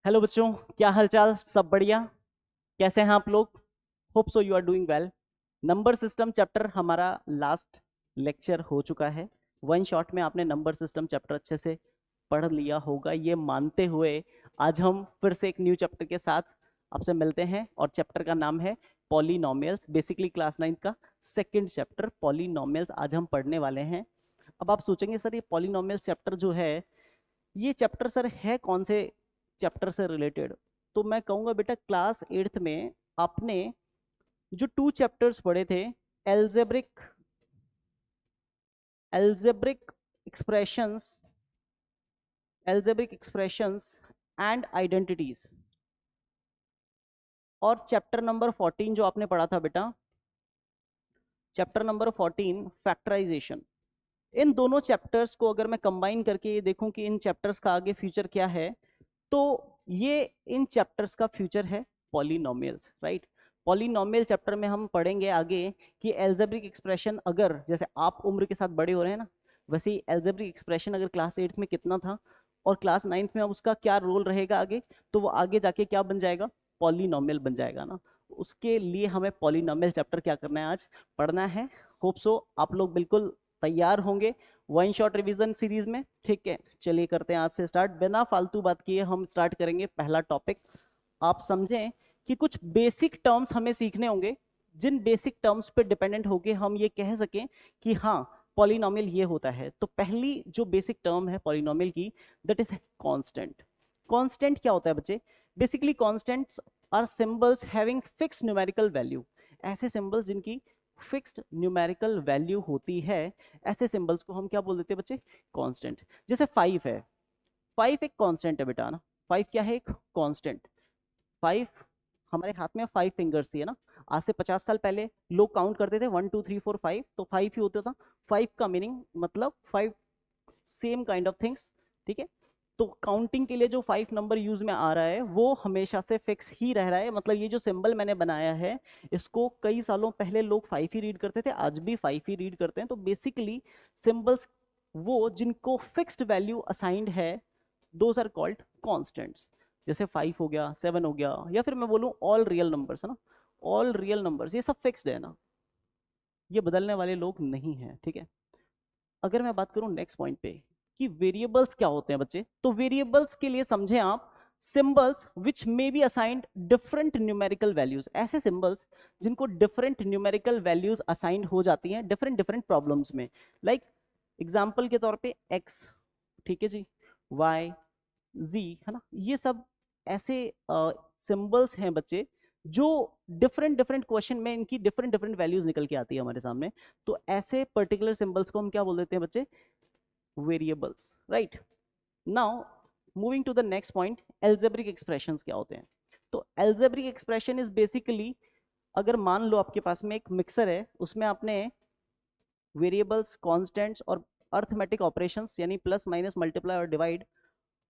Hello बच्चों, क्या हालचाल? सब बढ़िया? कैसे हैं आप लोग? Hope so you are doing well. Number system chapter हमारा लास्ट लेक्चर हो चुका है। वन शॉट में आपने नंबर सिस्टम चैप्टर अच्छे से पढ़ लिया होगा, ये मानते हुए आज हम फिर से एक न्यू चैप्टर के साथ आपसे मिलते हैं और चैप्टर का नाम है पॉलिनोमियल्स। बेसिकली क्लास 9 का सेकंड चैप्टर पॉलिनोमियल्स आज हम पढ़ने वाले हैं। अब आप सोचेंगे सर ये पॉलिनोमियल्स चैप्टर जो है, ये चैप्टर सर है कौन से चैप्टर से रिलेटेड? तो मैं कहूंगा बेटा क्लास 8th में आपने जो टू चैप्टर्स पढ़े थे, algebraic algebraic expressions algebraic expressions and identities, और चैप्टर नंबर 14 जो आपने पढ़ा था बेटा, चैप्टर नंबर 14 फैक्टराइजेशन। इन दोनों चैप्टर्स को अगर मैं कंबाइन करके ये देखूं कि इन चैप्टर्स का आगे फ्यूचर क्या है, तो ये इन चैप्टर्स का फ्यूचर है पॉलिनोमियल्स, राइट। पॉलिनोमियल चैप्टर में हम पढ़ेंगे आगे कि एल्जेब्रिक एक्सप्रेशन, अगर जैसे आप उम्र के साथ बड़े हो रहे हैं ना, वैसे ही एल्जेब्रिक एक्सप्रेशन अगर क्लास 8th में कितना था और क्लास 9th में अब उसका क्या रोल रहेगा आगे, तो वो आगे जाके क्या बन जाएगा? पॉलिनोमियल बन जाएगा ना। उसके लिए हमें पॉलिनोमियल चैप्टर क्या करना है, आज पढ़ना है। होप सो आप लोग बिल्कुल तैयार होंगे वन शॉट रिवीजन सीरीज में। ठीक है, चलिए करते हैं आज से स्टार्ट। बिना फालतू बात किए हम स्टार्ट करेंगे पहला टॉपिक। आप समझें कि कुछ बेसिक टर्म्स हमें सीखने होंगे, जिन बेसिक टर्म्स पे डिपेंडेंट होके हम ये कह सकें कि हाँ पॉलिनोमियल ये होता है। तो पहली जो बेसिक टर्म है पॉलिनोमियल की, दैट इज कांस्टेंट। कांस्टेंट क्या होता है बच्चे? Basically constants are symbols having fixed numerical value. ऐसे सिंबल्स जिनकी फिक्स्ड न्यूमेरिकल वैल्यू होती है, ऐसे सिंबल्स को हम क्या बोल देते हैं बच्चे? कांस्टेंट। जैसे 5 है, 5 एक कांस्टेंट है बेटा ना। 5 क्या है? एक कांस्टेंट। 5, हमारे हाथ में 5 फिंगर्स थी है ना। आज से 50 साल पहले लोग काउंट करते थे 1 2 3 4 5, तो 5 ही होता था। 5 का मीनिंग मतलब 5 सेम काइंड ऑफ थिंग्स। ठीक है, तो काउंटिंग के लिए जो 5 नंबर यूज में आ रहा है वो हमेशा से फिक्स ही रह रहा है। मतलब ये जो सिंबल मैंने बनाया है, इसको कई सालों पहले लोग 5 ही रीड करते थे, आज भी 5 ही रीड करते हैं। तो बेसिकली सिंबल्स वो जिनको फिक्स्ड वैल्यू असाइंड है, दोज आर कॉल्ड कॉन्स्टेंट्स। जैसे 5 हो गया, 7 हो गया, या फिर मैं बोलूं ऑल रियल नंबर्स है ना। ऑल रियल नंबर्स ये सब फिक्स्ड है ना, ये बदलने वाले लोग नहीं हैं। ठीक है, अगर मैं बात करूं नेक्स्ट पॉइंट पे कि वेरिएबल्स क्या होते हैं बच्चे, तो वेरिएबल्स के लिए समझें आप symbols which may be assigned different numerical values. ऐसे सिंबल्स जिनको डिफरेंट न्यूमेरिकल वैल्यूज असाइंड हो जाती हैं डिफरेंट डिफरेंट प्रॉब्लम्स में। लाइक एग्जांपल के तौर पे एक्स, ठीक है जी, वाई, जी, है ना। ये सब ऐसे सिंबल्स हैं बच्चे जो डिफरेंट डिफरेंट क्वेश्चन में इनकी डिफरेंट डिफरेंट वैल्यूज निकल के आती है हमारे सामने। तो ऐसे पर्टिकुलर सिंबल्स को हम क्या बोल देते हैं बच्चे? Variables, right. Now moving to the next point, algebraic expressions क्या होते हैं? तो एल्जेब्रिक एक्सप्रेशन इज बेसिकली, अगर मान लो आपके पास में एक मिक्सर है, उसमें आपने वेरिएबल्स, कांस्टेंट्स और अर्थमेटिक ऑपरेशंस यानी प्लस माइनस मल्टीप्लाई और डिवाइड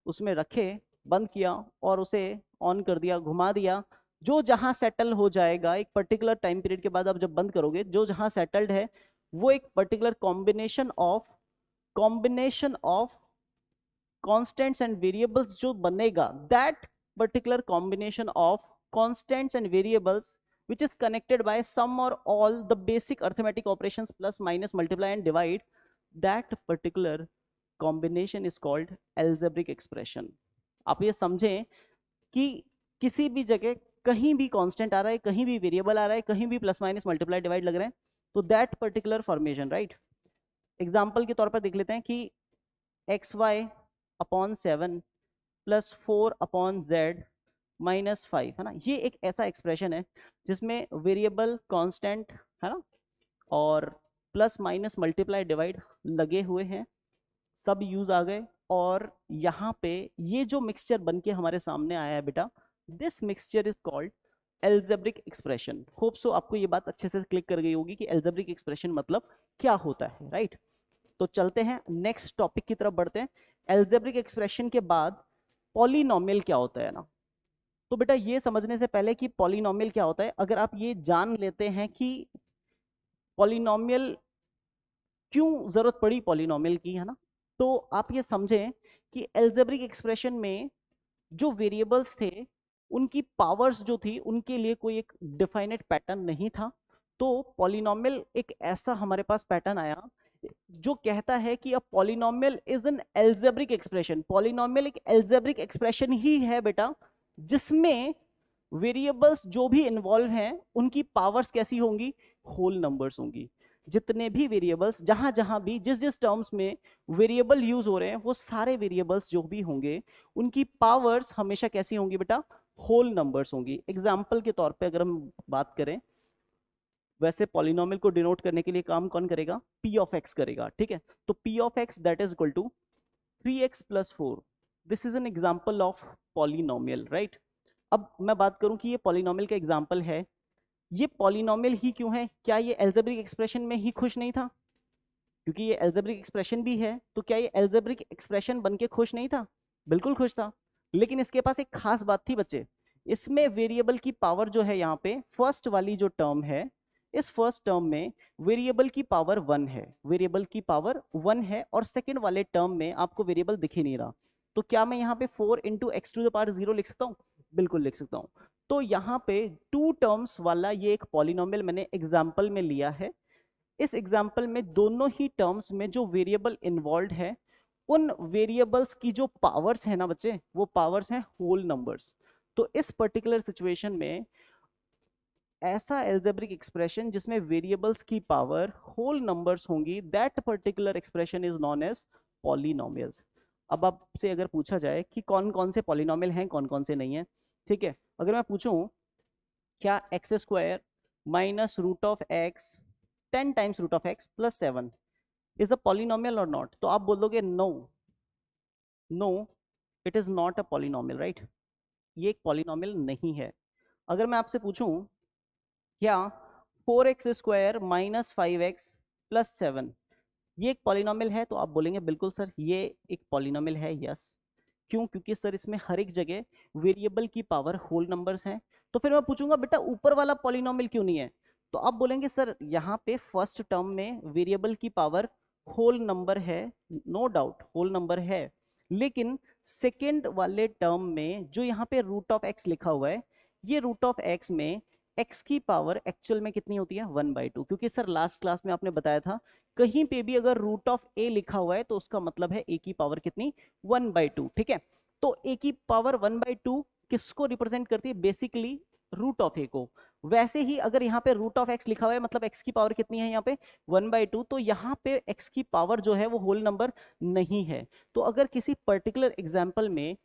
उसमें रखे, बंद किया और उसे ऑन कर दिया, घुमा दिया। जो जहां सेटल हो जाएगा एक पर्टिकुलर टाइम पीरियड के बाद, आप जब बंद करोगे, जो जहां सेटल्ड है वो एक particular combination of constants and variables जो बनेगा, that particular combination of constants and variables which is connected by some or all the basic arithmetic operations plus minus multiply and divide, that particular combination is called algebraic expression। आप ये समझें कि किसी भी जगह कहीं भी कांस्टेंट आ रहा है, कहीं भी वेरिएबल आ रहा है, कहीं भी प्लस माइनस मल्टीप्लाई डिवाइड लग रहे हैं, तो that particular formation, right. Example के तौर पर देख लेते हैं कि X Y upon 7 plus 4 upon Z -5, है ना। ये एक ऐसा एक्सप्रेशन है जिसमें वेरिएबल, कांस्टेंट, है ना, और प्लस माइनस मल्टीप्लाई डिवाइड लगे हुए हैं, सब यूज आ गए। और यहाँ पे ये जो मिक्सचर बन के हमारे सामने आया है बेटा, this mixture is called algebraic expression. Hope so आपको ये बात अच्छे से क्लिक कर गई होगी कि एल्जेब्रिक एक्सप्रेशन मतलब क्या होता है, राइट। तो चलते हैं नेक्स्ट टॉपिक की तरफ बढ़ते हैं। एल्जेब्रिक एक्सप्रेशन के बाद पॉलिनोमियल क्या होता है ना। तो बेटा ये समझने से पहले कि पॉलिनोमियल क्या होता है, अगर आप ये जान लेते हैं कि पॉलिनोमियल क्यों जरूरत पड़ी पॉलिनोमियल की, है ना, तो आप ये समझें कि एल्जेब्रिक एक्सप्रेशन में जो वेरिएबल्स थे उनकी पावर्स जो थी उनके लिए कोई एक डिफाइनेट पैटर्न नहीं था। तो पॉलिनोमियल एक ऐसा हमारे पास पैटर्न आया जो कहता है कि a polynomial is an algebraic expression. Polynomial एक एल्जेब्रिक एक्सप्रेशन ही है बेटा, जिसमें वेरिएबल्स जो भी इन्वॉल्व हैं उनकी पावर्स कैसी होंगी, होल नंबर्स होंगी। जितने भी वेरिएबल्स जहां जहां भी जिस जिस टर्म्स में वेरिएबल यूज हो रहे हैं वो सारे वेरिएबल्स जो भी होंगे उनकी पावर्स हमेशा कैसी होंगी बेटा, होल नंबर्स होंगी। एग्जाम्पल के तौर पे अगर हम बात करें, वैसे पॉलिनोमियल को डिनोट करने के लिए काम कौन करेगा, पी ऑफ एक्स करेगा, ठीक है। तो P of x that is equal to 3x plus 4, this is an example of polynomial, right. अब मैं बात करूं कि ये पॉलिनोमियल का एग्जाम्पल है, ये पॉलिनोमियल ही क्यों है, क्या ये एल्जेब्रिक एक्सप्रेशन में ही खुश नहीं था, क्योंकि ये एल्जेब्रिक एक्सप्रेशन भी है तो क्या ये एल्जेब्रिक एक्सप्रेशन बन के खुश नहीं था, बिल्कुल खुश था। लेकिन इसके पास एक खास बात थी बच्चे, इसमें वेरिएबल की पावर जो है यहाँ पे फर्स्ट वाली जो टर्म है, इस फर्स्ट टर्म में वेरिएबल की पावर 1 है, वेरिएबल की पावर 1 है, और सेकंड वाले टर्म में आपको वेरिएबल दिख ही नहीं रहा। तो क्या मैं यहाँ पे 4 into X to the power 0 लिख सकता हूँ, बिल्कुल लिख सकता हूँ। तो यहाँ पे 2 टर्म्स वाला ये एक पॉलिनोमियल मैंने एग्जाम्पल में लिया है। इस एग्जाम्पल में दोनों ही टर्म्स में जो वेरिएबल इन्वॉल्व है उन वेरिएबल्स की जो पावर्स है ना बच्चे, वो पावर्स हैं होल नंबर्स। तो इस पर्टिकुलर सिचुएशन में ऐसा एल्जेब्रिक एक्सप्रेशन जिसमें वेरिएबल्स की पावर होल नंबर्स होंगी, that particular expression is known as polynomials. अब आपसे अगर पूछा जाए कि कौन कौन से पॉलिनोमियल हैं कौन कौन से नहीं है, ठीक है, अगर मैं पूछूं क्या X square minus root of X 10 times root of X plus 7 is a polynomial और नॉट, तो आप बोलोगे no, no it is not a polynomial, right, ये एक पॉलिनोमियल नहीं है। अगर मैं आपसे पूछूं क्या 4x square minus 5x plus 7 ये एक पॉलिनोमियल है, तो आप बोलेंगे बिल्कुल सर ये एक पॉलिनोमियल है, यस। क्यों, क्योंकि सर इसमें हर एक जगह वेरिएबल की पावर होल नंबर्स हैं। तो फिर मैं पूछूंगा बेटा ऊपर वाला पॉलिनोमियल क्यों नहीं है, तो आप बोलेंगे सर यहाँ पे फर्स्ट टर्म में वेरिएबल की पावर होल नंबर है, नो डाउट होल नंबर है, लेकिन सेकेंड वाले टर्म में जो यहाँ पे रूट ऑफ एक्स लिखा हुआ है, ये रूट ऑफ एक्स में एक्स की पावर एक्चुअल में कितनी होती है 1/2, क्योंकि सर लास्ट क्लास में आपने बताया था कहीं पे भी अगर रूट ऑफ ए लिखा हुआ है तो उसका मतलब है ए की पावर कितनी 1/2, ठीक है। तो ए की पावर 1/2 किसको रिप्रेजेंट करती है, बेसिकली रूट ऑफ ए को। वैसे ही अगर यहाँ पे रूट ऑफ एक्स लिखा हुआ है मतलब एक्स की पावर कितनी है यहाँ पे 1/2, तो यहाँ पे एक्स की पावर जो है वो होल नंबर नहीं है। तो अगर किसी पर्टिकुलर एग्जाम्पल में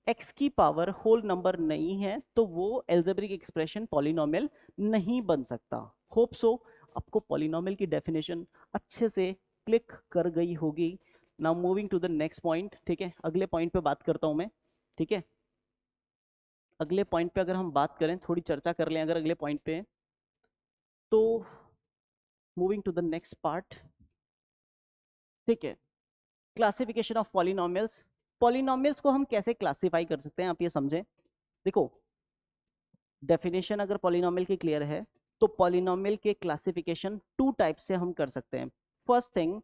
एक्स की पावर होल नंबर नहीं है तो वो एल्जेब्रिक एक्सप्रेशन पॉलिनोमियल नहीं बन सकता। होप सो आपको पॉलिनोमियल की डेफिनेशन अच्छे से क्लिक कर गई होगी। Now moving to the next point, ठीक है, अगले पॉइंट पे बात करता हूं मैं, ठीक है। अगले पॉइंट पे अगर हम बात करें, थोड़ी चर्चा कर लें अगर अगले पॉइंट पे, तो moving to the next part, ठीक है, क्लासिफिकेशन ऑफ पॉलिनोमियल्स। पॉलिनोमियल्स को हम कैसे क्लासिफाई कर सकते हैं आप ये समझें। देखो डेफिनेशन अगर पॉलिनोमियल की क्लियर है तो पॉलिनोमियल के क्लासिफिकेशन 2 टाइप से हम कर सकते हैं। First thing,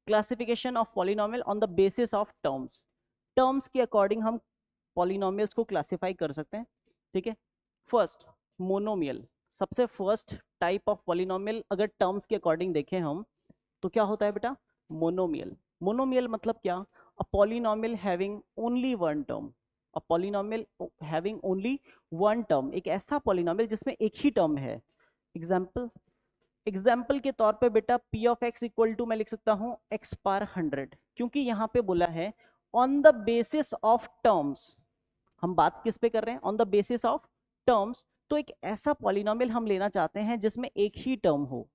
classification of polynomial on the basis of terms, terms के अकॉर्डिंग हम पॉलिनोमियल्स को क्लासिफाई कर सकते हैं, ठीक है। फर्स्ट मोनोमियल, सबसे फर्स्ट टाइप ऑफ पॉलिनोमियल अगर टर्म्स के अकॉर्डिंग देखें हम तो क्या होता है बेटा, मोनोमियल। मोनोमियल मतलब क्या, a polynomial having only one term, a polynomial having only one term, एक ऐसा पॉलिनोमियल जिसमें एक ही टर्म है। एग्जाम्पल, एग्जाम्पल के तौर पे बेटा p of x equal to मैं लिख सकता हूं x पावर 100, क्योंकि यहां पे बोला है on the basis of terms. हम बात किस पे कर रहे हैं, on the basis of terms. तो एक ऐसा पॉलिनोमियल हम लेना चाहते हैं जिसमें एक ही टर्म हो।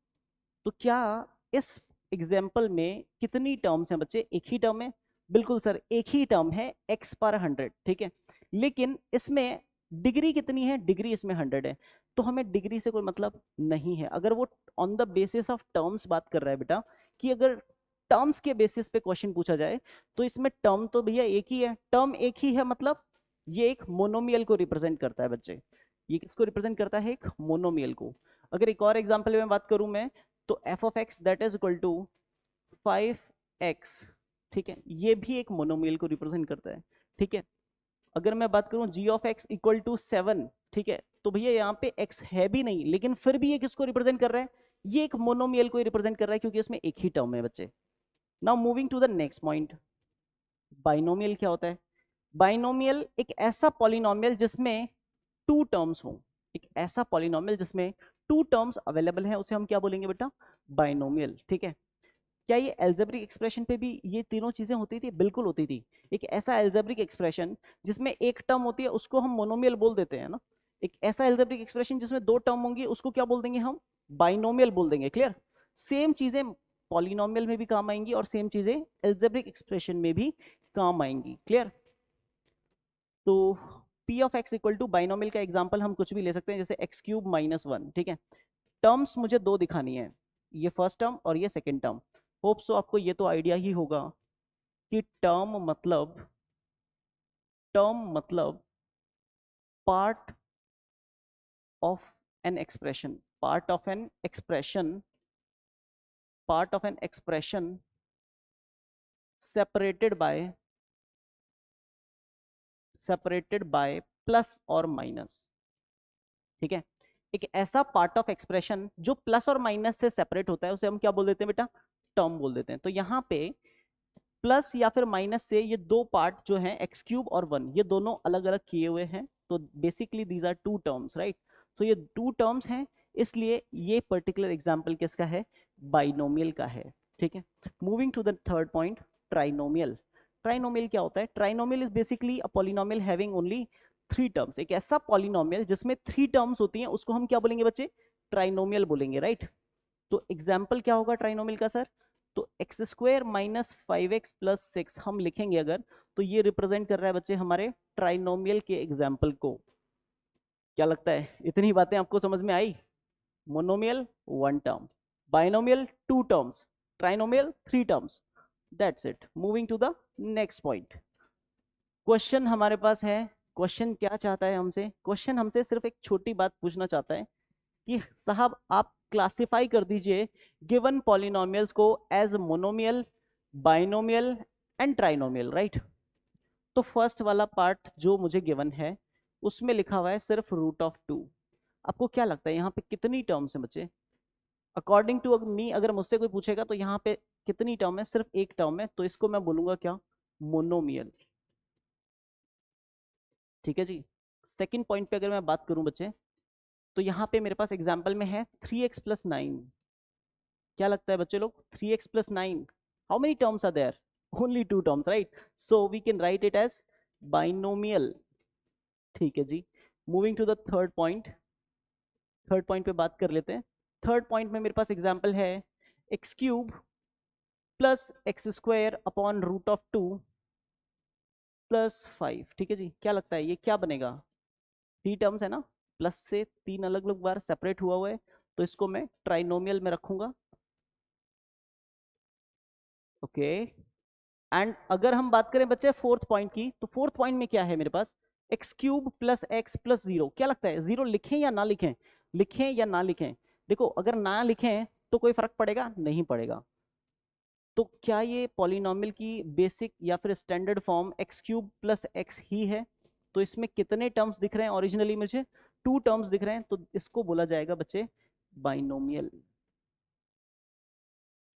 तो क्या इस एग्जाम्पल में कितनी टर्म्स हैं बच्चे, एक ही टर्म है, बिल्कुल सर एक ही टर्म है x पर 100, ठीक है। लेकिन इसमें डिग्री कितनी है, डिग्री इसमें 100 है, तो हमें डिग्री से कोई मतलब नहीं है। अगर वो on the basis of terms बात कर रहा है बेटा, कि अगर टर्म्स के बेसिस पे क्वेश्चन पूछा जाए तो इसमें टर्म तो भैया एक ही है, टर्म एक ही है, मतलब ये एक मोनोमियल को रिप्रेजेंट करता है बच्चे। ये किसको रिप्रेजेंट करता है, एक मोनोमियल को। अगर एक और एग्जांपल में बात करूं मैं, तो f of x that is equal to 5x, ठीक है, ये भी एक मोनोमियल को रिप्रेजेंट करता है, ठीक है। अगर मैं बात करूं g of x equal to 7, ठीक है, तो भैया यहाँ पे x है भी नहीं, लेकिन फिर भी ये किसको रिप्रेजेंट कर रहा है, ये एक मोनोमियल को रिप्रेजेंट कर रहा है, क्योंकि उसमें एक ही टर्म है बच्चे। Now moving to the next point, binomial क्या होता है? बाइनोमियल एक ऐसा पॉलिनोमियल जिसमें टू टर्म्स हो, एक ऐसा पॉलिनोमियल जिसमें टू टर्म्स अवेलेबल है, उसे हम क्या बोलेंगे बेटा? बाइनोमियल, ठीक है। क्या ये एल्जेब्रिक एक्सप्रेशन पे भी ये तीनों चीजें होती थी? बिल्कुल होती थी। एक ऐसा एल्जेब्रिक एक्सप्रेशन जिसमें एक टर्म होती है उसको हम मोनोमियल बोल देते हैं ना, एक ऐसा एल्जेब्रिक एक्सप्रेशन जिसमें दो टर्म होंगी उसको क्या बोल देंगे हम? बाइनोमियल बोल देंगे। क्लियर? सेम चीजें पॉलिनोमियल में भी काम आएंगी और सेम चीजें एल्जेब्रिक एक्सप्रेशन में भी काम आएंगी। क्लियर? तो p of x equal to binomial का एग्जांपल हम कुछ भी ले सकते हैं, जैसे x क्यूब माइनस 1, ठीक है। टर्म्स मुझे दो दिखानी है, ये फर्स्ट टर्म और ये सेकेंड टर्म। होप सो आपको ये तो आइडिया ही होगा कि टर्म मतलब part of an expression, part of an expression separated by plus और माइनस, ठीक है। एक ऐसा पार्ट ऑफ एक्सप्रेशन जो प्लस और माइनस से सेपरेट होता है उसे हम क्या बोल देते हैं बेटा? टर्म बोल देते हैं। तो यहाँ पे प्लस या फिर माइनस से ये दो पार्ट जो हैं एक्स क्यूब और 1, ये दोनों अलग अलग किए हुए हैं, तो basically these are two terms, right. तो ये टू टर्म्स हैं, इसलिए ये पर्टिकुलर एग्जांपल किसका है? बाइनोमियल का है, ठीक है। Moving to the third point, trinomial. Trinomial क्या होता है? Trinomial is basically a polynomial having only three terms. एक ऐसा पॉलिनोमियल जिसमें थ्री टर्म्स होती हैं उसको हम क्या बोलेंगे बच्चे? ट्राइनोमियल बोलेंगे, राइट। तो एग्जाम्पल क्या होगा ट्राइनोमियल का सर? तो x square minus 5x plus 6 हम लिखेंगे अगर, तो ये रिप्रेजेंट कर रहा है बच्चे हमारे ट्राइनोमियल के एग्जाम्पल को। क्या लगता है इतनी बातें आपको समझ में आई? Monomial one term, binomial two terms, trinomial three terms, that's it. Moving to the next point, question हमारे पास है। क्वेश्चन क्या चाहता है हमसे? क्वेश्चन हमसे सिर्फ एक छोटी बात पूछना चाहता है कि साहब आप क्लासिफाई कर दीजिए गिवन पॉलिनोमियल्स को as monomial, binomial and trinomial, right. तो फर्स्ट वाला पार्ट जो मुझे गिवन है उसमें लिखा हुआ है सिर्फ रूट ऑफ 2। आपको क्या लगता है यहाँ पे कितनी टर्म्स हैं बच्चे? अकॉर्डिंग टू मी, अगर मुझसे कोई पूछेगा तो यहाँ पे कितनी टर्म है? सिर्फ एक टर्म है, तो इसको मैं बोलूंगा क्या? मोनोमियल, ठीक है जी। सेकेंड पॉइंट पे अगर मैं बात करूं बच्चे, तो यहाँ पे मेरे पास एग्जाम्पल में है 3x प्लस 9। क्या लगता है बच्चे लोग? 3x plus 9, how many terms are there? Only two terms, right. So we can write it as binomial, ठीक है जी। Moving to the third point, third point पे बात कर लेते हैं। थर्ड पॉइंट में मेरे पास एग्जाम्पल है x cube plus x square upon root of 2 plus 5, ठीक है जी। क्या लगता है ये क्या बनेगा? थ्री टर्म्स है ना, प्लस से तीन अलग अलग बार सेपरेट हुआ है, तो इसको मैं ट्राइनोमियल में रखूंगा, ओके। एंड अगर हम बात करें बच्चे फोर्थ पॉइंट की, तो फोर्थ पॉइंट में क्या है मेरे पास? X cube plus x plus 0। क्या लगता है जीरो लिखें या ना लिखें? लिखें या ना लिखें? देखो अगर ना लिखें तो कोई फर्क पड़ेगा? नहीं पड़ेगा। तो क्या ये पॉलिनोमियल की बेसिक या फिर standard form x cube plus x ही है? तो इसमें कितने टर्म्स दिख रहे हैं? ओरिजिनली मुझे टू टर्म्स दिख रहे हैं, तो इसको बोला जाएगा बच्चे बाइनोमियल।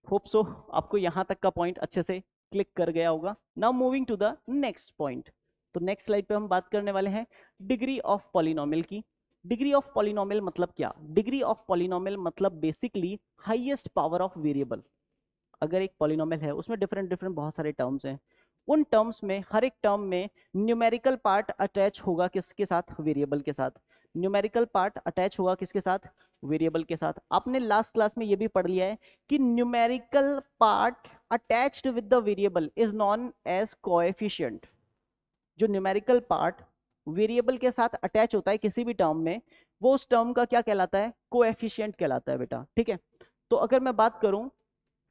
होप सो आपको यहां तक का पॉइंट अच्छे से क्लिक कर गया होगा। Now moving to the next point, तो नेक्स्ट स्लाइड पे हम बात करने वाले हैं डिग्री ऑफ पॉलिनोमियल की। डिग्री ऑफ पॉलिनोमियल मतलब क्या? डिग्री ऑफ पॉलिनोमियल मतलब basically highest power of variable. अगर एक पॉलिनोमियल है उसमें डिफरेंट डिफरेंट बहुत सारे टर्म्स हैं, उन टर्म्स में हर एक टर्म में न्यूमेरिकल पार्ट अटैच होगा किसके साथ? वेरिएबल के साथ। न्यूमेरिकल पार्ट अटैच होगा किसके साथ? वेरिएबल के साथ। आपने लास्ट क्लास में ये भी पढ़ लिया है कि numerical part attached with the variable is known as coefficient. जो न्यूमेरिकल पार्ट वेरिएबल के साथ अटैच होता है किसी भी टर्म में, वो उस टर्म का क्या कहलाता है? कोएफिशिएंट कहलाता है बेटा, ठीक है। तो अगर मैं बात करूं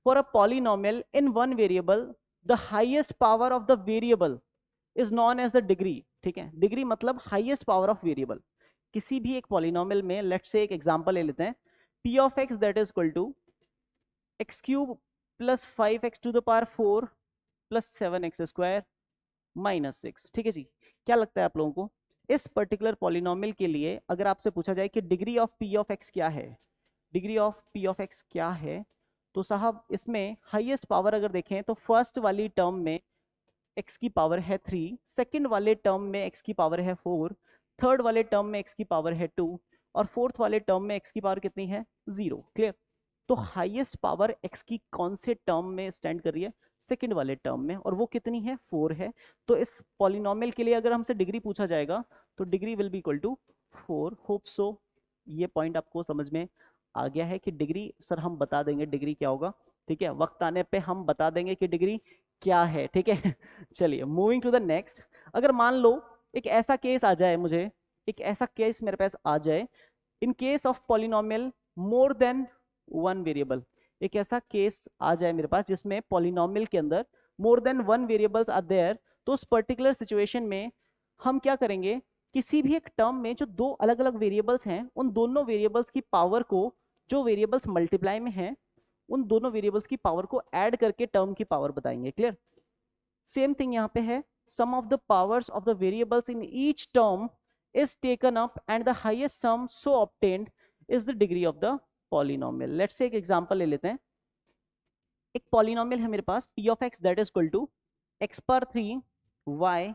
for a polynomial in one variable, the highest power of the variable is known as the degree, ठीक है। डिग्री मतलब हाईएस्ट पावर ऑफ वेरिएबल। किसी भी एक पॉलिनोमियल में, लेट्स से एक एग्जांपल ले लेते हैं, p of x that is equal to x cube plus 5x to the power 4 plus 7x square minus 6, ठीक है जी। क्या लगता है आप लोगों को इस पर्टिकुलर पॉलिनोमियल के लिए अगर आपसे पूछा जाए कि degree of P of x क्या है, degree of P of x क्या है, तो साहब इसमें हाईएस्ट पावर अगर देखें तो फर्स्ट वाली टर्म में x की पावर है 3, सेकंड वाले टर्म में x की पावर है 4, थर्ड वाले टर्म में x की पावर है 2 और फोर्थ वाले टर्म में x की पावर कितनी है 0। क्लियर। तो हाईएस्ट पावर x की कौन से टर्म में स्टैंड कर रही है, सेकंड वाले टर्म में, और वो कितनी है 4 है। तो इस पॉलिनोमियल के लिए अगर हमसे डिग्री पूछा जाएगा तो degree will be equal to 4। Hope so ये पॉइंट आपको समझ में आ गया है कि डिग्री, सर हम बता देंगे डिग्री क्या होगा, ठीक है, वक्त आने पे हम बता देंगे कि डिग्री क्या है, ठीक है। चलिए मूविंग टू द नेक्स्ट। अगर मान लो एक ऐसा केस आ जाए, मुझे एक ऐसा केस मेरे पास आ जाए, in case of polynomial more than one variable, एक ऐसा केस आ जाए मेरे पास जिसमें पॉलिनोमियल के अंदर more than one variables are there, तो उस पर्टिकुलर सिचुएशन में हम क्या करेंगे, किसी भी एक टर्म में जो दो अलग अलग वेरिएबल्स हैं उन दोनों वेरिएबल्स की पावर को, जो वेरिएबल्स मल्टीप्लाई में हैं उन दोनों वेरिएबल्स की पावर को ऐड करके टर्म की पावर बताएंगे। क्लियर। सेम थिंग यहाँ पे है, sum of the powers of the variables in each term is taken up and the highest sum so obtained is the degree of the polynomial. Let's say एक example ले लेते हैं। एक polynomial है मेरे पास p of x that is equal to x पर 3 y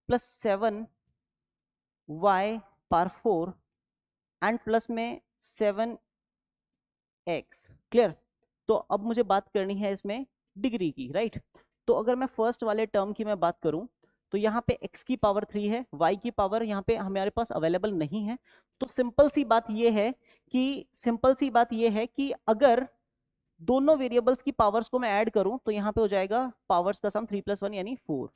plus 7 y पर 4 and plus में 7x। क्लियर। तो अब मुझे बात करनी है इसमें डिग्री की, राइट। तो अगर मैं फर्स्ट वाले टर्म की मैं बात करूं तो यहाँ पे x की पावर 3 है, y की पावर यहाँ पे हमारे पास अवेलेबल नहीं है। तो सिंपल सी बात ये है कि अगर दोनों वेरिएबल्स की पावर्स को मैं ऐड करूं तो यहाँ पे हो जाएगा पावर्स का सम 3 + 1 यानी 4।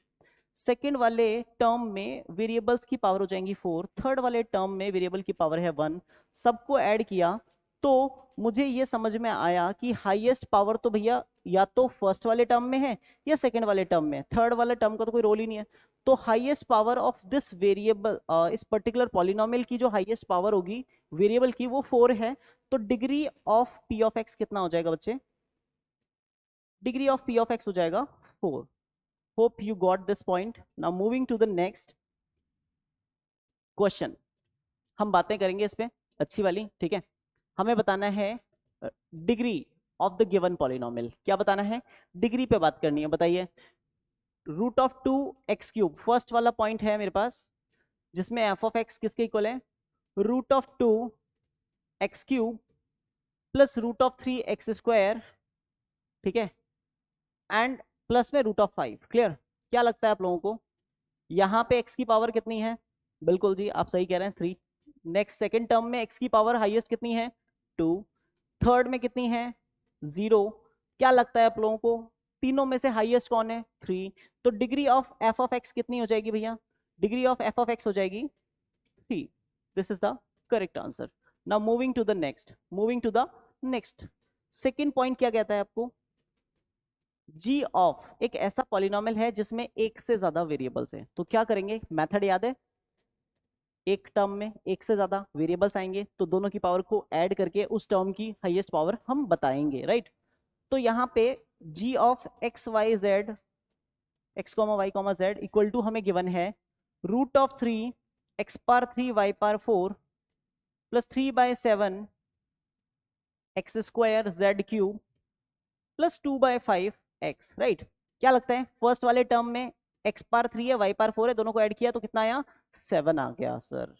सेकेंड वाले टर्म में वेरिएबल्स की पावर हो जाएंगी 4, थर्ड वाले टर्म में वेरिएबल की पावर है 1, सबको ऐड किया तो मुझे ये समझ में आया कि हाईएस्ट पावर तो भैया या तो फर्स्ट वाले टर्म में है या सेकंड वाले टर्म में, थर्ड वाले टर्म का तो कोई रोल ही नहीं है। तो highest power of this variable, इस पर्टिकुलर पॉलिनोमियल की जो हाईएस्ट पावर होगी वेरिएबल की वो 4 है। तो degree of P of X कितना हो जाएगा बच्चे, degree of P of X हो जाएगा 4। Hope you got this point. Now moving to the next question, हम बातें करेंगे इस पे अच्छी वाली, ठीक है। हमें बताना है degree of the given polynomial. क्या बताना है, डिग्री पे बात करनी है। बताइए, रूट ऑफ 2x³ फर्स्ट वाला पॉइंट है मेरे पास जिसमें f ऑफ x किसके इक्वल है, root of 2x³ plus root of 3x², ठीक है, एंड प्लस में रूट ऑफ 5। क्लियर। क्या लगता है आप लोगों को यहाँ पे x की पावर कितनी है, बिल्कुल जी आप सही कह रहे हैं 3। नेक्स्ट सेकंड टर्म में x की पावर हाईएस्ट कितनी है 2, थर्ड में कितनी है 0। क्या लगता है आप लोगों को तीनों में से हाईएस्ट कौन है 3। तो degree of f of x कितनी हो जाएगी भैया, degree of f of x हो जाएगी 3। This is the correct answer. Now moving to the next second point क्या कहता है आपको, g ऑफ एक ऐसा पॉलिनोमियल है जिसमें एक से ज्यादा वेरिएबल्स हैं। तो क्या करेंगे, मेथड याद है, एक टर्म में एक से ज्यादा वेरिएबल्स आएंगे तो दोनों की पावर को ऐड करके उस टर्म की हाईएस्ट पावर हम बताएंगे, राइट। तो यहाँ पे g of x y z equal to हमें गिवन है root of 3 x power 3 y power 4 plus 3/7 x² z³ plus 2/5 x, right. क्या लगता है फर्स्ट वाले टर्म में x पावर 3 है y पावर 4 है, दोनों को ऐड किया तो कितना आया 7 आ गया सर।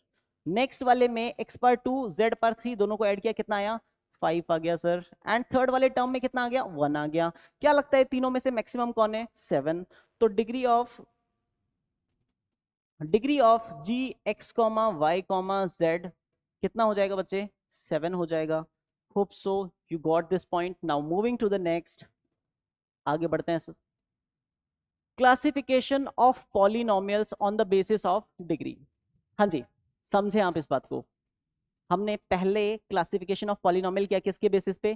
नेक्स्ट वाले में x पावर 2 z पावर 3 दोनों को ऐड किया कितना आया 5 आ गया सर। एंड थर्ड वाले टर्म में कितना आ गया 1 आ गया। क्या लगता है तीनों में से मैक्सिमम कौन है 7। तो degree of g x, y, z कितना हो जाएगा बच्चे 7 हो जाएगा। Hope so you got this point. Now moving to the next, आगे बढ़ते हैं sir. Classification of polynomials on the basis of degree. हाँ जी, समझे आप इस बात को। हमने पहले क्लासिफिकेशन ऑफ पॉलिनोमियल किया किसके बेसिस पे,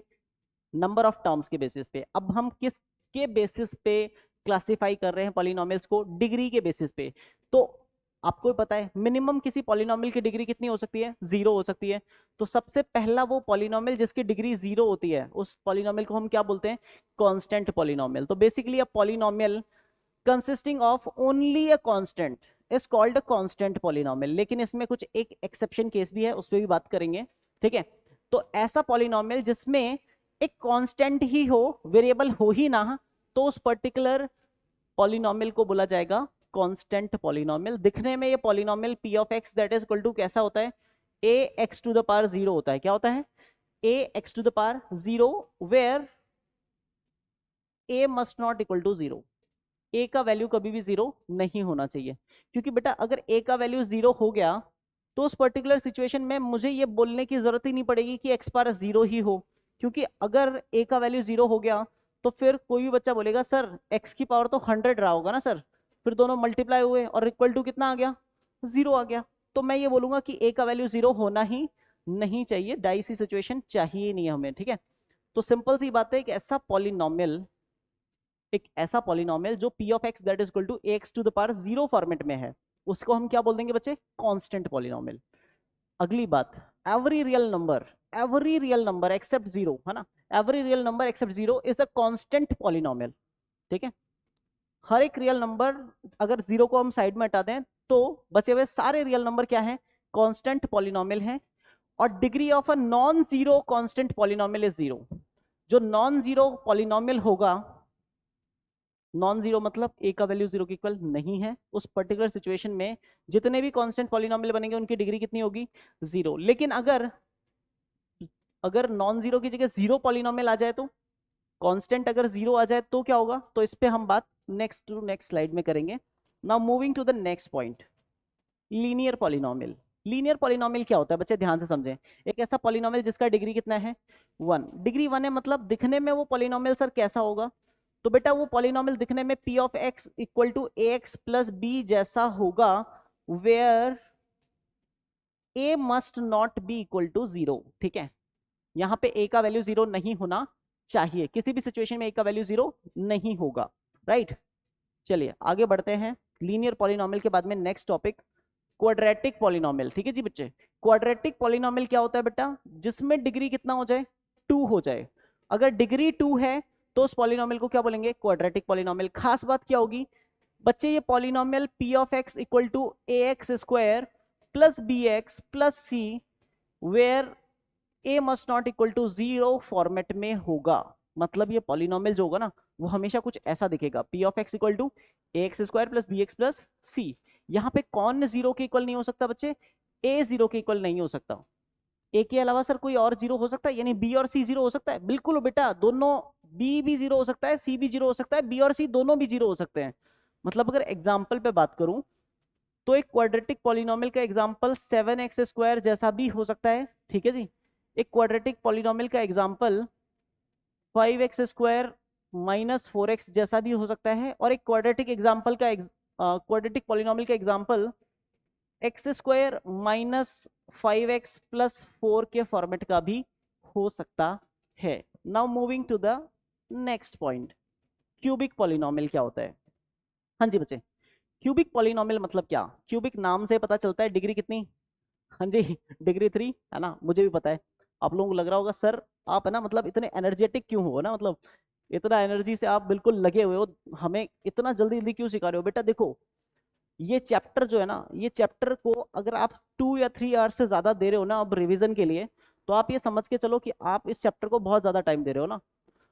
नंबर ऑफ टर्म्स के बेसिस पे। अब हम किसके बेसिस पे क्लासिफाई कर रहे हैं पॉलिनोमियल्स को, डिग्री के बेसिस पे। तो आपको पता है मिनिमम किसी पॉलिनोमियल की डिग्री कितनी हो सकती है 0 हो सकती है। तो सबसे पहला वो पॉलिनोमियल जिसकी डिग्री 0 होती है उस पॉलिनोमियल को हम क्या बोलते हैं, कांस्टेंट पॉलिनोमियल। तो basically a polynomial consisting of only a constant is called constant polynomial. लेकिन इसमें कुछ एक एक्सेप्शन केस भी है, उस पर भी बात करेंगे, ठीक है। तो ऐसा पॉलिनोमियल जिसमें एक कांस्टेंट ही हो, वेरिएबल हो ही ना, तो उस पर्टिकुलर पॉलिनोमियल को बोला जाएगा कांस्टेंट पॉलिनोमियल। दिखने में ये polynomial p of x that is equal to कैसा होता है, a x to the power 0 होता है। क्या होता है, a x to the power 0 where a must not equal to 0। a का वैल्यू कभी भी 0 नहीं होना चाहिए, क्योंकि बेटा अगर a का वैल्यू 0 हो गया तो उस पर्टिकुलर सिचुएशन में मुझे ये बोलने की जरूरत ही नहीं पड़ेगी कि x पावर 0 ही हो, क्योंकि अगर a का वैल्यू 0 हो गया तो फिर कोई भी बच्चा बोलेगा सर x की पावर तो 100 रहा होगा ना सर, फिर दोनों मल्टीप्लाई हुए और इक्वल टू कितना आ गया, 0 आ गया। तो मैं ये बोलूंगा कि a का वैल्यू 0 होना ही नहीं चाहिए, डाइसी सिचुएशन चाहिए नहीं हमें, ठीक है। तो सिंपल सी बात है, एक ऐसा पॉलिनोमियल जो p of x that is equal to ax to the power 0 format में है, उसको हम क्या बोल देंगे बच्चे, कांस्टेंट पॉलिनोमियल। अगली बात, एवरी रियल नंबर एक्सेप्ट 0, है ना, every real number except 0 is a constant polynomial, ठीक है। हर एक रियल नंबर, अगर 0 को हम साइड में हटा दें तो बचे हुए सारे रियल नंबर क्या है, कांस्टेंट पॉलिनोमियल है। और degree of a non zero constant polynomial is 0। जो नॉन जीरो पॉलिनोमियल होगा, नॉन जीरो मतलब a का वैल्यू 0 के इक्वल नहीं है, उस पर्टिकुलर सिचुएशन में जितने भी कांस्टेंट पॉलिनोमियल बनेंगे उनकी डिग्री कितनी होगी, 0। लेकिन अगर अगर नॉन जीरो की जगह जीरो पॉलिनोमियल आ जाए, तो कांस्टेंट अगर 0 आ जाए तो क्या होगा, तो इस पे हम बात नेक्स्ट स्लाइड में करेंगे। Now moving to the next point, linear polynomial. Linear polynomial क्या होता है बच्चे, ध्यान से समझें। एक ऐसा पॉलिनोमियल जिसका डिग्री कितना है, 1। डिग्री 1 है, मतलब दिखने में वो पॉलिनोमियल सर कैसा होगा, तो बेटा वो पॉलिनोमियल दिखने में p of x equal to ax plus b जैसा होगा, where a must not be equal to 0, ठीक है। यहां पे a का वैल्यू 0 नहीं होना चाहिए, किसी भी सिचुएशन में a का वैल्यू 0 नहीं होगा, राइट। चलिए आगे बढ़ते हैं। लीनियर पॉलिनोमियल के बाद में नेक्स्ट टॉपिक, क्वाड्रेटिक पॉलिनोमियल, ठीक है जी बच्चे। क्वाड्रेटिक पॉलिनोमियल क्या होता है बेटा, जिसमें डिग्री कितना हो जाए, 2 हो जाए। अगर डिग्री 2 है तो उस पॉलिनोमियल को क्या बोलेंगे, क्वाड्रेटिक पॉलिनोमियल। खास बात क्या होगी बच्चे, ये polynomial p of x equal to ax square plus bx plus c, where a must not equal to 0 format में होगा। मतलब ये पॉलिनोमियल जो होगा ना, वो हमेशा कुछ ऐसा दिखेगा, p of x equal to ax square plus bx plus c। यहाँ पे कौन 0 के इक्वल नहीं हो सकता बच्चे, a 0 के इक्वल नहीं हो सकता। ए के अलावा सर कोई और 0 हो सकता है, यानी बी और सी 0 हो सकता है, बिल्कुल बेटा, दोनों बी भी 0 हो सकता है, सी भी 0 हो सकता है, बी और सी दोनों भी 0 हो सकते हैं। मतलब अगर एग्जाम्पल पे बात करूं तो एक क्वाड्रेटिक पॉलिनोमियल का एग्जाम्पल 7x स्क्वायर जैसा भी हो सकता है, ठीक है जी। एक क्वाड्रेटिक पॉलिनोमियल का example 5x square minus 4x जैसा भी हो सकता है, और एक क्वाड्रेटिक एग्जाम्पल का क्वाड्रेटिक पॉलिनोमियल का example x square minus 5x plus 4 के फॉर्मेट का भी हो सकता है। Now moving to the next point, cubic polynomial क्या होता है। हाँ जी बच्चे, क्यूबिक पॉलिनोमियल मतलब क्या, क्यूबिक नाम से पता चलता है डिग्री कितनी, हाँ जी डिग्री 3 है ना, मुझे भी पता है। आप लोगों को लग रहा होगा सर आप है ना, मतलब इतने एनर्जेटिक क्यों हो ना, मतलब इतना एनर्जी से आप बिल्कुल लगे हुए हो, हमें इतना जल्दी जल्दी क्यों सिखा रहे हो। बेटा देखो, ये चैप्टर जो है ना, ये चैप्टर को अगर आप 2 या 3 आवर्स से ज्यादा दे रहे हो ना अब रिवीजन के लिए, तो आप ये समझ के चलो कि आप इस चैप्टर को बहुत ज्यादा टाइम दे रहे हो ना।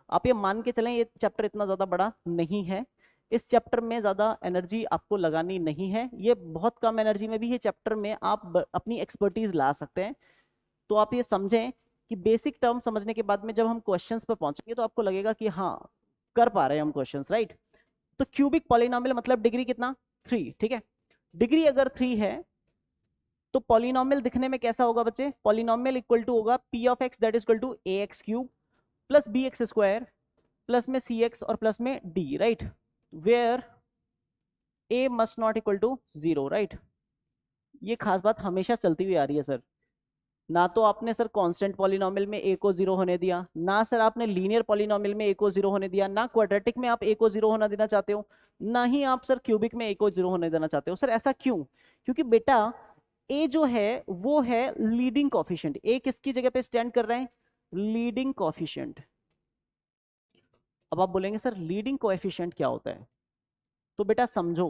आप ये मान के चलें ये चैप्टर इतना ज्यादा बड़ा नहीं है, इस चैप्टर में ज्यादा एनर्जी आपको लगानी नहीं है, ये बहुत कम एनर्जी में भी ये चैप्टर में आप अपनी एक्सपर्टीज ला सकते हैं। तो आप ये समझें कि बेसिक टर्म समझने के बाद में जब हम क्वेश्चंस पे पहुंचेंगे तो आपको लगेगा कि हाँ कर पा रहे हैं हम क्वेश्चंस, राइट। तो क्यूबिक पॉलिनोमियल मतलब डिग्री कितना, 3, ठीक है। डिग्री अगर 3 है तो पॉलिनोमियल दिखने में कैसा होगा बच्चे, पॉलिनोमियल इक्वल टू होगा p of x that is equal to ax cube plus bx square plus में cx और प्लस में d, right, where a must not equal to 0, right. ये खास बात हमेशा चलती हुई आ रही है सर, ना तो आपने सर कांस्टेंट पॉलिनोमियल में a को 0 होने दिया, ना सर आपने लीनियर पॉलिनोमियल में a को 0 होने दिया, ना क्वाड्रेटिक में आप a को 0 होना देना चाहते हो, ना ही आप सर क्यूबिक में a को 0 होने देना चाहते हो। सर ऐसा क्यों, क्योंकि बेटा a जो है वो है लीडिंग कोफिशिएंट। a किसकी जगह पे स्टैंड कर रहे हैं, लीडिंग कोफिशिएंट। अब आप बोलेंगे सर लीडिंग कोएफिशिएंट क्या होता है, तो बेटा समझो,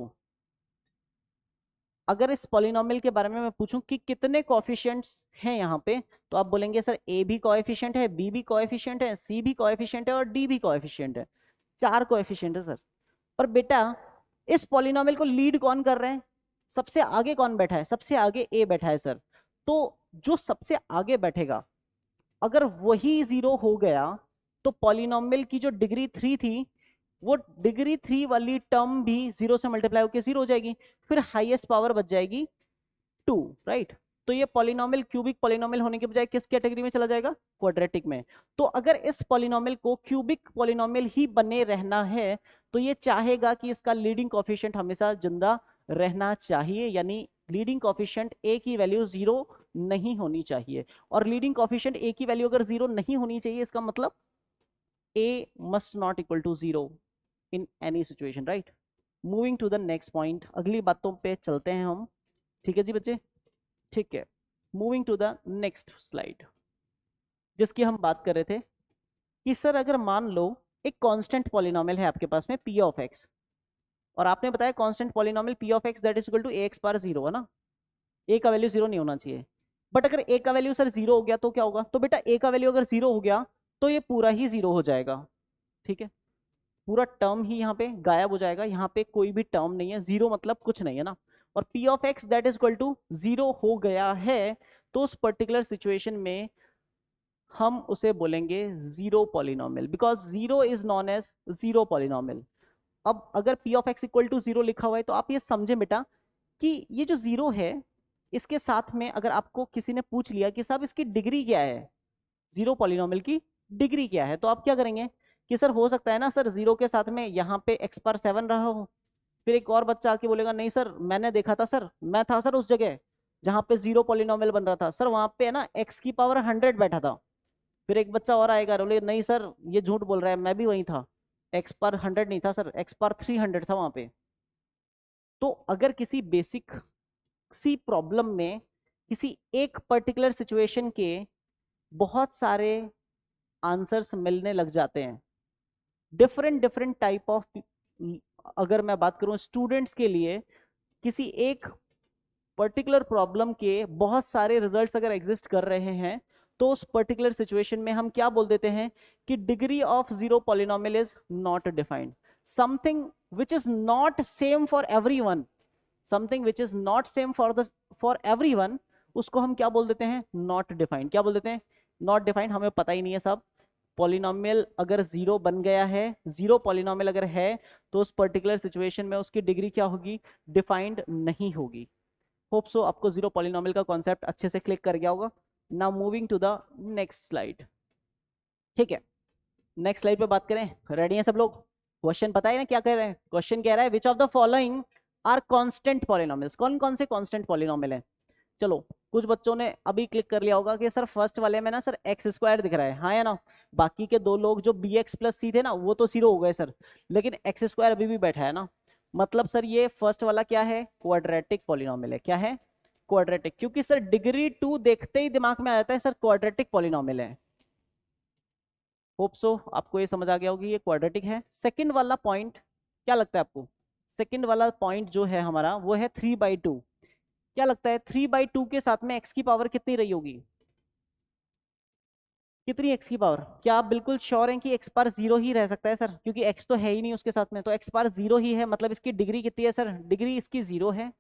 अगर इस पॉलिनोमियल के बारे में मैं पूछूं कि कितने कोएफिशिएंट्स हैं यहाँ पे, तो आप बोलेंगे सर ए भी कोएफिशिएंट है, बी भी कोएफिशिएंट है, सी भी कोएफिशिएंट है और डी भी कोएफिशिएंट है। 4 कोएफिशिएंट है सर। पर बेटा इस पॉलिनोमियल को लीड कौन कर रहे हैं? सबसे आगे कौन बैठा है? सबसे आगे ए बैठा है सर। तो जो सबसे आगे बैठेगा अगर वही 0 हो गया तो पॉलिनोमियल की जो डिग्री 3 थी वो डिग्री 3 वाली टर्म भी 0 से मल्टीप्लाई होकर 0 हो जाएगी, फिर हाईएस्ट पावर बच जाएगी 2, राइट। तो ये पॉलिनोमियल क्यूबिक पॉलिनोमियल होने के बजाय किस कैटेगरी में चला जाएगा? क्वाड्रेटिक में। तो अगर इस पॉलिनोमियल को क्यूबिक पॉलिनोमियल ही बने रहना है तो ये चाहेगा कि इसका लीडिंग कोएफिशिएंट हमेशा जिंदा रहना चाहिए, यानी लीडिंग कोएफिशिएंट ए की वैल्यू 0 नहीं होनी चाहिए। और लीडिंग कोएफिशिएंट ए की वैल्यू अगर 0 नहीं होनी चाहिए इसका मतलब a must not equal to 0 in any situation, right? Moving to the next point, अगली बातों पे चलते हैं हम। ठीक है जी बच्चे, ठीक है। Moving to the next slide, जिसकी हम बात कर रहे थे कि सर अगर मान लो एक कांस्टेंट पॉलिनोमियल है आपके पास में p ऑफ x, और आपने बताया constant polynomial p of x that is equal to ax बार 0 है ना, a का वैल्यू 0 नहीं होना चाहिए। बट अगर a का वैल्यू सर 0 हो गया तो क्या होगा? तो बेटा a का वैल्यू अगर 0 हो गया तो ये पूरा ही 0 हो जाएगा, ठीक है। पूरा टर्म ही यहाँ पे गायब हो जाएगा, यहाँ पे कोई भी टर्म नहीं है, 0 मतलब कुछ नहीं है ना। और p of x that is equal to 0 हो गया है तो उस पर्टिकुलर सिचुएशन में हम उसे बोलेंगे zero polynomial, because 0 is known as zero polynomial. अब अगर p of x equal to 0 लिखा हुआ है तो आप ये समझे बेटा कि ये जो 0 है इसके साथ में अगर आपको किसी ने पूछ लिया कि साहब इसकी डिग्री क्या है, जीरो पॉलिनोमियल की डिग्री क्या है, तो आप क्या करेंगे कि सर हो सकता है ना सर 0 के साथ में यहाँ पे x पर 7 रहा हो। फिर एक और बच्चा आके बोलेगा नहीं सर मैंने देखा था सर, मैं था सर उस जगह जहां पे 0 पॉलिनोमियल बन रहा था सर, वहां पे है ना x की पावर 100 बैठा था। फिर एक बच्चा और आएगा, बोले नहीं सर ये झूठ बोल रहा है, मैं भी वहीं था, x पर 100 नहीं था सर, x पर 300 था वहां पे। तो अगर किसी बेसिक सी प्रॉब्लम में किसी एक पर्टिकुलर सिचुएशन के बहुत सारे आंसर्स मिलने लग जाते हैं, डिफरेंट डिफरेंट टाइप ऑफ, अगर मैं बात करूं स्टूडेंट्स के लिए किसी एक पर्टिकुलर प्रॉब्लम के बहुत सारे रिजल्ट्स अगर एग्जिस्ट कर रहे हैं तो उस पर्टिकुलर सिचुएशन में हम क्या बोल देते हैं कि degree of zero polynomial is not defined. Something which is not same for everyone, something which is not same for everyone, उसको हम क्या बोल देते हैं? Not defined. क्या बोल देते हैं? Not defined. हमें पता ही नहीं है सब, पॉलिनोमियल अगर 0 बन गया है, 0 पॉलिनोमियल अगर है तो उस पर्टिकुलर सिचुएशन में उसकी डिग्री क्या होगी? डिफाइंड नहीं होगी। होप सो आपको 0 पॉलिनोमियल का कॉन्सेप्ट अच्छे से क्लिक कर गया होगा। Now moving to the next slide, ठीक है। नेक्स्ट स्लाइड पे बात करें, रेडी हैं सब लोग? क्वेश्चन पता है ना क्या कह रहे हैं? क्वेश्चन कह रहा है which of the following are constant polynomials, कौन कौन से कांस्टेंट पॉलिनोमियल है? चलो कुछ बच्चों ने अभी क्लिक कर लिया होगा कि सर फर्स्ट वाले में ना सर एक्स स्क्वायर दिख रहा है, हाँ या ना। बाकी के दो लोग जो बी एक्स प्लस सी थे ना वो तो 0 हो गए सर, लेकिन एक्स स्क्वायर अभी भी बैठा है ना, मतलब सर ये फर्स्ट वाला क्या है? क्वाड्रेटिक पॉलिनोमियल है। क्या है? क्वाड्रेटिक। क्योंकि सर डिग्री 2 देखते ही दिमाग में आ जाता है सर क्वाड्रेटिक पॉलिनोमियल है। होप सो आपको ये समझ आ गया होगी ये क्वाड्रेटिक है। सेकंड वाला पॉइंट क्या लगता है आपको? सेकंड वाला पॉइंट जो है हमारा वो है 3/2। क्या लगता है 3/2 के साथ में x की पावर कितनी रही होगी? कितनी x की पावर? क्या आप बिल्कुल श्योर हैं कि x पर 0 ही रह सकता है सर? क्योंकि x तो है ही नहीं उसके साथ में, तो x पर 0 ही है, मतलब इसकी डिग्री कितनी है सर? डिग्री इसकी 0 है।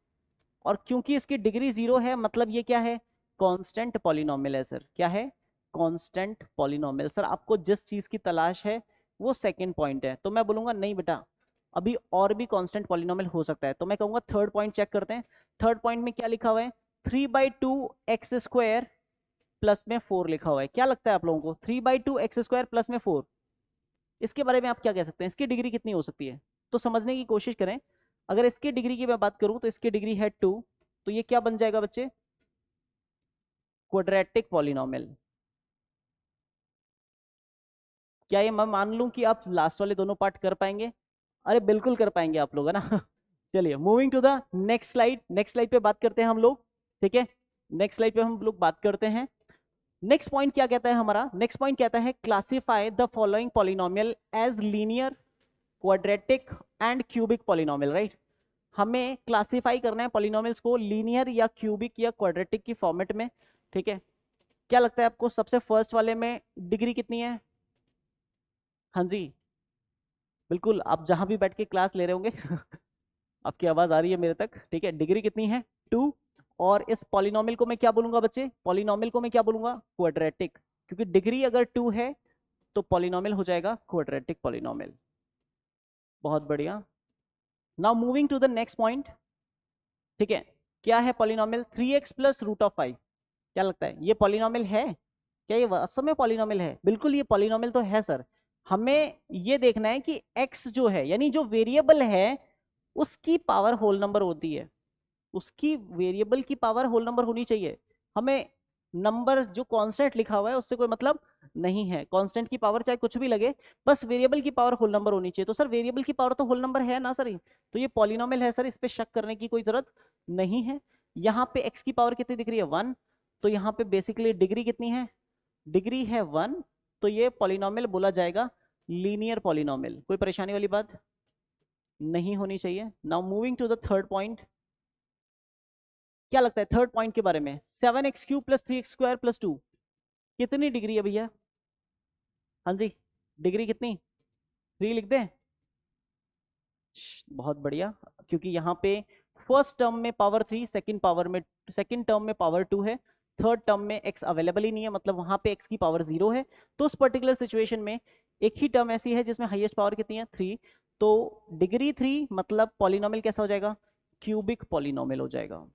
और क्योंकि इसकी डिग्री 0 है मतलब ये क्या है? कांस्टेंट पॉलिनोमियल है सर। क्या है? Constant polynomial. सर आपको जिस चीज की तलाश है वो सेकंड पॉइंट है, तो मैं बोलूंगा नहीं बेटा अभी और भी कांस्टेंट पॉलिनोमियल हो सकता है, तो मैं कहूंगा थर्ड पॉइंट चेक करते हैं। थर्ड पॉइंट में क्या लिखा हुआ है? 3/2 एक्स स्क्वायर प्लस में 4 लिखा हुआ है। क्या लगता है आप लोगों को 3/2 एक्स स्क्वायर प्लस में 4, इसके बारे में आप क्या कह सकते हैं? इसकी डिग्री कितनी हो सकती है? तो समझने की कोशिश करें। अगर इसकी डिग्री की मैं बात करूं तो इसकी डिग्री है 2, तो ये क्या बन जाएगा बच्चे? Quadratic polynomial. क्या ये मैं मान लूं कि आप लास्ट वाले दोनों पार्ट कर पाएंगे? अरे बिल्कुल कर पाएंगे आप लोग, है ना। चलिए moving to the next slide. Next slide पे बात करते हैं हम लोग, ठीक है। नेक्स्ट स्लाइड पे हम लोग बात करते हैं। नेक्स्ट पॉइंट क्या कहता है हमारा? नेक्स्ट पॉइंट कहता है classify the following polynomial as linear, quadratic and cubic polynomial, right. हमें क्लासिफाई करना है पॉलिनोमियल्स को लीनियर या क्यूबिक या क्वाड्रेटिक की फॉर्मेट में, ठीक है। क्या लगता है आपको सबसे फर्स्ट वाले में डिग्री कितनी है? हाँ जी, बिल्कुल, आप जहां भी बैठ के क्लास ले रहे होंगे आपकी आवाज आ रही है मेरे तक, ठीक है। डिग्री कितनी है? 2। और इस पॉलिनोमियल को मैं क्या बोलूंगा बच्चे? पॉलिनोमियल को मैं क्या बोलूंगा? क्वाड्रेटिक, क्योंकि डिग्री अगर 2 है तो पॉलिनोमियल हो जाएगा क्वाड्रेटिक पॉलिनोमियल। बहुत बढ़िया। Now moving to the next point, ठीक है। क्या है polynomial? 3x plus root of 5। क्या लगता है ये पॉलिनोमियल है? क्या ये वास्तव में पॉलिनोमियल है? बिल्कुल ये पॉलिनोमियल तो है सर। हमें ये देखना है कि x जो है, यानी जो वेरिएबल है, उसकी पावर होल नंबर होती है। उसकी वेरिएबल की पावर होल नंबर होनी चाहिए। हमें नंबर जो कांस्टेंट लिखा हुआ है उससे कोई मतलब नहीं है, कांस्टेंट की पावर चाहे कुछ भी लगे, बस वेरिएबल की पावर होल नंबर होनी चाहिए। तो सर वेरिएबल की पावर तो होल नंबर है ना सर, तो ये पॉलिनोमियल है सर, इस पे शक करने की कोई जरूरत नहीं है। यहाँ पे x की पावर कितनी दिख रही है? 1। तो यहाँ पे बेसिकली डिग्री कितनी है? डिग्री है 1। तो ये पॉलिनोमियल बोला जाएगा लीनियर पॉलिनोमियल। कोई परेशानी वाली बात नहीं होनी चाहिए। Now moving to the third point, क्या लगता है थर्ड पॉइंट के बारे में? 7x³ प्लस 3x² प्लस 2 कितनी डिग्री है भैया? हाँ जी, डिग्री कितनी? 3 लिख दें? बहुत बढ़िया, क्योंकि यहाँ पे फर्स्ट टर्म में पावर 3, सेकंड टर्म में पावर 2 है, थर्ड टर्म में x अवेलेबल ही नहीं है, मतलब वहां पे x की पावर 0 है। तो उस पर्टिकुलर सिचुएशन में एक ही टर्म ऐसी है जिसमें हाईएस्ट पावर कितनी है? 3। तो डिग्री 3 मतलब पॉलिनोमियल कैसा हो जाएगा? क्यूबिक पॉलिनोमियल हो जाएगा।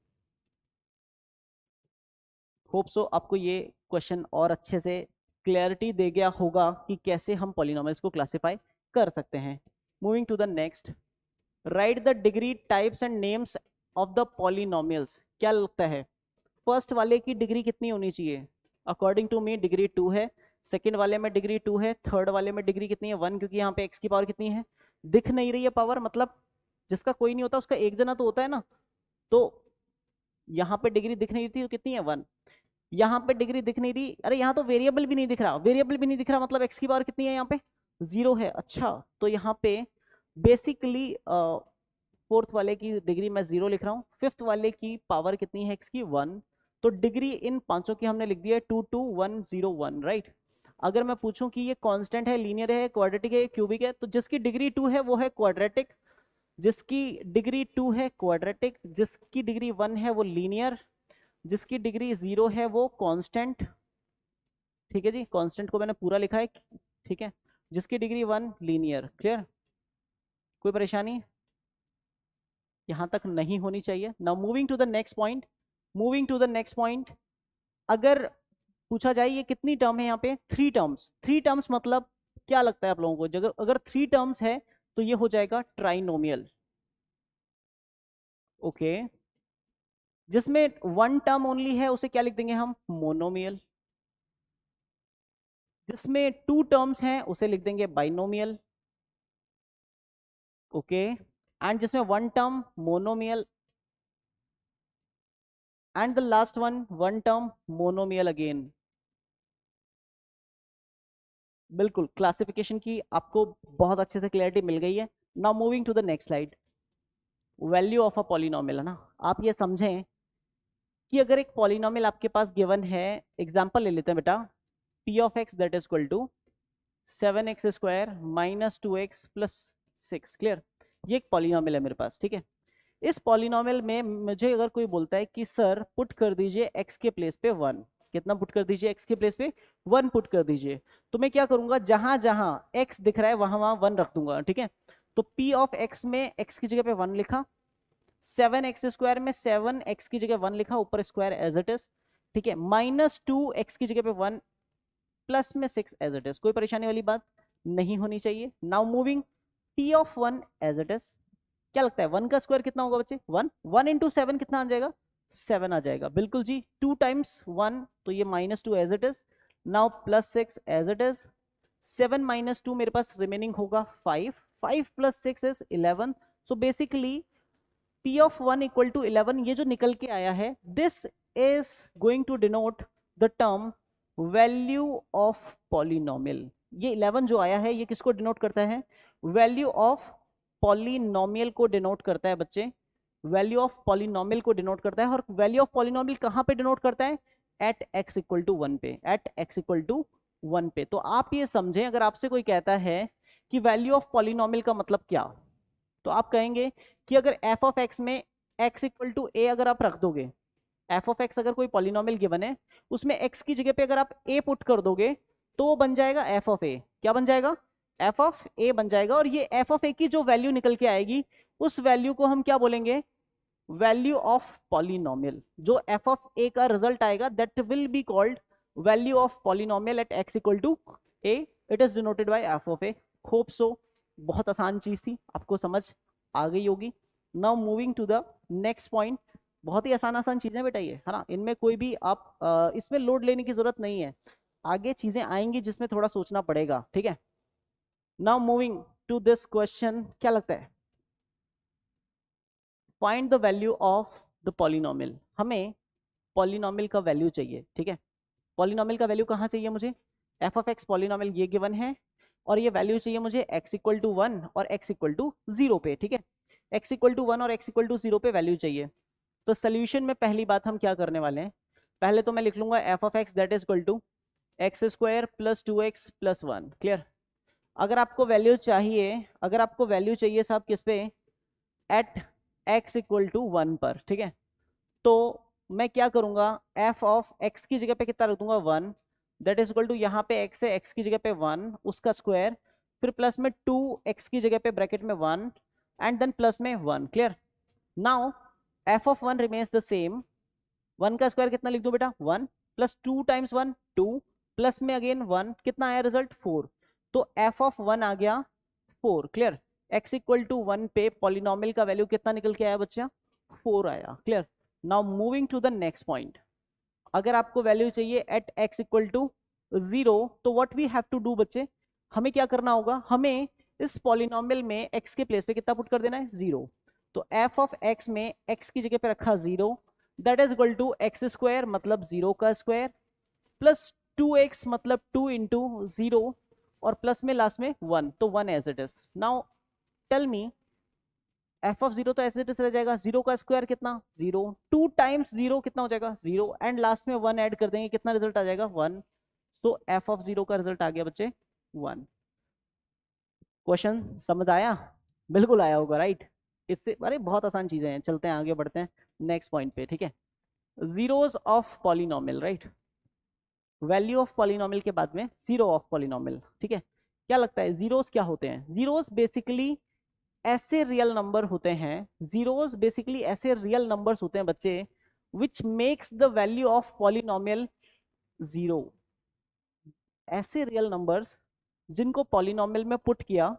होप सो आपको ये क्वेश्चन और अच्छे से क्लैरिटी दे गया होगा कि कैसे हम पॉलिनोमियल्स को क्लासिफाई कर सकते हैं। Moving to the next, write the degree types and names of the polynomials. क्या लगता है फर्स्ट वाले की डिग्री कितनी होनी चाहिए? अकॉर्डिंग टू मी डिग्री 2 है, सेकंड वाले में डिग्री 2 है, थर्ड वाले में डिग्री कितनी है? 1, क्योंकि यहाँ पे x की पावर कितनी है? दिख नहीं रही है पावर, मतलब जिसका कोई नहीं होता उसका एक जना तो होता है ना। तो यहाँ पे डिग्री दिख नहीं रही, तो कितनी है? 1। यहाँ पे डिग्री दिख नहीं रही, अरे यहाँ तो वेरिएबल भी नहीं दिख रहा, वेरिएबल भी नहीं दिख रहा, मतलब x की पावर कितनी है? यहाँ पे 0 है। अच्छा, तो यहाँ पे बेसिकली फोर्थ वाले की डिग्री मैं 0 लिख रहा हूँ, फिफ्थ वाले की पावर कितनी है x की? 1। तो डिग्री इन पांचों की हमने लिख दिया है 2 2 1 0 1, राइट। अगर मैं पूछूं कि ये कांस्टेंट है, लीनियर है, क्वाड्रेटिक है, क्यूबिक है, तो जिसकी डिग्री 2 है वो है क्वाड्रेटिक, जिसकी डिग्री 2 है क्वाड्रेटिक, जिसकी डिग्री 1 है वो लीनियर, जिसकी डिग्री 0 है वो कांस्टेंट। ठीक है जी, कांस्टेंट को मैंने पूरा लिखा है, ठीक है। जिसकी डिग्री 1 लीनियर। क्लियर? कोई परेशानी यहां तक नहीं होनी चाहिए। Now moving to the next point, moving to the next point, अगर पूछा जाए ये कितनी टर्म है यहाँ पे? 3 टर्म्स। 3 टर्म्स मतलब क्या लगता है आप लोगों को? अगर 3 टर्म्स है तो ये हो जाएगा ट्राइनोमियल। ओके, जिसमें 1 टर्म ओनली है उसे क्या लिख देंगे हम? मोनोमियल। जिसमें 2 टर्म्स हैं उसे लिख देंगे बाइनोमियल। ओके, एंड जिसमें 1 term monomial, and the last one 1 term monomial again. बिल्कुल, क्लासिफिकेशन की आपको बहुत अच्छे से क्लैरिटी मिल गई है। Now moving to the next slide, value of a polynomial है ना। आप ये समझें कि अगर एक पॉलिनोमियल आपके पास गिवन है, एग्जांपल ले लेते हैं बेटा, p of x that is equal to 7x² minus 2x plus 6। Clear? ये एक पॉलिनोमियल है मेरे पास, ठीक है। इस पॉलिनोमियल में मुझे अगर कोई बोलता है कि सर पुट कर दीजिए x के प्लेस पे 1, कितना पुट कर दीजिए? x के प्लेस पे 1 पुट कर दीजिए, तो मैं क्या करूंगा? जहां जहां x दिख रहा है वहां वहां 1 रख दूंगा, ठीक है। तो p ऑफ x में x की जगह पे 1 लिखा, 7x² में 7x की जगह 1 लिखा, ऊपर स्क्वायर एज इट इज, ठीक है। माइनस 2x की जगह पे 1, प्लस में 6 एज इट इज। कोई परेशानी वाली बात नहीं होनी चाहिए। Now moving p of 1 as it is. क्या लगता है 1 का स्क्वायर कितना होगा बच्चे? 1। 1 इंटू 7 कितना आ जाएगा? 7 आ जाएगा। बिल्कुल जी, 2 टाइम्स 1, तो ये -2 as it is. Now plus 6 as it is. 7 minus 2 मेरे पास रिमेनिंग होगा 5, 5 plus 6 is 11। So basically p of 1 equal to 11, ये जो निकल के आया है, this is going to denote the term value of polynomial. ये 11 जो आया है ये किसको डिनोट करता है? वैल्यू ऑफ पॉलिनोमियल को डिनोट करता है बच्चे। वैल्यू ऑफ पॉलिनोमियल को डिनोट करता है। और वैल्यू ऑफ पॉलिनोमियल कहाँ पे डिनोट करता है? एट x इक्वल टू 1 पे, एट x इक्वल टू 1 पे। तो आप ये समझें, अगर आपसे कोई कहता है कि वैल्यू ऑफ पॉलिनोमियल का मतलब क्या, तो आप कहेंगे कि अगर f ऑफ x में x इक्वल टू a अगर आप रख दोगे, f ऑफ x अगर कोई पॉलिनोमियल गिवन है, उसमें x की जगह पे अगर आप a पुट कर दोगे तो वो बन जाएगा f ऑफ a। क्या बन जाएगा? f ऑफ a बन जाएगा। और ये f ऑफ a की जो वैल्यू निकल के आएगी, उस वैल्यू को हम क्या बोलेंगे? Value of polynomial. जो f ऑफ a का रिजल्ट आएगा, that will be called value of polynomial at x equal to a। It is denoted by f of a। Hope so बहुत आसान चीज थी, आपको समझ आ गई होगी। Now moving to the next point. बहुत ही आसान आसान चीजें बेटा ये, है ना, इनमें कोई भी आप इसमें लोड लेने की जरूरत नहीं है। आगे चीजें आएंगी जिसमें थोड़ा सोचना पड़ेगा, ठीक है। Now moving to this question, क्या लगता है? Find the value of the polynomial. हमें पॉलिनोमियल का वैल्यू चाहिए, ठीक है। पॉलिनोमियल का वैल्यू कहाँ चाहिए मुझे? एफ ऑफ एक्स पॉलिनोमियल ये गिवन है, और ये वैल्यू चाहिए मुझे x इक्वल टू 1 और x इक्वल टू 0 पे, ठीक है। x इक्वल टू 1 और x इक्वल टू 0 पे वैल्यू चाहिए। तो सोल्यूशन में पहली बात हम क्या करने वाले हैं, पहले तो मैं लिख लूंगा f of x that is equal to x square plus 2x plus 1। Clear? अगर आपको वैल्यू चाहिए, अगर आपको वैल्यू चाहिए साहब किस पे? एट x इक्वल टू 1 पर, ठीक है। तो मैं क्या करूंगा, f ऑफ x की जगह पे कितना रख दूंगा? 1। दैट इज इक्वल टू, यहाँ पे x है, x की जगह पे 1 उसका स्क्वायर, फिर प्लस में 2x की जगह पे ब्रैकेट में 1 एंड देन प्लस में 1। Clear? Now f of 1 remains the same. 1 का स्क्वायर कितना लिख दो बेटा? 1 प्लस 2 टाइम्स 1 2 प्लस में अगेन 1, कितना आया रिजल्ट? 4। तो f ऑफ 1 आ गया 4। क्लियर? x इक्वल टू 1 पे पॉलिनोमियल का वैल्यू कितना निकल के आया बच्चा? 4 आया। Clear? Now moving to the next point. अगर आपको वैल्यू चाहिए एट x इक्वल टू 0, तो what we have to do बच्चे, हमें क्या करना होगा? हमें इस पॉलिनोमियल में x के प्लेस पे कितना पुट कर देना है? 0। तो f ऑफ x में x की जगह पे रखा 0, that is equal to x square मतलब 0 का स्क्वायर प्लस 2x मतलब 2 इंटू 0 और प्लस में लास्ट में 1, तो 1 as it is. Now tell me, f of 0 तो एज इट इज रह जाएगा, 0 का स्क्वायर कितना? 0, 2 टाइम्स 0 कितना हो जाएगा? 0 एंड लास्ट में 1 ऐड कर देंगे, कितना रिजल्ट आ जाएगा? 1। तो एफ ऑफ 0 का रिजल्ट आ गया बच्चे 1। क्वेश्चन समझ आया? बिल्कुल आया होगा, राइट। इससे अरे बहुत आसान चीजें हैं, चलते हैं आगे बढ़ते हैं नेक्स्ट पॉइंट पे, ठीक है। Zeros of polynomial, right. Value of polynomial के बाद में जीरो ऑफ पॉलिनोमियल, ठीक है। क्या लगता है जीरोस क्या होते हैं? जीरोस बेसिकली ऐसे रियल नंबर होते हैं, जीरोस बेसिकली ऐसे रियल नंबर्स होते हैं बच्चे which makes the value of polynomial zero. ऐसे रियल नंबर्स जिनको पॉलिनोमियल में पुट किया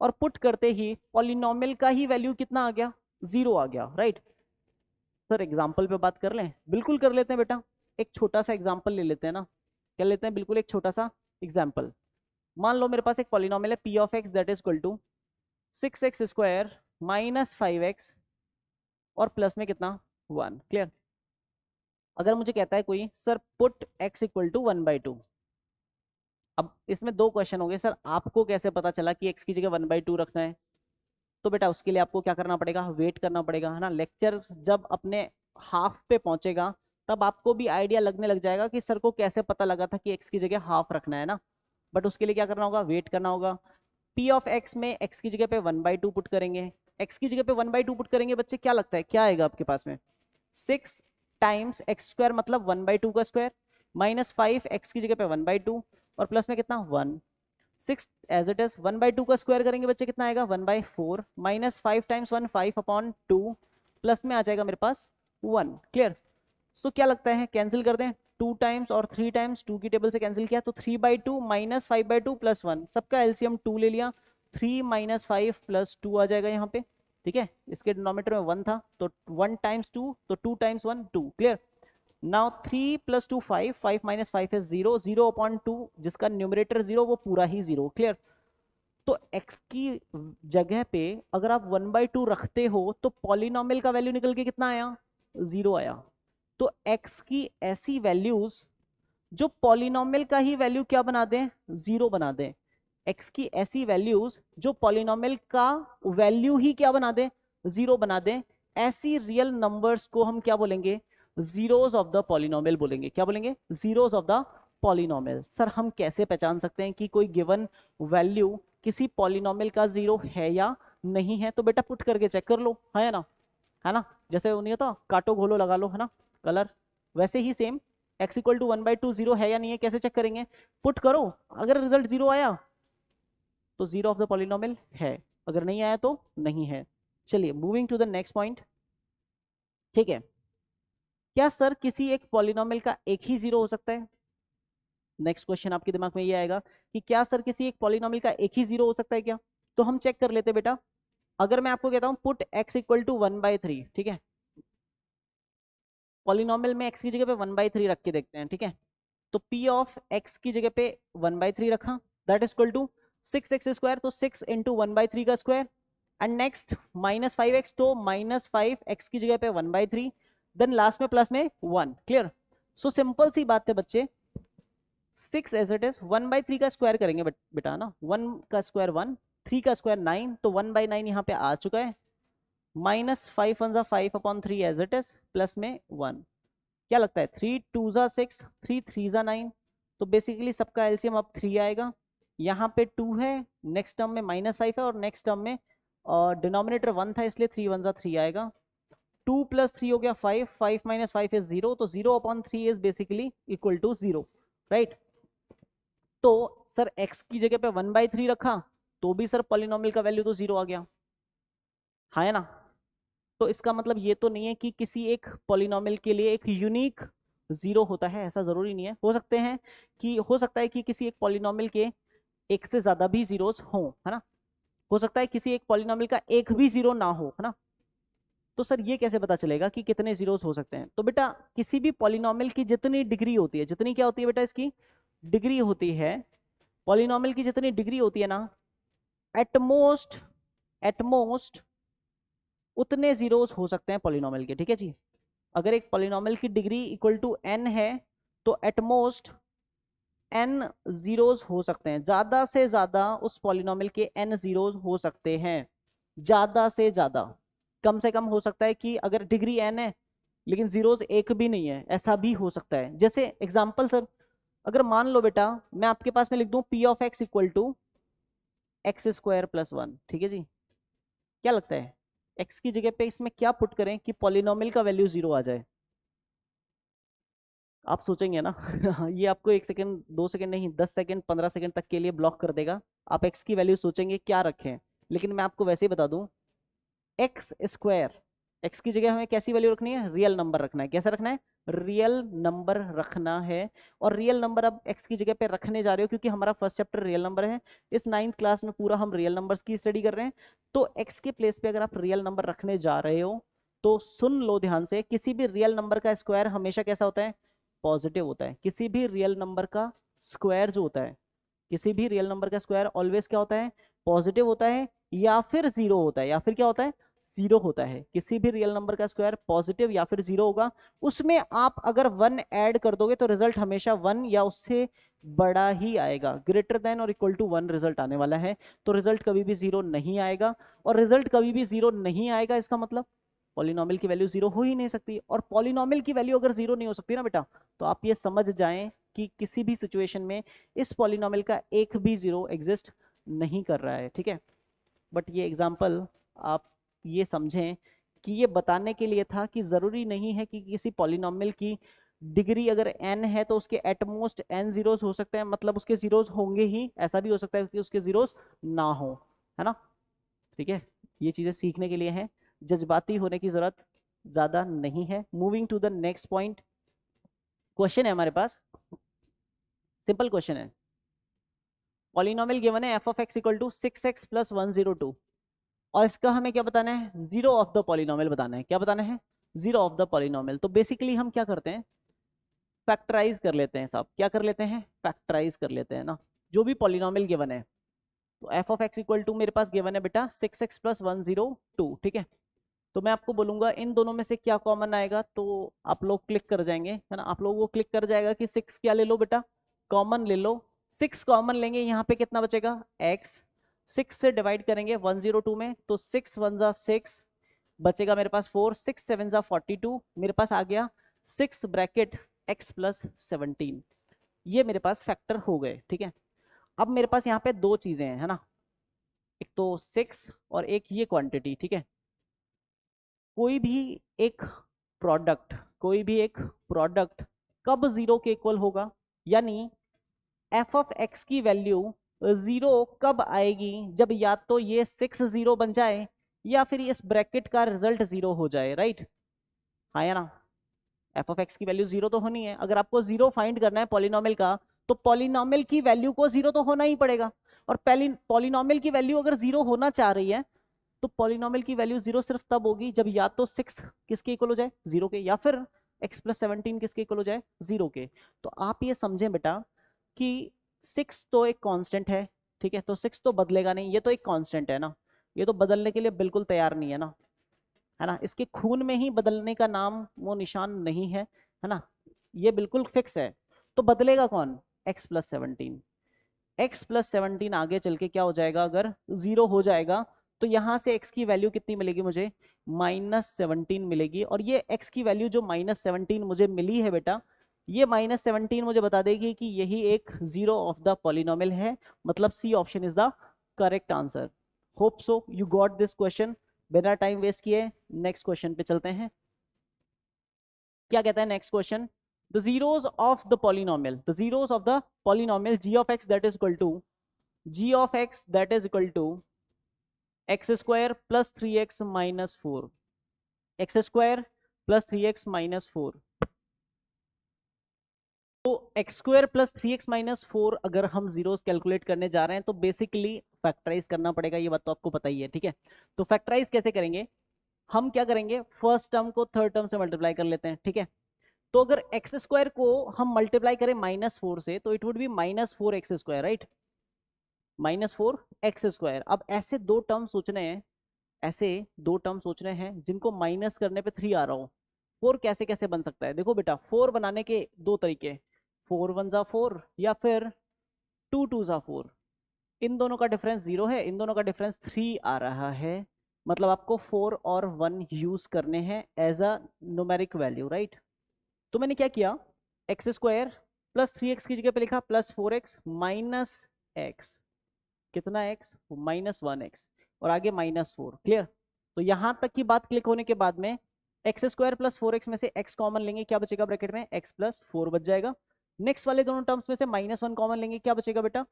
और पुट करते ही पॉलिनोमियल का ही वैल्यू कितना आ गया? जीरो आ गया, राइट। सर एग्जाम्पल पे बात कर लें? बिल्कुल कर लेते हैं बेटा। एक छोटा सा एग्जाम्पल ले लेते हैं ना, क्या लेते हैं? बिल्कुल एक छोटा सा एग्जाम्पल। मान लो मेरे पास एक पॉलिनोमियल है p of x that is equal to 6x square minus 5x और प्लस में कितना? 1। क्लियर? अगर मुझे कहता है कोई sir put x equal to 1/2, अब इसमें दो क्वेश्चन होंगे, सर आपको कैसे पता चला कि x की जगह 1/2 रखना है? तो बेटा उसके लिए आपको क्या करना पड़ेगा? वेट करना पड़ेगा, है ना। लेक्चर जब अपने हाफ पे पहुंचेगा तब आपको भी आइडिया लगने लग जाएगा कि सर को कैसे पता लगा था कि x की जगह हाफ रखना है ना। बट उसके लिए क्या करना होगा? वेट करना होगा। p ऑफ x में x की जगह पे 1/2 पुट करेंगे, x की जगह पे 1/2 पुट करेंगे बच्चे, क्या लगता है क्या आएगा आपके पास में? 6 टाइम्स एक्स स्क्वायर मतलब 1/2 का स्क्वायर माइनस 5 x की जगह पे 1/2 और प्लस में कितना? 1। 6 एज इट इज 1/2 का स्क्वायर करेंगे बच्चे, कितना आएगा? 1/4 माइनस 5 टाइम्स 1 5/2 प्लस में आ जाएगा मेरे पास 1। क्लियर? सो क्या लगता है कैंसिल कर दें? 2 टाइम्स और 3 टाइम्स 2 की टेबल से कैंसिल किया तो 3/2 माइनस 5/2 प्लस 1, सबका एलसीएम 2 ले लिया, 3 माइनस 5 प्लस 2 आ जाएगा यहाँ पे, ठीक है। इसके डिनोमिनेटर में 1 था तो 1 टाइम्स 2 तो 2 times 1 2। Clear? Now 3 plus 2 5, 5 minus 5 is 0, 0/2 जिसका न्यूमरेटर 0 वो पूरा ही 0। क्लियर? तो x की जगह पे अगर आप 1/2 रखते हो तो पॉलिनोमियल का वैल्यू निकल के कितना आया? 0 आया। तो x की ऐसी वैल्यूज जो पॉलिनोमियल का ही वैल्यू क्या बना दें? 0 बना दें। x की ऐसी वैल्यूज जो पॉलिनोमियल का वैल्यू ही क्या बना दें? 0 बना दें। ऐसी रियल नंबर्स को हम क्या बोलेंगे, जीरोस ऑफ द पॉलिनोमियल बोलेंगे। क्या बोलेंगे, zeros of the polynomial. Sir हम कैसे पहचान सकते हैं कि कोई गिवन वैल्यू किसी पॉलिनोमियल का जीरो है या नहीं है? तो बेटा पुट करके चेक कर लो, है ना, है ना, जैसे वो नहीं होता काटो घोलो लगा लो, है ना, कलर, वैसे ही same x equal to 1/2 zero है या नहीं है, कैसे चेक करेंगे, पुट करो, अगर रिजल्ट जीरो आया तो जीरो ऑफ द पॉलिनोमियल है, अगर नहीं आया तो नहीं है। चलिए moving to the next point. ठीक है, क्या सर किसी एक पॉलिनोमियल का एक ही जीरो हो सकता है? नेक्स्ट क्वेश्चन आपके दिमाग में ये आएगा कि क्या सर किसी एक पॉलिनोमियल का एक ही जीरो हो सकता है क्या? तो हम चेक कर लेते हैं बेटा। अगर मैं आपको कहता हूं पुट x इक्वल टू 1/3, ठीक है, पॉलिनोमियल में x की जगह पे 1/3 रख के देखते हैं, ठीक है, तो p ऑफ x की जगह पे 1/3 रखा, that is equal to 6x², तो 6 इंटू 1/3 का स्क्वायर, एंड नेक्स्ट -5x, तो -5x की जगह पे 1/3, देन लास्ट में प्लस में 1। क्लियर? सो सिंपल सी बात है बच्चे, 6 एज इट इज, 1/3 का स्क्वायर करेंगे बेटा ना, 1 का स्क्वायर 1, 3 का स्क्वायर 9, तो 1/9 यहाँ पे आ चुका है, -5 वन जा 5/3 एज इट इज, प्लस में 1। क्या लगता है, 3 2 जा 6, 3 3 जा 9, तो बेसिकली सबका एलसीएम अब 3 आएगा। यहाँ पे 2 है, नेक्स्ट टर्म में -5 है, और नेक्स्ट टर्म में डिनोमिनेटर 1 था, इसलिए 3 1 जा 3 आएगा। 2 + 3 हो गया 5, 5 - 5 इज 0, तो 0/3 is basically equal to 0, right? तो सर x की जगह पे 1/3 रखा, तो भी सर पॉलिनोमियल का वैल्यू तो 0 आ गया, हाँ है ना? तो इसका मतलब ये तो नहीं है कि किसी एक पॉलिनोमियल के लिए एक यूनिक जीरो होता है, ऐसा जरूरी नहीं है। हो सकता है कि किसी एक पॉलिनोमियल के एक से ज्यादा भी जीरोस हों, है ना, हो सकता है किसी एक पॉलिनोमियल का एक भी जीरो ना हो, है ना। तो सर ये कैसे पता चलेगा कि कितने जीरोस हो सकते हैं? तो बेटा किसी भी पॉलिनोमियल की जितनी डिग्री होती है, जितनी क्या होती है बेटा, इसकी डिग्री होती है, पॉलिनोमियल की जितनी डिग्री होती है ना, एटमोस्ट उतने जीरोस हो सकते हैं पॉलिनोमियल के, ठीक है जी। अगर एक पॉलिनोमियल की डिग्री इक्वल टू n है, तो एटमोस्ट n जीरोस हो सकते हैं, ज्यादा से ज्यादा उस पॉलिनोमियल के n जीरोस हो सकते हैं, ज्यादा से ज्यादा। कम से कम हो सकता है कि अगर डिग्री n है लेकिन जीरोस एक भी नहीं है, ऐसा भी हो सकता है। जैसे एग्जांपल सर, अगर मान लो बेटा मैं आपके पास में लिख दूं p of x equal to x² + 1, ठीक है जी, क्या लगता है x की जगह पे इसमें क्या पुट करें कि पॉलिनोमियल का वैल्यू 0 आ जाए? आप सोचेंगे ना ये आपको 1 सेकंड 2 सेकंड नहीं, 10 सेकंड 15 सेकंड तक के लिए ब्लॉक कर देगा। आप x की वैल्यू सोचेंगे क्या रखें, लेकिन मैं आपको वैसे ही बता दूं, x², x की जगह हमें कैसी वैल्यू रखनी है, रियल नंबर रखना है। कैसा रखना है, रियल नंबर रखना है। और रियल नंबर अब x की जगह पे रखने जा रहे हो क्योंकि हमारा फर्स्ट चैप्टर रियल नंबर है, इस 9th क्लास में पूरा हम रियल नंबर्स की स्टडी कर रहे हैं। तो x के प्लेस पे अगर आप रियल नंबर रखने जा रहे हो तो सुन लो ध्यान से, किसी भी रियल नंबर का स्क्वायर हमेशा कैसा होता है, पॉजिटिव होता है। किसी भी रियल नंबर का स्क्वायर जो होता है, किसी भी रियल नंबर का स्क्वायर ऑलवेज क्या होता है, पॉजिटिव होता है, या फिर जीरो होता है, या फिर क्या होता है, जीरो होता है। किसी भी रियल नंबर का स्क्वायर पॉजिटिव या फिर जीरो होगा। उसमें आप अगर 1 ऐड कर दोगे तो रिजल्ट हमेशा 1 या उससे बड़ा ही आएगा, ग्रेटर देन और इक्वल टू 1 रिजल्ट आने वाला है। तो रिजल्ट कभी भी जीरो नहीं आएगा, और रिजल्ट कभी भी जीरो नहीं आएगा इसका मतलब पॉलिनोमियल की वैल्यू जीरो हो ही नहीं सकती। और पॉलिनोमियल की वैल्यू अगर जीरो नहीं हो सकती ना बेटा, तो आप ये समझ जाएं कि किसी भी सिचुएशन में इस पॉलिनोमियल का एक भी जीरो एग्जिस्ट नहीं कर रहा है, ठीक है। बट ये एग्जांपल आप ये समझें कि ये बताने के लिए था कि जरूरी नहीं है कि किसी पॉलिनोमियल की डिग्री अगर n है तो उसके एटमोस्ट n जीरोस हो सकते हैं, मतलब उसके जीरोस होंगे ही। ऐसा भी हो सकता है कि उसके जीरोस ना हो, है ना, ठीक है। ये चीजें सीखने के लिए हैं, जज्बाती होने की जरूरत ज्यादा नहीं है। Moving to the next point, question है हमारे पास, सिंपल क्वेश्चन है। पॉलिनोमियल गिवन है f of x equal to 6x + 102, और इसका हमें क्या बताना है, जीरो ऑफ द पॉलिनोमियल बताना है। क्या बताना है, जीरो ऑफ द पॉलिनोमियल। तो बेसिकली हम क्या करते हैं, फैक्टराइज कर लेते हैं साहब। क्या कर लेते हैं, फैक्टराइज कर लेते हैं ना, जो भी पॉलिनोमियल गिवन है। तो f of x equal to मेरे पास गिवन है बेटा 6x + 102, ठीक है। तो मैं आपको बोलूंगा इन दोनों में से क्या कॉमन आएगा, तो आप लोग क्लिक कर जाएंगे, है ना, आप लोगों को क्लिक कर जाएगा कि 6 क्या ले लो बेटा, कॉमन ले लो। 6 कॉमन लेंगे, यहाँ पे कितना बचेगा x, 6 से डिवाइड करेंगे 102 में, तो 6 1 जा 6, बचेगा मेरे पास 4, 6 7 जा 42, मेरे पास आ गया 6 ब्रैकेट x प्लस 17। ये मेरे पास फैक्टर हो गए, ठीक है। अब मेरे पास यहाँ पे दो चीजें हैं, है ना, एक तो 6 और एक ये क्वांटिटी, ठीक है। कोई भी एक प्रोडक्ट कब जीरो के इक्वल होगा, यानी एफ ऑफ एक्स की वैल्यू जीरो कब आएगी, जब या तो ये 6 जीरो बन जाए या फिर इस ब्रैकेट का रिजल्ट जीरो हो जाए, राइट। हाँ या ना, एफ ऑफ एक्स की वैल्यू जीरो तो होनी है। अगर आपको जीरो फाइंड करना है पॉलिनोमियल का, तो पॉलिनोमियल की वैल्यू को जीरो तो होना ही पड़ेगा। और पॉलिनोमियल की वैल्यू अगर जीरो होना चाह रही है, तो पॉलिनोमियल की वैल्यू जीरो सिर्फ तब होगी जब या तो 6 किसके इक्वल हो जाए, जीरो के, या फिर x प्लस 17 किसके इक्वल हो जाए, जीरो के। तो आप ये समझें बेटा कि 6 तो एक कांस्टेंट है, ठीक है, तो 6 तो बदलेगा नहीं, ये तो एक कांस्टेंट है ना, ये तो बदलने के लिए बिल्कुल तैयार नहीं है ना, है ना। इसके खून में ही बदलने का नाम वो निशान नहीं है ना, ये बिल्कुल फिक्स है। तो बदलेगा कौन, x प्लस 17। x प्लस 17 आगे चल के क्या हो जाएगा, अगर जीरो हो जाएगा तो यहां से x की वैल्यू कितनी मिलेगी मुझे, -17 मिलेगी। और ये x की वैल्यू जो -17 मुझे मिली है बेटा, ये -17 मुझे बता देगी कि यही एक जीरो ऑफ द पॉलिनोमियल है, मतलब C option is the correct answer. Hope so you got this question. बिना टाइम वेस्ट किए नेक्स्ट क्वेश्चन पे चलते हैं। क्या कहता है next question, the zeros of the polynomial, the zeros of the polynomial g of x that is equal to x square plus 3x minus 4, x square plus 3x minus 4। तो x square plus 3x minus 4 अगर हम zeros calculate करने जा रहे हैं तो basically factorise करना पड़ेगा, ये बात तो आपको पता ही है, ठीक है। तो फैक्टराइज कैसे करेंगे, हम क्या करेंगे, फर्स्ट टर्म को थर्ड टर्म से मल्टीप्लाई कर लेते हैं, ठीक है। तो अगर एक्स स्क्वायर को हम मल्टीप्लाई करें -4 से, तो it would be -4x square, right, -4x square. अब ऐसे दो टर्म सोचने हैं, ऐसे दो टर्म सोचने हैं जिनको माइनस करने पे 3 आ रहा हो। 4 कैसे कैसे बन सकता है, देखो बेटा 4 बनाने के दो तरीके, 4 1 जा 4 या फिर 2 2 जा 4। इन दोनों का डिफरेंस 0 है, इन दोनों का डिफरेंस 3 आ रहा है, मतलब आपको 4 और 1 यूज करने हैं as a numeric value, right. तो मैंने क्या किया, एक्स स्क्वायर प्लस 3x की जगह पे लिखा +4x माइनस एक्स, कितना x, -1x, और आगे -4, क्लियर। तो यहां तक की बात क्लिक होने के बाद में एक्स स्क्वायर प्लस 4x में से x कॉमन लेंगे, क्या बचेगा ब्रैकेट में, x प्लस 4 बच जाएगा। नेक्स्ट वाले दोनों टर्म्स में से -1 कॉमन लेंगे, क्या बचेगा बेटा,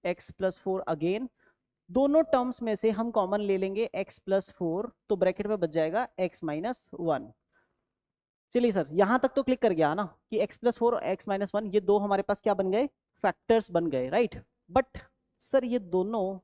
x प्लस 4 अगेन। दोनों टर्म्स में से हम कॉमन ले लेंगे x प्लस 4, तो ब्रैकेट में बच जाएगा x माइनस 1। चलिए सर, यहां तक तो क्लिक कर गया ना कि x प्लस 4 और x माइनस 1 ये दो हमारे पास क्या बन गए, फैक्टर्स बन गए, राइट। बट सर ये दोनों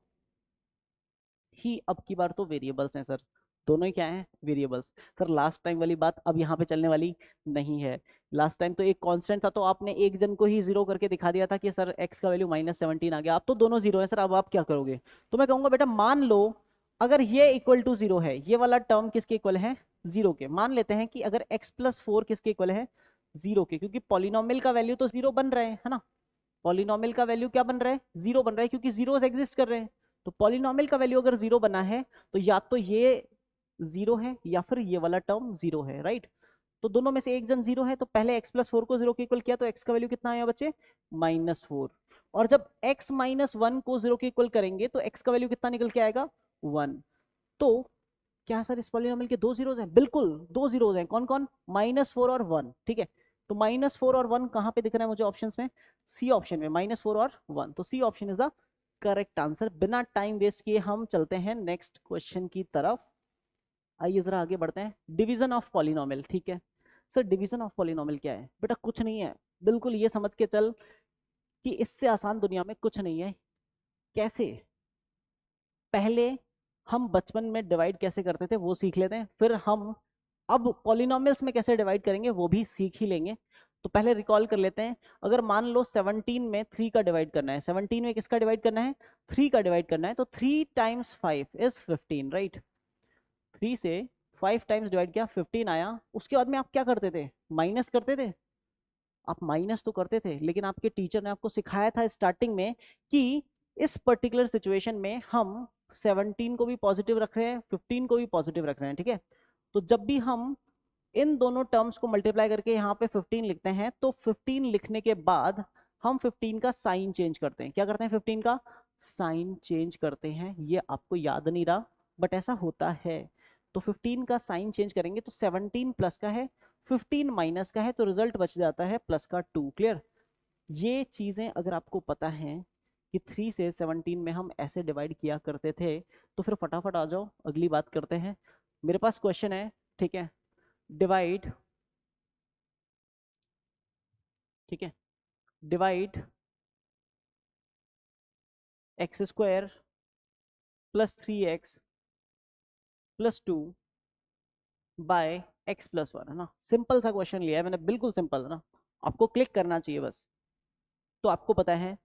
ही अब की बार तो वेरिएबल्स हैं सर, दोनों ही क्या हैं, वेरिएबल्स। सर लास्ट टाइम वाली बात अब यहाँ पे चलने वाली नहीं है। लास्ट टाइम तो एक कांस्टेंट था, तो आपने एक जन को ही जीरो करके दिखा दिया था कि सर x का वैल्यू -17 आ गया। अब तो दोनों जीरो है सर, अब आप क्या करोगे। तो मैं कहूंगा बेटा मान लो अगर ये इक्वल टू जीरो है, ये वाला टर्म किसके इक्वल है, जीरो के। मान लेते हैं कि अगर x प्लस 4 किसके इक्वल है, जीरो के, क्योंकि पॉलिनोमियल का वैल्यू तो जीरो बन रहे हैं, है ना। पॉलिनोमियल का वैल्यू क्या बन रहा है, जीरो बन रहा है, क्योंकि जीरोस एग्जिस्ट कर रहे हैं। तो पॉलिनोमियल का वैल्यू अगर जीरो बना है, तो या तो ये जीरो है या फिर ये वाला टर्म जीरो है, राइट। तो दोनों में से एक जन जीरो है, तो पहले x प्लस 4 को जीरो के इक्वल किया, तो x का वैल्यू कितना आया बच्चे, -4। और जब x माइनस 1 को जीरो के इक्वल करेंगे, तो x का वैल्यू कितना निकल के आएगा, 1। तो क्या सर इस पॉलिनोमियल के दो जीरोस हैं, बिल्कुल दो जीरोस हैं, कौन कौन, -4 और 1, ठीक है। तो -4 और 1 कहां पे दिख रहा है मुझे ऑप्शंस में, सी ऑप्शन में, -4 और 1। तो C option is the correct answer. बिना टाइम वेस्ट किए हम चलते हैं नेक्स्ट क्वेश्चन की तरफ। आइए जरा आगे बढ़ते हैं। डिवीजन ऑफ पॉलिनोमियल, ठीक है सर, डिवीजन ऑफ पॉलिनोमियल क्या है बेटा, कुछ नहीं है, बिल्कुल ये समझ के चल कि इससे आसान दुनिया में कुछ नहीं है। कैसे, पहले हम बचपन में डिवाइड कैसे करते थे वो सीख लेते हैं, फिर हम अब पॉलिनोमियल्स में कैसे डिवाइड करेंगे वो भी सीख ही लेंगे। तो पहले रिकॉल कर लेते हैं। अगर मान लो 17 में 3 का डिवाइड करना है, 17 में किसका डिवाइड करना है, 3 का डिवाइड करना है, तो 3 टाइम्स 5 इज 15, राइट। 3 से 5 टाइम्स डिवाइड किया, 15 आया। उसके बाद में आप क्या करते थे, माइनस करते थे। आप माइनस तो करते थे, लेकिन आपके टीचर ने आपको सिखाया था स्टार्टिंग में कि इस पर्टिकुलर सिचुएशन में हम 17 को भी पॉजिटिव रख रहे हैं, 15 को भी पॉजिटिव रख रहे हैं, ठीक है। तो जब भी हम इन दोनों टर्म्स को मल्टीप्लाई करके यहाँ पे 15 लिखते हैं, तो 15 लिखने के बाद हम 15 का साइन चेंज करते हैं। क्या करते हैं? 15 का साइन चेंज करते हैं। ये आपको याद नहीं रहा, बट ऐसा होता है। तो 15 का साइन चेंज करेंगे तो 17 प्लस का है, 15 माइनस का है, तो रिजल्ट बच जाता है प्लस का 2। क्लियर? ये चीजें अगर आपको पता है कि 3 से 17 में हम ऐसे डिवाइड किया करते थे, तो फिर फटाफट आ जाओ, अगली बात करते हैं। मेरे पास क्वेश्चन है, ठीक है? डिवाइड, ठीक है, divide x square plus 3x plus 2 by x plus 1, है ना? सिंपल सा क्वेश्चन लिया है मैंने, बिल्कुल सिंपल, है ना? आपको क्लिक करना चाहिए बस। तो आपको पता है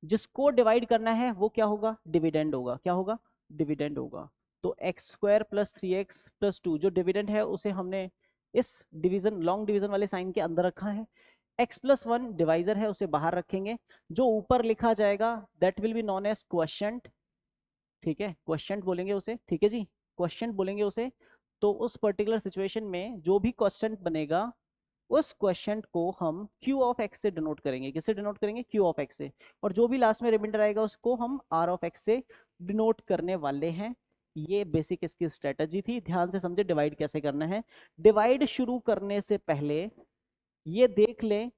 जिसको डिवाइड करना है वो क्या होगा? डिविडेंड होगा। क्या होगा? डिविडेंड होगा। तो x square plus 3x plus 2 जो डिविडेंड है उसे हमने इस डिवीजन, लॉन्ग डिवीजन वाले साइन के अंदर रखा है। x प्लस 1 डिवाइजर है, उसे बाहर रखेंगे। जो ऊपर लिखा जाएगा that will be known as quotient, ठीक है? क्वोशिएंट बोलेंगे उसे, ठीक है जी, क्वोशिएंट बोलेंगे उसे। तो उस पर्टिकुलर सिचुएशन में जो भी क्वोशिएंट बनेगा, उस क्वेश्चन को हम Q ऑफ x से डिनोट करेंगे। किससे डिनोट करेंगे? Q ऑफ x से। और जो भी लास्ट में रिमाइंडर आएगा उसको हम R ऑफ x से डिनोट करने वाले हैं। ये बेसिक इसकी स्ट्रेटजी थी। ध्यान से समझे डिवाइड कैसे करना है। डिवाइड शुरू करने से पहले ये देख लें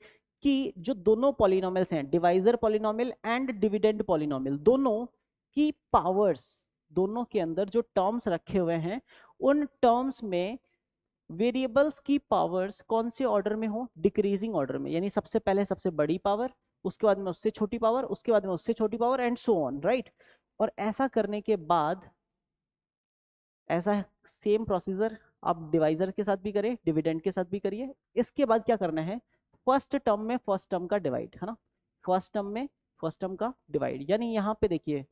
कि जो दोनों पॉलिनोमियल्स हैं, divisor polynomial and dividend polynomial, दोनों की पावर्स, दोनों के अंदर जो टर्म्स रखे हुए हैं, उन टर्म्स में वेरिएबल्स की पावर्स कौन से ऑर्डर में हो? डिक्रीजिंग ऑर्डर में। यानी सबसे पहले सबसे बड़ी पावर, उसके बाद में उससे छोटी पावर, उसके बाद में उससे छोटी power, and so on, right? और ऐसा करने के बाद, ऐसा सेम प्रोसीजर आप डिवाइजर के साथ भी करें, डिविडेंड के साथ भी करिए। इसके बाद क्या करना है? फर्स्ट टर्म में फर्स्ट टर्म का डिवाइड, है ना? फर्स्ट टर्म में फर्स्ट टर्म का डिवाइड, यानी यहाँ पे देखिए,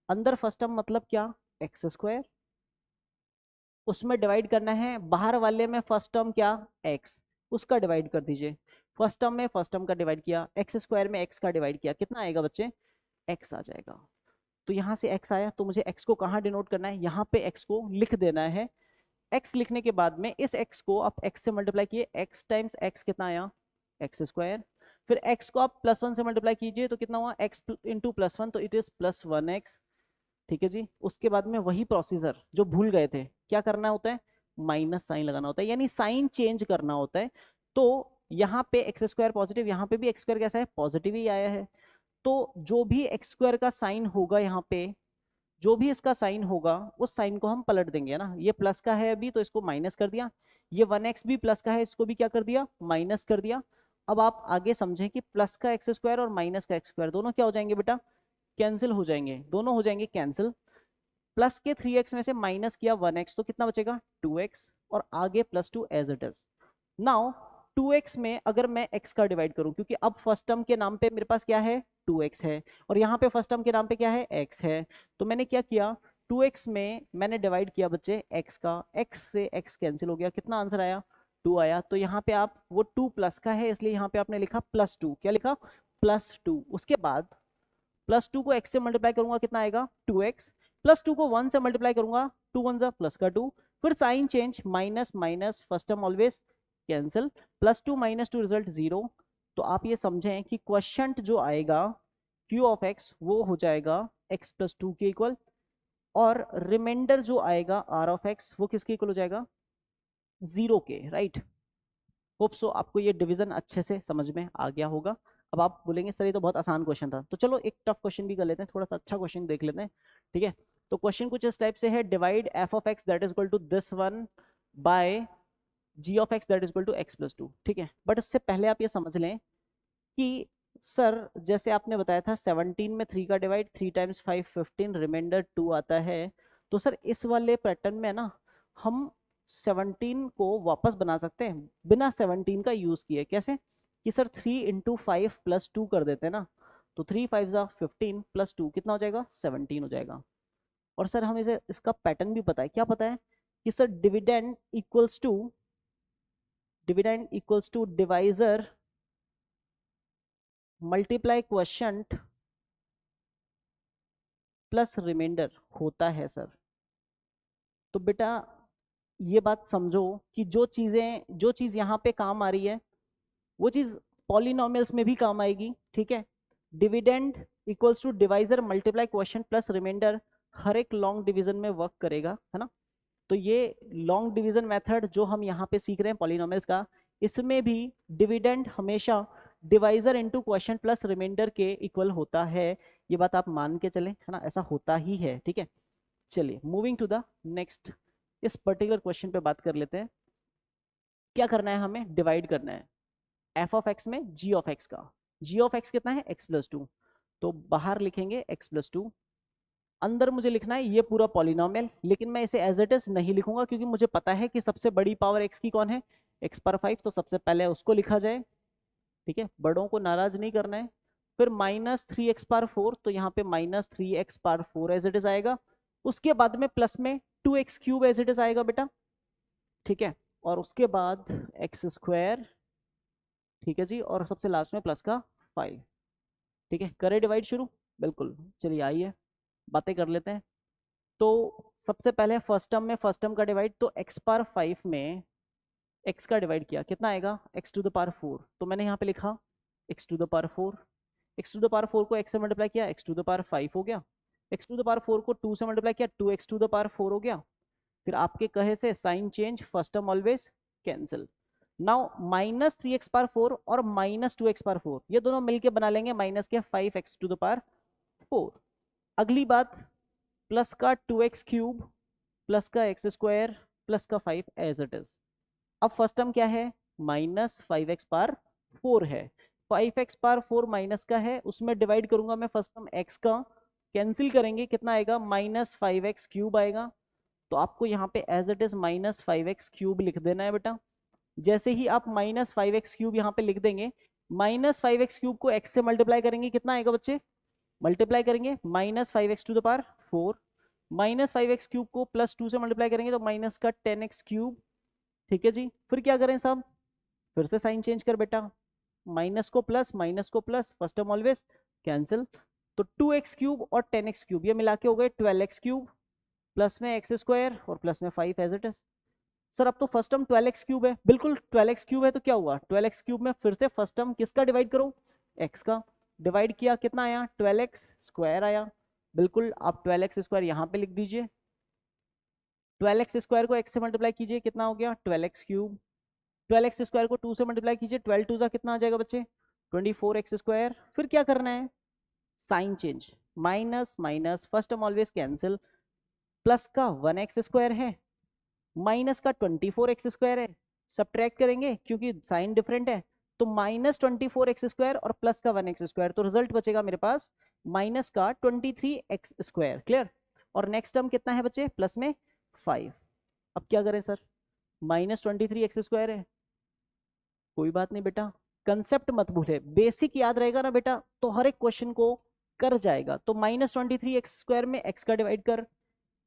अंदर फर्स्ट टर्म मतलब क्या? एक्स स्क्वायर, उसमें डिवाइड करना है। बाहर वाले में फर्स्ट टर्म क्या? एक्स, उसका डिवाइड कर दीजिए। फर्स्ट टर्म में फर्स्ट टर्म का डिवाइड किया, एक्स स्क्वायर में एक्स का डिवाइड किया, कितना आएगा बच्चे? एक्स आ जाएगा। तो यहाँ से एक्स आया, तो मुझे एक्स को कहाँ डिनोट करना है? यहाँ पे एक्स को लिख देना है। एक्स लिखने के बाद में इस एक्स को आप एक्स से मल्टीप्लाई किए, एक्स टाइम्स एक्स कितना आया? X square. फिर एक्स को आप प्लस 1 से मल्टीप्लाई कीजिए तो कितना हुआ? एक्स इंटू प्लस 1, तो इट इज प्लस 1x, ठीक है जी। उसके बाद में वही प्रोसीजर जो भूल गए थे, क्या करना होता है? माइनस साइन लगाना होता है, यानी साइन चेंज करना होता है। तो यहाँ पे एक्स स्क्वायर पॉजिटिव, यहाँ पे भी एक्स स्क्वायर कैसा है? पॉजिटिव ही आया है। तो जो भी एक्स स्क्वायर का साइन होगा यहाँ पे, जो भी इसका साइन होगा, उस साइन को हम पलट देंगे, ना? ये प्लस का है अभी तो इसको माइनस कर दिया, ये 1x भी प्लस का है, इसको भी क्या कर दिया? माइनस कर दिया। अब आप आगे समझें कि प्लस का एक्स स्क्वायर और माइनस का एक्स स्क्वायर दोनों क्या हो जाएंगे बेटा? कैंसिल हो जाएंगे, दोनों हो जाएंगे कैंसिल। प्लस के 3x में से माइनस किया 1x, तो कितना बचेगा? 2x, और आगे plus 2 as it is. Now 2x में अगर मैं x का डिवाइड करूं, क्योंकि अब फर्स्ट टर्म के नाम पे मेरे पास क्या है? 2x है, और यहाँ पे फर्स्ट टर्म के नाम पे क्या है? x है। तो मैंने क्या किया? 2x में मैंने डिवाइड किया बच्चे x का, x से x कैंसिल हो गया, कितना आंसर आया? 2 आया। तो यहाँ पे आप, वो 2 प्लस का है इसलिए यहाँ पे आपने लिखा प्लस 2। क्या लिखा? प्लस 2। उसके बाद प्लस 2 को x से मल्टीप्लाई करूंगा, कितना आएगा? 2x। प्लस 2 को 1 से मल्टीप्लाई करूंगा, 2 1 जा प्लस का 2। फिर sign change, minus minus, first term always cancel, plus 2 minus 2 result 0। तो आप ये समझें कि क्वोशिएंट जो आएगा q ऑफ x वो हो जाएगा x प्लस 2 के इक्वल, और रिमाइंडर जो आएगा r ऑफ x वो किसके इक्वल हो जाएगा? 0 के, राइट? होप सो आपको ये डिवीजन अच्छे से समझ में आ गया होगा। अब आप बोलेंगे सर ये तो बहुत आसान क्वेश्चन था, तो चलो एक टफ क्वेश्चन भी कर लेते हैं, थोड़ा सा अच्छा क्वेश्चन देख लेते हैं, ठीक है? तो क्वेश्चन कुछ इस टाइप से है, divide f of x that is equal to this one by g of x that is equal to x plus 2, ठीक है? बट उससे पहले आप ये समझ लें कि सर जैसे आपने बताया था 17 में 3 का डिवाइड, 3 टाइम्स 5 15, रिमाइंडर 2 आता है। तो सर इस वाले पैटर्न में ना हम 17 को वापस बना सकते हैं बिना 17 का यूज किए। कैसे? कि सर 3 इंटू 5 प्लस 2 कर देते हैं ना, तो 3 5 जा 15 प्लस 2 कितना हो जाएगा? 17 हो जाएगा। और सर हमें इसे इसका पैटर्न भी पता है। क्या पता है? कि sir dividend equals to divisor multiply quotient plus reminder होता है सर। तो बेटा ये बात समझो कि जो चीज यहाँ पे काम आ रही है वो चीज पॉलिनोमियल्स में भी काम आएगी, ठीक है। Dividend equals to divisor multiply question plus remainder हर एक लॉन्ग डिवीजन में वर्क करेगा, है ना। तो ये लॉन्ग डिवीजन मेथड जो हम यहाँ पे सीख रहे हैं पॉलिनोमियल्स का, इसमें भी डिविडेंड हमेशा divisor into question plus reminder के इक्वल होता है। ये बात आप मान के चलें, है ना, ऐसा होता ही है, ठीक है। चलिए मूविंग टू द नेक्स्ट, इस पर्टिकुलर क्वेश्चन पे बात कर लेते हैं। क्या करना है, हमें डिवाइड करना है एफ ऑफ एक्स में जी ऑफ एक्स का। जी ऑफ एक्स कितना है, एक्स प्लस टू, तो बाहर लिखेंगे एक्स प्लस टू। अंदर मुझे लिखना है ये पूरा पॉलिनोमियल, लेकिन मैं इसे एज इट इज नहीं लिखूंगा क्योंकि मुझे पता है कि सबसे बड़ी पावर एक्स की कौन है, एक्स पावर 5, तो सबसे पहले उसको लिखा जाए, ठीक है, बड़ों को नाराज नहीं करना है। फिर माइनस 3x पावर 4, तो यहाँ पे minus 3x power 4 as it is आएगा। उसके बाद में प्लस में 2x³ एज इट इज आएगा बेटा, ठीक है। और उसके बाद एक्स स्क्वायर, ठीक है जी, और सबसे लास्ट में प्लस का 5, ठीक है। करे डिवाइड शुरू, बिल्कुल, चलिए आइए बातें कर लेते हैं। तो सबसे पहले फर्स्ट टर्म का डिवाइड, तो एक्स पावर 5 में एक्स का डिवाइड किया, कितना आएगा, एक्स टू द पावर 4, तो मैंने यहाँ पे लिखा x to the power 4। X to the power 4 को एक्स से मल्टीप्लाई किया, एक्स टू द पावर 5 हो गया। एक्स टू द पावर 4 को 2 से मल्टीप्लाई किया, 2x टू द पावर 4 हो गया। फिर आपके कहे से sign change, first term always cancel. Now minus 3x power 4 और माइनस 2x पावर 4, ये दोनों मिलके बना लेंगे माइनस के 5x टू द पावर 4। अगली बात, प्लस का 2x³ प्लस का एक्स स्क्वायर प्लस का 5 एज इट इज। अब फर्स्ट टर्म क्या है, माइनस 5x पावर 4 है। 5x पावर 4 माइनस का है, उसमें डिवाइड करूंगा मैं फर्स्ट टर्म x का, कैंसिल करेंगे, कितना आएगा, माइनस 5x³ आएगा। तो आपको यहाँ पे as it is minus 5x³ लिख देना है बेटा। जैसे ही आप माइनस 5x³ यहाँ पे लिख देंगे, माइनस 5x³ को x से मल्टीप्लाई करेंगे, कितना आएगा बच्चे, मल्टीप्लाई करेंगे minus 5x to the power 4, minus 5x³ को प्लस 2 से मल्टीप्लाई करेंगे तो माइनस का 10x³, ठीक है जी। फिर क्या करें साहब, फिर से साइन चेंज कर बेटा, माइनस को plus, first term always cancel. तो 2x³ और 10x³ ये मिला के हो गए 12x³ प्लस में एक्स स्क्वायर और प्लस में 5 एज इट इज। सर अब तो फर्स्ट टर्म 12x³ है, बिल्कुल 12x³ है, तो क्या हुआ 12x³ में फिर से फर्स्ट टर्म किसका डिवाइड करो, x का। डिवाइड किया, कितना आया, 12x² आया। बिल्कुल, आप 12x² यहाँ पे लिख दीजिए। 12x² को x से मल्टीप्लाई कीजिए, कितना हो गया 12x³। 12x² को 2 से मल्टीप्लाई कीजिए, 12 2 कितना आ जाएगा बच्चे, 24x²। फिर क्या करना है, sign change, minus minus, first term always cancel, plus का 1x² है, माइनस का 24x² है, सब्ट्रैक्ट करेंगे क्योंकि साइन डिफरेंट है, तो माइनस 24x² और प्लस का 1x², तो रिजल्ट बचेगा मेरे पास माइनस का 23x², क्लियर। और नेक्स्ट टर्म कितना है बच्चे, प्लस में 5। अब क्या करें सर, माइनस 23x² है, कोई बात नहीं बेटा, कंसेप्ट मत भूले, बेसिक याद रहेगा ना बेटा तो हर एक क्वेश्चन को कर जाएगा। तो माइनस 23x² में x का डिवाइड कर,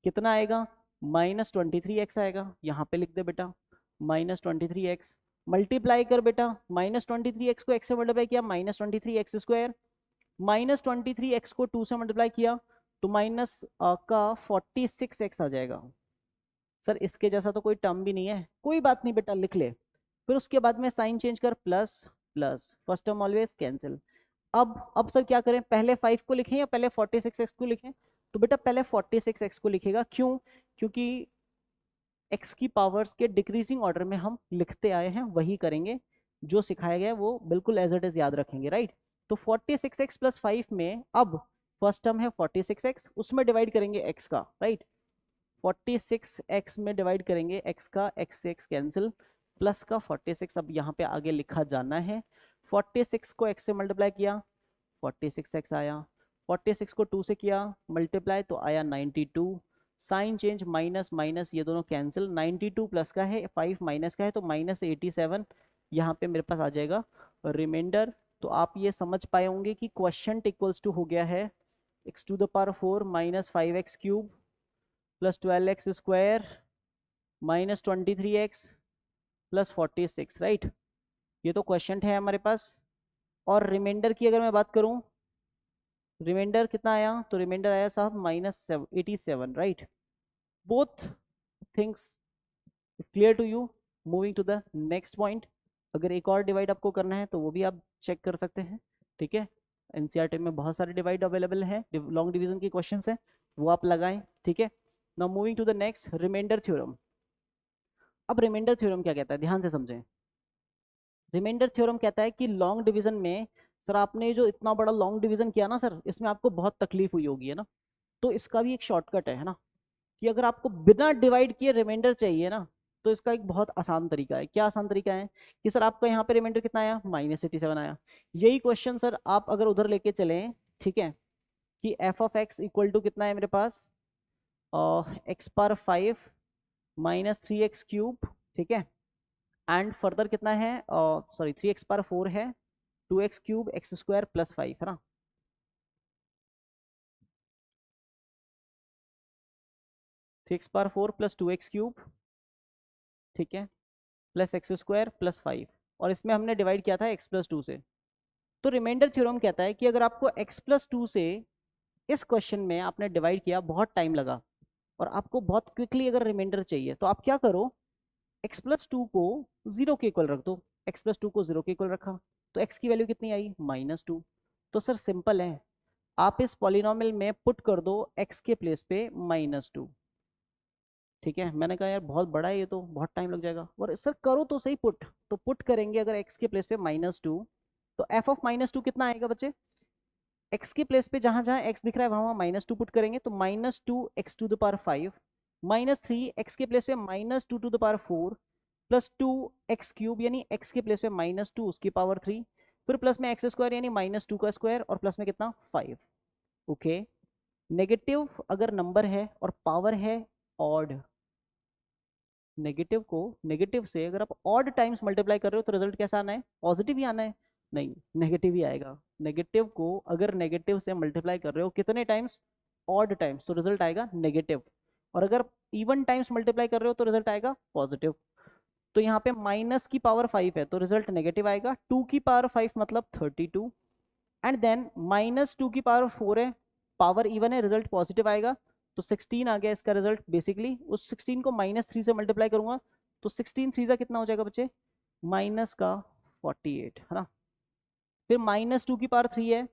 कितना आएगा, माइनस 23x आएगा, यहाँ पे लिख दे बेटा माइनस 23x। मल्टीप्लाई कर बेटा, माइनस 23x को x से मल्टीप्लाई किया, माइनस 23x², माइनस 23x को 2 से मल्टीप्लाई किया तो माइनस का 46x आ जाएगा। सर इसके जैसा तो कोई टर्म भी नहीं है, कोई बात नहीं बेटा लिख ले। फिर उसके बाद में साइन चेंज कर, plus plus, first term always cancel. अब सर क्या करें, पहले 5 को लिखें या पहले 46x को लिखें, तो बेटा पहले 46x को लिखेगा, क्यों, क्योंकि x की पावर्स के डिक्रीजिंग ऑर्डर में हम लिखते आए हैं, वही करेंगे जो सिखाया गया है वो बिल्कुल एज इट इज याद रखेंगे, राइट। तो 46x प्लस 5 में अब फर्स्ट टर्म है 46x, उसमें डिवाइड करेंगे x का, राइट। 46x में डिवाइड करेंगे x का, x से x कैंसिल, प्लस का 46, अब यहाँ पे आगे लिखा जाना है। 46 को x से मल्टीप्लाई किया, 46x आया, 46 को 2 से किया मल्टीप्लाई तो आया 92, साइन चेंज, माइनस माइनस ये दोनों कैंसिल, 92 प्लस का है, 5 माइनस का है तो माइनस 87, यहाँ पे मेरे पास आ जाएगा रिमाइंडर। तो आप ये समझ पाए होंगे कि क्वेश्चन इक्वल्स टू हो गया है x to the power 4 minus 5x³ plus 12x² minus 23x plus 46, right. ये तो क्वेश्चन है हमारे पास। और रिमाइंडर की अगर मैं बात करूं, रिमाइंडर कितना आया, तो रिमाइंडर आया साहब minus 87, right. Both things clear to you? Moving to the next point. अगर एक और डिवाइड आपको करना है तो वो भी आप चेक कर सकते हैं, ठीक है। एनसीईआरटी में बहुत सारे डिवाइड अवेलेबल हैं, लॉन्ग डिवीजन के क्वेश्चंस हैं, वो आप लगाएं, ठीक है। Now moving to the next, reminder theorem. अब रिमाइंडर थ्योरम क्या कहता है, ध्यान से समझें। रिमाइंडर थ्योरम कहता है कि लॉन्ग डिवीजन में, सर आपने जो इतना बड़ा लॉन्ग डिवीजन किया ना सर, इसमें आपको बहुत तकलीफ हुई होगी, है ना। तो इसका भी एक शॉर्टकट है ना, कि अगर आपको बिना डिवाइड किए रिमाइंडर चाहिए ना, तो इसका एक बहुत आसान तरीका है। क्या आसान तरीका है कि सर आपका यहाँ पे रिमाइंडर कितना आया, -87 आया। यही क्वेश्चन सर आप अगर उधर लेके चलें, ठीक है, कि f of x equal to कितना है मेरे पास, x⁵ -3x³ ठीक है, एंड फर्दर कितना है, सॉरी 3x⁴ है, 2x³ x² + 5 है ना। थ्री एक्स पावर 4 + 2x³ ठीक है, +x² + 5, और इसमें हमने डिवाइड किया था x+2 से। तो रिमाइंडर थ्योरम कहता है कि अगर आपको x+2 से इस क्वेश्चन में आपने डिवाइड किया, बहुत टाइम लगा, और आपको बहुत क्विकली अगर रिमाइंडर चाहिए, तो आप क्या करो, x+2 को 0 के इक्वल रख दो। x+2 को 0 के इक्वल रखा तो x की वैल्यू कितनी आई, -2। तो सर सिंपल है, आप इस पॉलिनोमियल में पुट कर दो x के प्लेस पे -2, ठीक है। मैंने कहा यार बहुत बड़ा है ये, तो बहुत टाइम लग जाएगा, और सर करो तो सही पुट। तो पुट करेंगे अगर x के प्लेस पे -2, तो f ऑफ -2 कितना आएगा बच्चे, x के प्लेस पे जहां जहां x दिख रहा है वहां वहां -2 पुट करेंगे, तो -2x⁵ -3 x के प्लेस पे -2⁴ +2x³ यानी x के प्लेस पे -2 उसकी पावर 3, फिर प्लस में x² यानी -2 का स्क्वायर, और प्लस में कितना 5। ओके, नेगेटिव अगर नंबर है और पावर है ऑड, नेगेटिव को नेगेटिव से अगर आप ऑड टाइम्स मल्टीप्लाई कर रहे हो तो रिजल्ट कैसा आना है, पॉजिटिव ही आना है, नहीं नेगेटिव ही आएगा। नेगेटिव को अगर नेगेटिव से मल्टीप्लाई कर रहे हो कितने टाइम्स, ऑड टाइम्स, तो रिजल्ट आएगा नेगेटिव, और अगर इवन टाइम्स मल्टीप्लाई कर रहे हो तो रिजल्ट आएगा पॉजिटिव। तो यहाँ पे माइनस की पावर 5 है तो रिजल्ट नेगेटिव आएगा, 2 की पावर 5 मतलब 32, एंड देन -2 की पावर 4 है, पावर इवन है, रिजल्ट पॉजिटिव आएगा, तो 16 आ गया इसका रिजल्ट। बेसिकली उस 16 को -3 से मल्टीप्लाई करूंगा तो 16 3 जा कितना हो जाएगा बच्चे, माइनस का 48 है ना। फिर -2 की पावर 3 है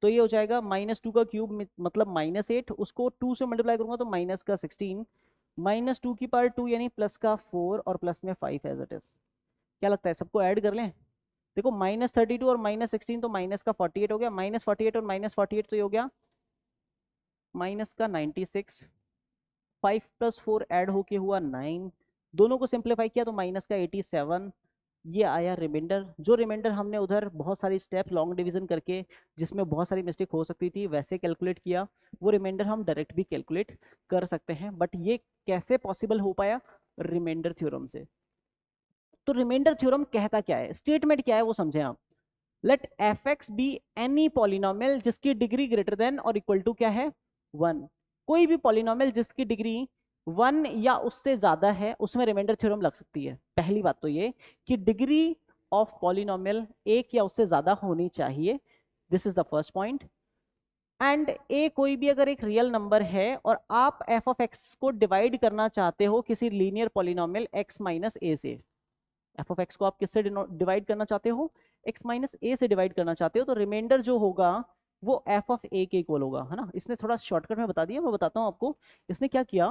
तो ये हो जाएगा -2 का क्यूब मतलब -8, उसको 2 से मल्टीप्लाई करूंगा तो माइनस का 16, -2 की पावर 2 यानी प्लस का 4 और प्लस में 5 एज इट इज। क्या लगता है सबको ऐड कर लें, देखो -32 और -16 तो माइनस का 48 हो गया, -48 और -48 तो ये हो गया माइनस का 96, 5 + 4 ऐड होके हुआ 9, दोनों को सिंप्लीफाई किया तो माइनस का 87, ये आया रिमाइंडर। जो रिमाइंडर हमने उधर बहुत सारी स्टेप लॉन्ग डिवीजन करके जिसमें बहुत सारी मिस्टेक हो सकती थी वैसे कैलकुलेट किया, वो रिमाइंडर हम डायरेक्ट भी कैलकुलेट कर सकते हैं, बट ये कैसे पॉसिबल हो पाया, रिमाइंडर थ्योरम से। तो रिमाइंडर थ्योरम कहता क्या है, स्टेटमेंट क्या है वो समझे आप। Let f x be any polynomial जिसकी डिग्री ग्रेटर देन और इक्वल टू क्या है 1, कोई भी पॉलिनोमियल जिसकी डिग्री 1 या उससे ज्यादा है उसमें रिमाइंडर थ्योरम लग सकती है। पहली बात तो ये कि डिग्री ऑफ पॉलिनोमियल एक या उससे ज्यादा होनी चाहिए, this is the first point. And a कोई भी अगर एक रियल नंबर है और आप एफ ऑफ एक्स को डिवाइड करना चाहते हो किसी लीनियर पॉलिनोमियल x - a से, एफ ऑफ एक्स को आप किससे डिवाइड करना चाहते हो, x - a से डिवाइड करना चाहते हो, तो रिमाइंडर जो होगा वो एफ ऑफ ए के इक्वल होगा, है ना। इसने थोड़ा शॉर्टकट में बता दिया, मैं बताता हूँ आपको। इसने क्या किया,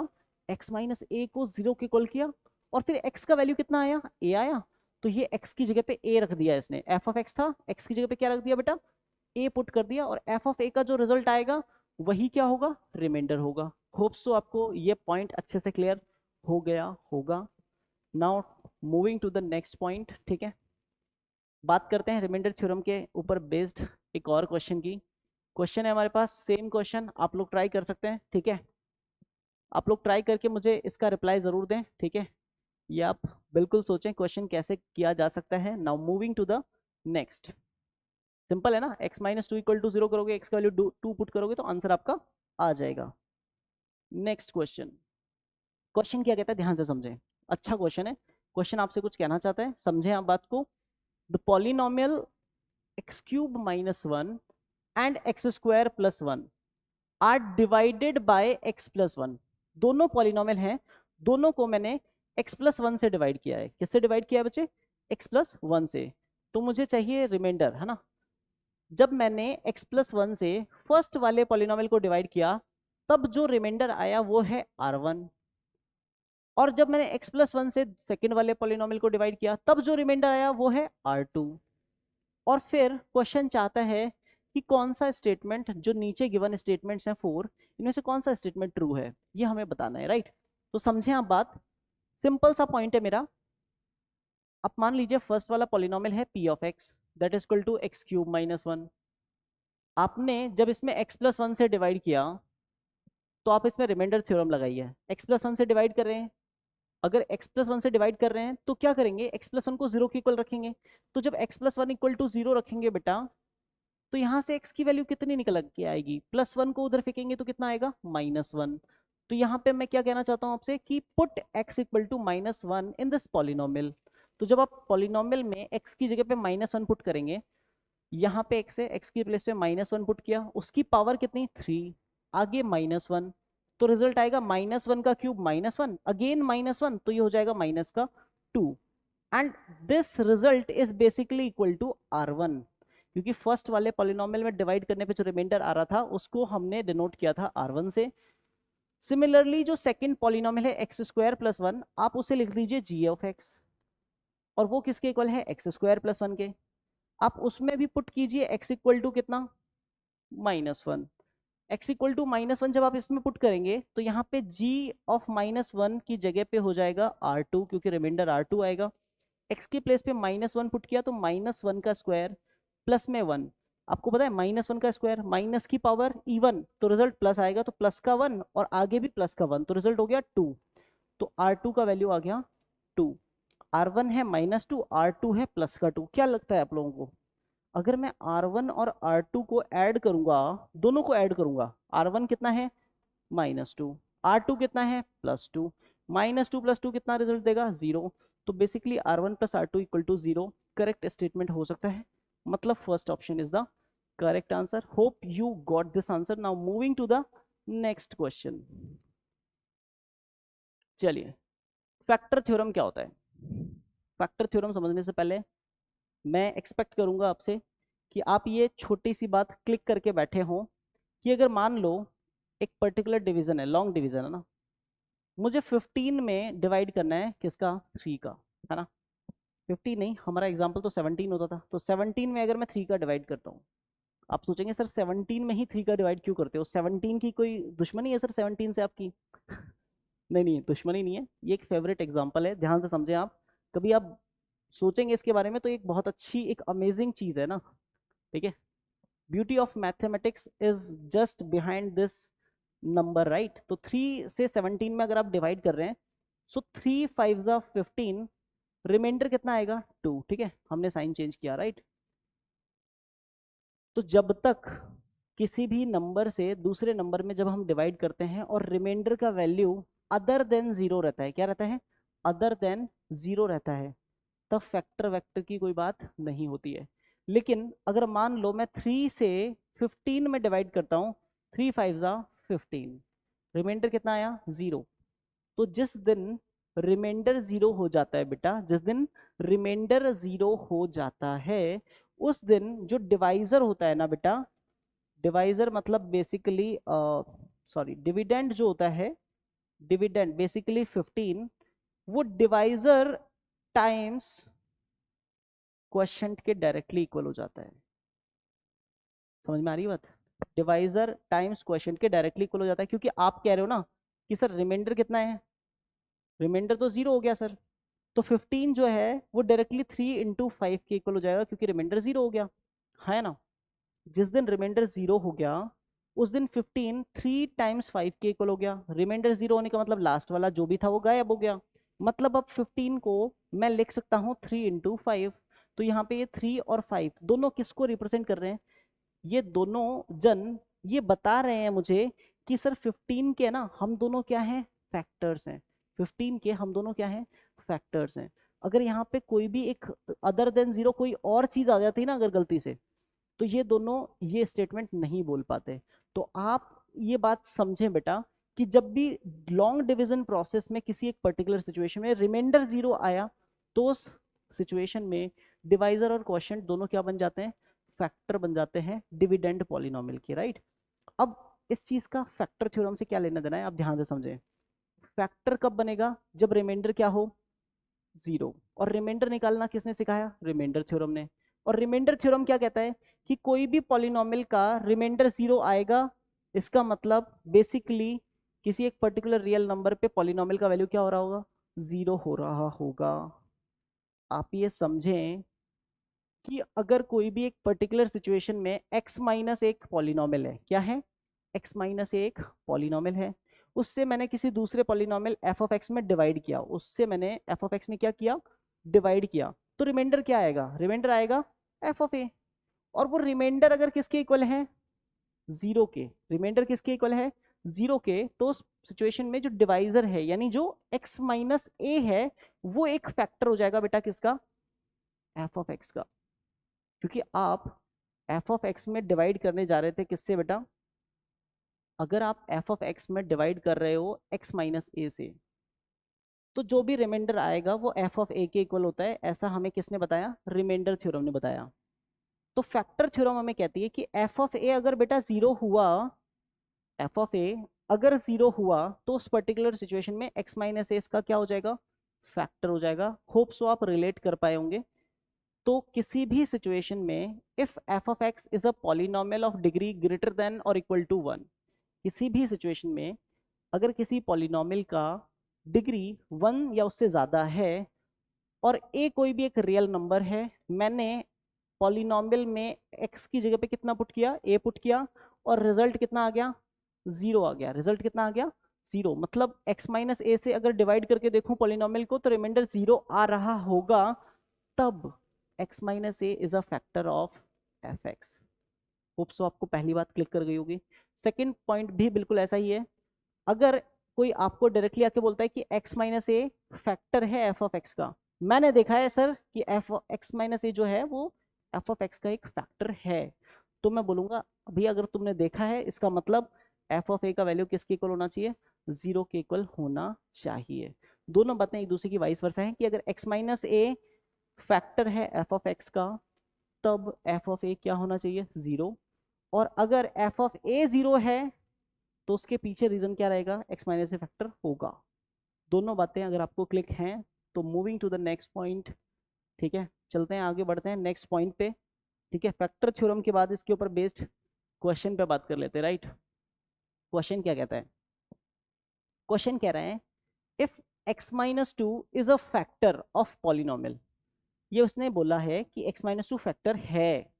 x - a को 0 के इक्वल किया, और फिर x का वैल्यू कितना आया, a आया, तो ये x की जगह पे a रख दिया इसने। एफ ऑफ एक्स था, x की जगह पे क्या रख दिया बेटा, a पुट कर दिया, और एफ ऑफ ए का जो रिजल्ट आएगा वही क्या होगा, रिमाइंडर होगा। होप सो आपको ये पॉइंट अच्छे से क्लियर हो गया होगा। Now moving to the next point, ठीक है, बात करते हैं रिमाइंडर थ्योरम के ऊपर बेस्ड एक और क्वेश्चन की। क्वेश्चन है हमारे पास, सेम क्वेश्चन, आप लोग ट्राई कर सकते हैं, ठीक है। आप लोग ट्राई करके मुझे इसका रिप्लाई जरूर दें, ठीक है। ये आप बिल्कुल सोचें क्वेश्चन कैसे किया जा सकता है। Now moving to the next, simple है ना, x - 2 = 0 करोगे, x का वैल्यू 2 पुट करोगे तो आंसर आपका आ जाएगा। नेक्स्ट क्वेश्चन, क्वेश्चन क्या कहता है ध्यान से समझें, अच्छा क्वेश्चन है। क्वेश्चन आपसे कुछ कहना चाहता है, समझें आप बात को। The polynomial x³ - 1 and x² + 1 are divided by x + 1। दोनों पॉलिनोमियल हैं, दोनों को मैंने x+1 से डिवाइड किया है। किससे डिवाइड किया है बच्चे? x+1 से। तो मुझे चाहिए रिमाइंडर, है ना। जब मैंने x+1 से फर्स्ट वाले पॉलिनोमियल को डिवाइड किया तब जो रिमाइंडर आया वो है r1, और जब मैंने x+1 से सेकंड वाले पॉलिनोमियल को डिवाइड किया तब जो रिमाइंडर आया वो है r2। और फिर क्वेश्चन चाहता है कि कौन सा स्टेटमेंट, जो नीचे गिवन स्टेटमेंट्स हैं 4, इनमें से कौन सा स्टेटमेंट ट्रू है, ये हमें बताना है, राइट। तो समझे आप बात, सिंपल सा पॉइंट है मेरा। अब मान लीजिए फर्स्ट वाला पॉलिनोमियल है p of x that is equal to x³ - 1। आपने जब इसमें x+1 से डिवाइड किया तो आप इसमें रिमाइंडर थ्योरम लगाइए। x+1 से डिवाइड कर रहे हैं, अगर x+1 से डिवाइड कर रहे हैं तो क्या करेंगे, x+1 को 0 के इक्वल रखेंगे। तो जब x+1 इक्वल टू 0 रखेंगे बेटा, तो यहां से x की वैल्यू कितनी निकल के आएगी, +1 को उधर फेंकेंगे तो कितना आएगा, -1। तो यहाँ पे मैं क्या कहना चाहता हूँ आपसे कि put x equal to -1 in this polynomial. तो जब आप पॉलिनोमियल में x की जगह पे -1 पुट करेंगे, यहाँ पे x है, x की प्लेस पे -1 पुट किया, उसकी पावर कितनी 3, आगे -1, तो रिजल्ट आएगा -1 का क्यूब -1 अगेन -1, तो ये हो जाएगा माइनस का 2। And this result is basically equal to r1, क्योंकि फर्स्ट वाले पॉलिनोमियल में डिवाइड करने पे जो रिमाइंडर आ रहा था उसको हमने डिनोट किया था r1 से। सिमिलरली जो सेकंड पॉलिनोमियल है x² + 1, आप उसे लिख दीजिए g ऑफ x, और वो किसके इक्वल है, x² + 1 के। आप उसमें भी पुट कीजिए x इक्वल टू कितना, -1। x इक्वल टू -1 जब आप इसमें पुट करेंगे तो यहाँ पे g ऑफ -1 की जगह पे हो जाएगा r2, क्योंकि रिमाइंडर r2 आएगा। x की प्लेस पे -1 पुट किया तो -1 का स्क्वायर प्लस में 1। आपको पता है -1 का स्क्वायर माइनस की पावर इवन, तो रिजल्ट प्लस आएगा, तो प्लस का 1 और आगे भी प्लस का 1, तो रिजल्ट हो गया 2। तो r2 का वैल्यू आ गया 2। r1 है -2, r2 है प्लस का 2। क्या लगता है आप लोगों को, अगर मैं r1 और r2 को ऐड करूंगा, दोनों को ऐड करूंगा, r1 कितना है -2, r2 कितना है +2, -2 + 2 कितना रिजल्ट देगा 0। तो basically r1 + r2 equal to 0 correct statement हो सकता है, मतलब first option is the correct answer. Hope you got this answer. Now moving to the next question. चलिए, फैक्टर थ्योरम क्या होता है। फैक्टर थ्योरम समझने से पहले मैं एक्सपेक्ट करूंगा आपसे कि आप ये छोटी सी बात क्लिक करके बैठे हों कि अगर मान लो एक पर्टिकुलर डिवीजन है, लॉन्ग डिवीजन है ना, मुझे 15 में डिवाइड करना है, किसका, 3 का, है ना। 15 नहीं, हमारा एग्जांपल तो 17 होता था, तो 17 में अगर मैं 3 का डिवाइड करता हूँ, आप सोचेंगे सर 17 में ही 3 का डिवाइड क्यों करते हो, 17 की कोई दुश्मनी है सर 17 से आपकी? नहीं नहीं, दुश्मनी नहीं है, ये एक फेवरेट एग्जांपल है, ध्यान से समझें आप। कभी आप सोचेंगे इसके बारे में तो एक बहुत अच्छी, एक अमेजिंग चीज है ना, ठीक है। Beauty of mathematics is just behind this number, right. तो 3 से 17 में अगर आप डिवाइड कर रहे हैं, सो 3 5 15, रिमाइंडर कितना आएगा 2, ठीक है, हमने साइन चेंज किया, राइट। तो जब तक किसी भी नंबर से दूसरे नंबर में जब हम डिवाइड करते हैं और रिमाइंडर का वैल्यू अदर देन 0 रहता है, क्या रहता है, अदर देन 0 रहता है, तब फैक्टर वेक्टर की कोई बात नहीं होती है। लेकिन अगर मान लो मैं 3 से 15 में डिवाइड करता हूँ, 3 5 15, रिमाइंडर कितना आया 0। तो जिस दिन रिमाइंडर 0 हो जाता है बेटा, जिस दिन रिमाइंडर 0 हो जाता है, उस दिन जो डिवाइजर होता है ना बेटा, डिवाइजर मतलब बेसिकली सॉरी डिविडेंड जो होता है, डिविडेंड बेसिकली 15, वो डिवाइजर टाइम्स क्वोशंट के डायरेक्टली इक्वल हो जाता है। समझ में आ रही है बात, डिवाइजर टाइम्स क्वोशंट के डायरेक्टली इक्वल हो जाता है, क्योंकि आप कह रहे हो ना कि सर रिमाइंडर कितना है, रिमाइंडर तो 0 हो गया सर, तो 15 जो है वो डायरेक्टली 3 × 5 के इक्वल हो जाएगा, क्योंकि रिमाइंडर 0 हो गया, है ना। जिस दिन रिमाइंडर 0 हो गया उस दिन 15 3 × 5 के इक्वल हो गया। रिमाइंडर 0 होने का मतलब लास्ट वाला जो भी था वो गायब हो गया, मतलब अब 15 को मैं लिख सकता हूँ 3 × 5। तो यहाँ पे ये 3 और 5 दोनों किसको रिप्रेजेंट कर रहे हैं, ये दोनों जन ये बता रहे हैं मुझे कि सर 15 के ना हम दोनों क्या हैं, फैक्टर्स हैं। 15 के हम दोनों क्या हैं, फैक्टर्स हैं। अगर यहाँ पे कोई भी एक अदर देन 0 कोई और चीज आ जाती ना अगर गलती से, तो ये दोनों ये स्टेटमेंट नहीं बोल पाते। तो आप ये बात समझें बेटा कि जब भी लॉन्ग डिवीजन प्रोसेस में किसी एक पर्टिकुलर सिचुएशन में रिमाइंडर 0 आया तो उस सिचुएशन में डिवाइजर और क्वोशिएंट दोनों क्या बन जाते हैं, फैक्टर बन जाते हैं डिविडेंड पॉलिनोमियल के, राइट। अब इस चीज का फैक्टर थ्योरम से क्या लेना देना है आप ध्यान से समझें। फैक्टर कब बनेगा, जब रिमाइंडर क्या हो, 0। और रिमाइंडर निकालना किसने सिखाया, रिमाइंडर थ्योरम ने। और रिमाइंडर थ्योरम क्या कहता है कि कोई भी पॉलिनोमियल का रिमाइंडर 0 आएगा, इसका मतलब बेसिकली किसी एक पर्टिकुलर रियल नंबर पे पॉलिनोमियल का वैल्यू क्या हो रहा होगा, 0 हो रहा होगा। आप ये समझें कि अगर कोई भी एक पर्टिकुलर सिचुएशन में x माइनस एक पॉलिनोमियल है, क्या है, x माइनस एक पॉलिनोमियल है, उससे मैंने किसी दूसरे पॉलिनोमियल f ऑफ x में डिवाइड किया, उससे मैंने f ऑफ x में क्या किया, डिवाइड किया, तो रिमाइंडर क्या आएगा, रिमाइंडर आएगा f ऑफ a। और वो रिमाइंडर अगर किसके इक्वल है, 0 के, रिमाइंडर किसके इक्वल है, 0 के, तो उस सिचुएशन में जो डिवाइजर है यानी जो x माइनस ए है वो एक फैक्टर हो जाएगा बेटा किसका, f ऑफ x का। क्योंकि आप f ऑफ x में डिवाइड करने जा रहे थे किससे बेटा, अगर आप f ऑफ x में डिवाइड कर रहे हो x माइनस ए से, तो जो भी रिमाइंडर आएगा वो f ऑफ a के इक्वल होता है, ऐसा हमें किसने बताया, रिमाइंडर थ्योरम ने बताया। तो फैक्टर थ्योरम हमें कहती है कि f ऑफ a अगर बेटा 0 हुआ, f ऑफ a अगर 0 हुआ तो उस पर्टिकुलर सिचुएशन में x माइनस ए इसका क्या हो जाएगा, फैक्टर हो जाएगा। होप सो आप रिलेट कर पाए होंगे। तो किसी भी सिचुएशन में if f of x is a polynomial of degree greater than और इक्वल टू 1, किसी भी सिचुएशन में अगर किसी पॉलिनोमियल का डिग्री 1 या उससे ज़्यादा है और a कोई भी एक रियल नंबर है, मैंने पॉलिनोमियल में x की जगह पे कितना पुट किया, a पुट किया, और रिजल्ट कितना आ गया, 0 आ गया। रिजल्ट कितना आ गया, 0। मतलब x माइनस ए से अगर डिवाइड करके देखूं पॉलिनोमियल को तो रिमाइंडर 0 आ रहा होगा, तब x minus A is a factor of F x. Hope so आपको पहली बात क्लिक कर गई होगी। सेकेंड पॉइंट भी बिल्कुल ऐसा ही है। अगर कोई आपको डायरेक्टली आके बोलता है कि x माइनस ए फैक्टर है f ऑफ x का, मैंने देखा है सर कि f x माइनस ए जो है वो f ऑफ x का एक फैक्टर है, तो मैं बोलूंगा अभी अगर तुमने देखा है इसका मतलब f ऑफ a का वैल्यू किसके इक्वल होना चाहिए, 0 के इक्वल होना चाहिए। दोनों बातें एक दूसरे की वाइस वर्सा है कि अगर x माइनस ए फैक्टर है f ऑफ x का, तब f ऑफ a क्या होना चाहिए, 0। और अगर f ऑफ a 0 है तो उसके पीछे रीजन क्या रहेगा, x माइनस ए फैक्टर होगा। दोनों बातें अगर आपको क्लिक हैं तो moving to the next point. ठीक है, चलते हैं आगे बढ़ते हैं नेक्स्ट पॉइंट पे। ठीक है, फैक्टर थ्योरम के बाद इसके ऊपर बेस्ड क्वेश्चन पे बात कर लेते हैं, राइट। क्वेश्चन क्या कहता है, क्वेश्चन कह रहे हैं if x minus two is a factor of polynomial. ये उसने बोला है कि x माइनस टू फैक्टर है,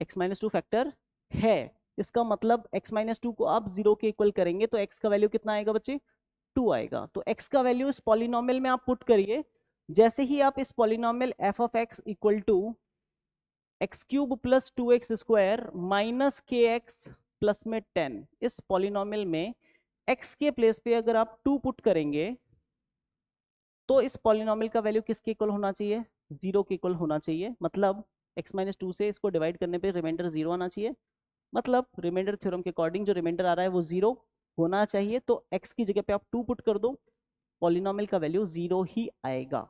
x माइनस टू फैक्टर है, इसका मतलब x माइनस टू को आप 0 के इक्वल करेंगे तो x का वैल्यू कितना आएगा बच्चे, 2 आएगा। तो x का वैल्यू इस पॉलिनोमियल में आप पुट करिए। जैसे ही आप इस polynomial f of x equal to x cube plus 2x square minus के एक्स प्लस में 10, इस पॉलिनोमियल में x के प्लेस पे अगर आप 2 पुट करेंगे तो इस पॉलिनोमियल का वैल्यू किसके इक्वल होना चाहिए, 0 के इक्वल होना चाहिए। मतलब x माइनस टू से इसको डिवाइड करने पे रिमाइंडर 0 आना चाहिए। मतलब रिमाइंडर थ्योरम के अकॉर्डिंग जो रिमाइंडर आ रहा है वो 0 होना चाहिए। तो x की जगह पे आप 2 पुट कर दो, पॉलिनोमियल का वैल्यू 0 ही आएगा।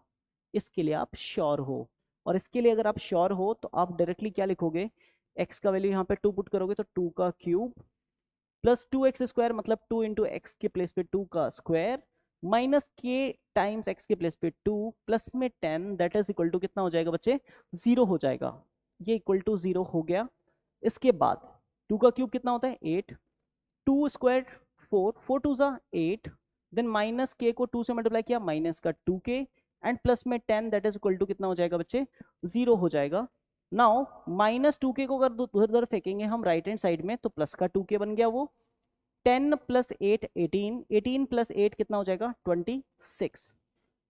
इसके लिए आप श्योर हो, और इसके लिए अगर आप श्योर हो तो आप डायरेक्टली क्या लिखोगे, x का वैल्यू यहाँ पे 2 पुट करोगे तो 2 का क्यूब प्लस 2x स्क्वायर, मतलब 2 इंटू एक्स के प्लेस पे 2 का स्क्वायर माइनस के टाइम्स x के प्लेस पे 2 प्लस में 10, दैट इज इक्वल टू कितना हो जाएगा बच्चे, 0 हो जाएगा। ये इक्वल टू 0 हो गया। इसके बाद 2 का क्यूब कितना होता है 8, 2 स्क्वायर 4, 4 टू जा 8, देन माइनस के को 2 से मल्टीप्लाई किया माइनस का 2k एंड प्लस में 10, दैट इज इक्वल टू कितना हो जाएगा बच्चे, 0 हो जाएगा। नाउ माइनस 2k को अगर उधर उधर फेंकेंगे हम राइट हैंड साइड में तो प्लस का 2k बन गया। वो 10 प्लस 8 18, 18 प्लस 8 कितना हो जाएगा 26।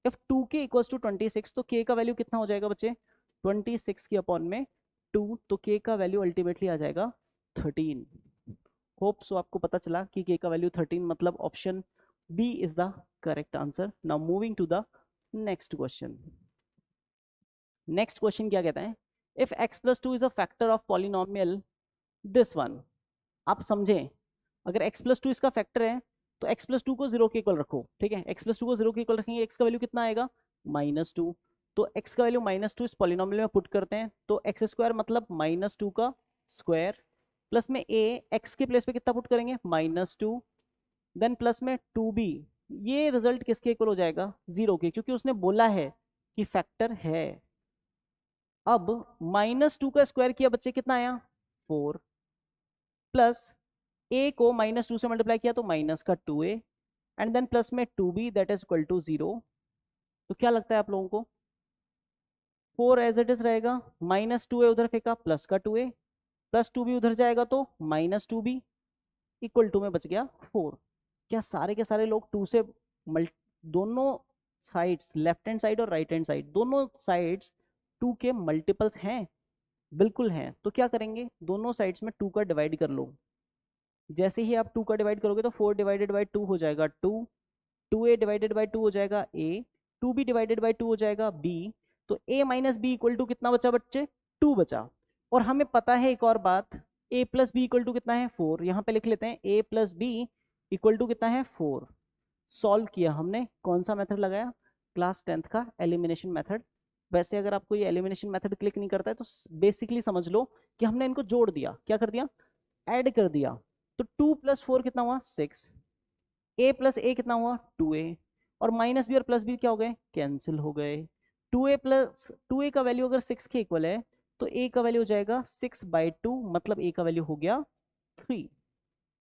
इफ 2k इक्वल्स टू 26 तो k का वैल्यू कितना हो जाएगा बच्चे, 26 की अपॉन में 2, तो k का वैल्यू अल्टीमेटली आ जाएगा 13। होप सो आपको पता चला कि k का वैल्यू 13, मतलब option B is the correct answer. Now moving to the next question. Next question क्या कहता है, if x plus 2 is a factor of polynomial this one. आप समझें, अगर x प्लस 2 इसका फैक्टर है तो x प्लस टू को 0 के इक्वल रखो, ठीक है, x प्लस टू को 0 के इक्वल रखेंगे, x का वैल्यू कितना आएगा -2, तो x का वैल्यू -2 इस पॉलिनोमियल में पुट करते हैं, तो एक्स स्क्वायर मतलब -2 का स्क्वायर, प्लस में a, x के प्लेस पे कितना पुट करेंगे -2, देन प्लस में 2b, ये रिजल्ट किसके इक्वल हो जाएगा 0 के, क्योंकि उसने बोला है कि फैक्टर है। अब -2 का स्क्वायर किया बच्चे, कितना आया 4, प्लस a को -2 से मल्टीप्लाई किया तो माइनस का 2a, एंड देन प्लस में 2b that is equal to 0। तो क्या लगता है आप लोगों को, 4 एज इट इज रहेगा, -2a उधर फेंका प्लस का 2a, प्लस 2b उधर जाएगा तो -2b, इक्वल टू में बच गया 4। क्या सारे के सारे लोग 2 से दोनों साइड्स, लेफ्ट हैंड साइड और राइट हैंड साइड, दोनों साइड्स 2 के मल्टीपल्स हैं? बिल्कुल हैं। तो क्या करेंगे, दोनों साइड्स में 2 का डिवाइड कर लो। जैसे ही आप 2 का डिवाइड करोगे तो 4 डिवाइडेड बाई 2 हो जाएगा 2, 2a डिवाइडेड बाई 2 हो जाएगा a, 2b डिवाइडेड बाई 2 हो जाएगा b, तो a minus b equal to कितना बचा बच्चे, 2 बचा। और हमें पता है एक और बात, a plus b equal to कितना है 4, यहाँ पे लिख लेते हैं a plus b equal to कितना है 4। सॉल्व किया हमने, कौन सा मेथड लगाया, क्लास 10th का एलिमिनेशन मेथड। वैसे अगर आपको ये एलिमिनेशन मेथड क्लिक नहीं करता है तो बेसिकली समझ लो कि हमने इनको जोड़ दिया, क्या कर दिया, ऐड कर दिया। तो 2 प्लस 4 कितना हुआ 6, a प्लस ए कितना हुआ 2a, और माइनस बी और प्लस बी क्या हो गए, कैंसिल हो गए। 2a प्लस 2a का वैल्यू अगर 6 के इक्वल है तो a का वैल्यू हो जाएगा 6/2, मतलब a का वैल्यू हो गया 3।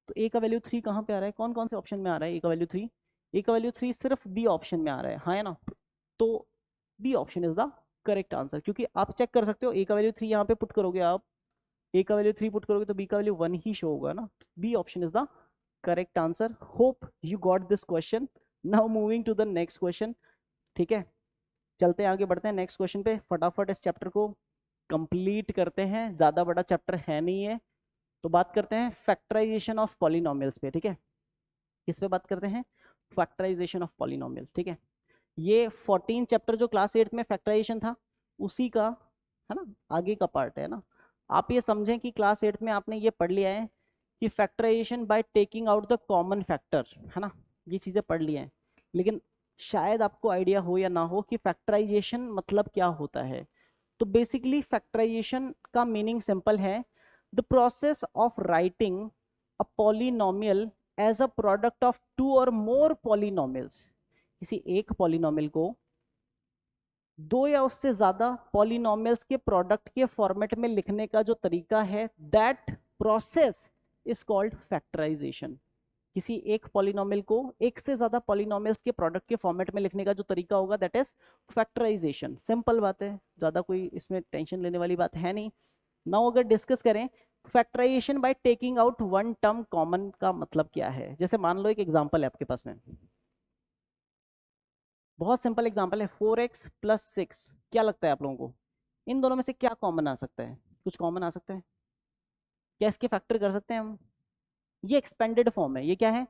तो a का वैल्यू 3 कहाँ पे आ रहा है, कौन कौन से ऑप्शन में आ रहा है a का वैल्यू 3, a का वैल्यू 3 सिर्फ बी ऑप्शन में आ रहा है, हाँ है ना। तो B option is the correct answer, क्योंकि आप चेक कर सकते हो a का वैल्यू 3 यहाँ पे पुट करोगे आप, a का वैल्यू 3 पुट करोगे तो b का वैल्यू 1 ही शो होगा ना। B option is the correct answer. Hope you got this question. Now moving to the next question, ठीक है, चलते हैं आगे बढ़ते हैं नेक्स्ट क्वेश्चन पे, फटाफट इस चैप्टर को कंप्लीट करते हैं, ज्यादा बड़ा चैप्टर है नहीं है। तो बात करते हैं फैक्टराइजेशन ऑफ पॉलिनोमियल्स पे, ठीक है, किस पे बात करते हैं, फैक्टराइजेशन ऑफ पॉलिनोमियल्स, ठीक है। ये 14 चैप्टर जो क्लास 8 में फैक्टराइजेशन था उसी का है ना, आगे का पार्ट है ना। आप ये समझें कि क्लास 8 में आपने ये पढ़ लिया है कि factorization by taking out the common factor, है ना, ये चीजें पढ़ ली हैं, लेकिन शायद आपको आइडिया हो या ना हो कि फैक्टराइजेशन मतलब क्या होता है। तो बेसिकली फैक्टराइजेशन का मीनिंग सिंपल है, the process of writing a polynomial as a product of two और मोर पॉलिनोमियल्स। किसी एक पॉलिनोमियल को दो या उससे ज्यादा पॉलिनोमियल्स के प्रोडक्ट के फॉर्मेट में लिखने का जो तरीका है, that process is called factorization. किसी एक पॉलिनोमियल को एक से ज्यादा पॉलिनोमियल्स के प्रोडक्ट के फॉर्मेट में लिखने का जो तरीका होगा दैट इज फैक्टराइजेशन। सिंपल बात है, ज्यादा कोई इसमें टेंशन लेने वाली बात है नहीं। नाउ अगर डिस्कस करें factorization by taking out one term common का मतलब क्या है, जैसे मान लो एक एग्जांपल है आपके पास में, बहुत सिंपल एग्जांपल है, 4x प्लस 6, क्या लगता है आप लोगों को इन दोनों में से क्या कॉमन आ सकता है, कुछ कॉमन आ सकता है क्या, इसके फैक्टर कर सकते हैं हम। ये एक्सपेंडेड फॉर्म है, ये क्या है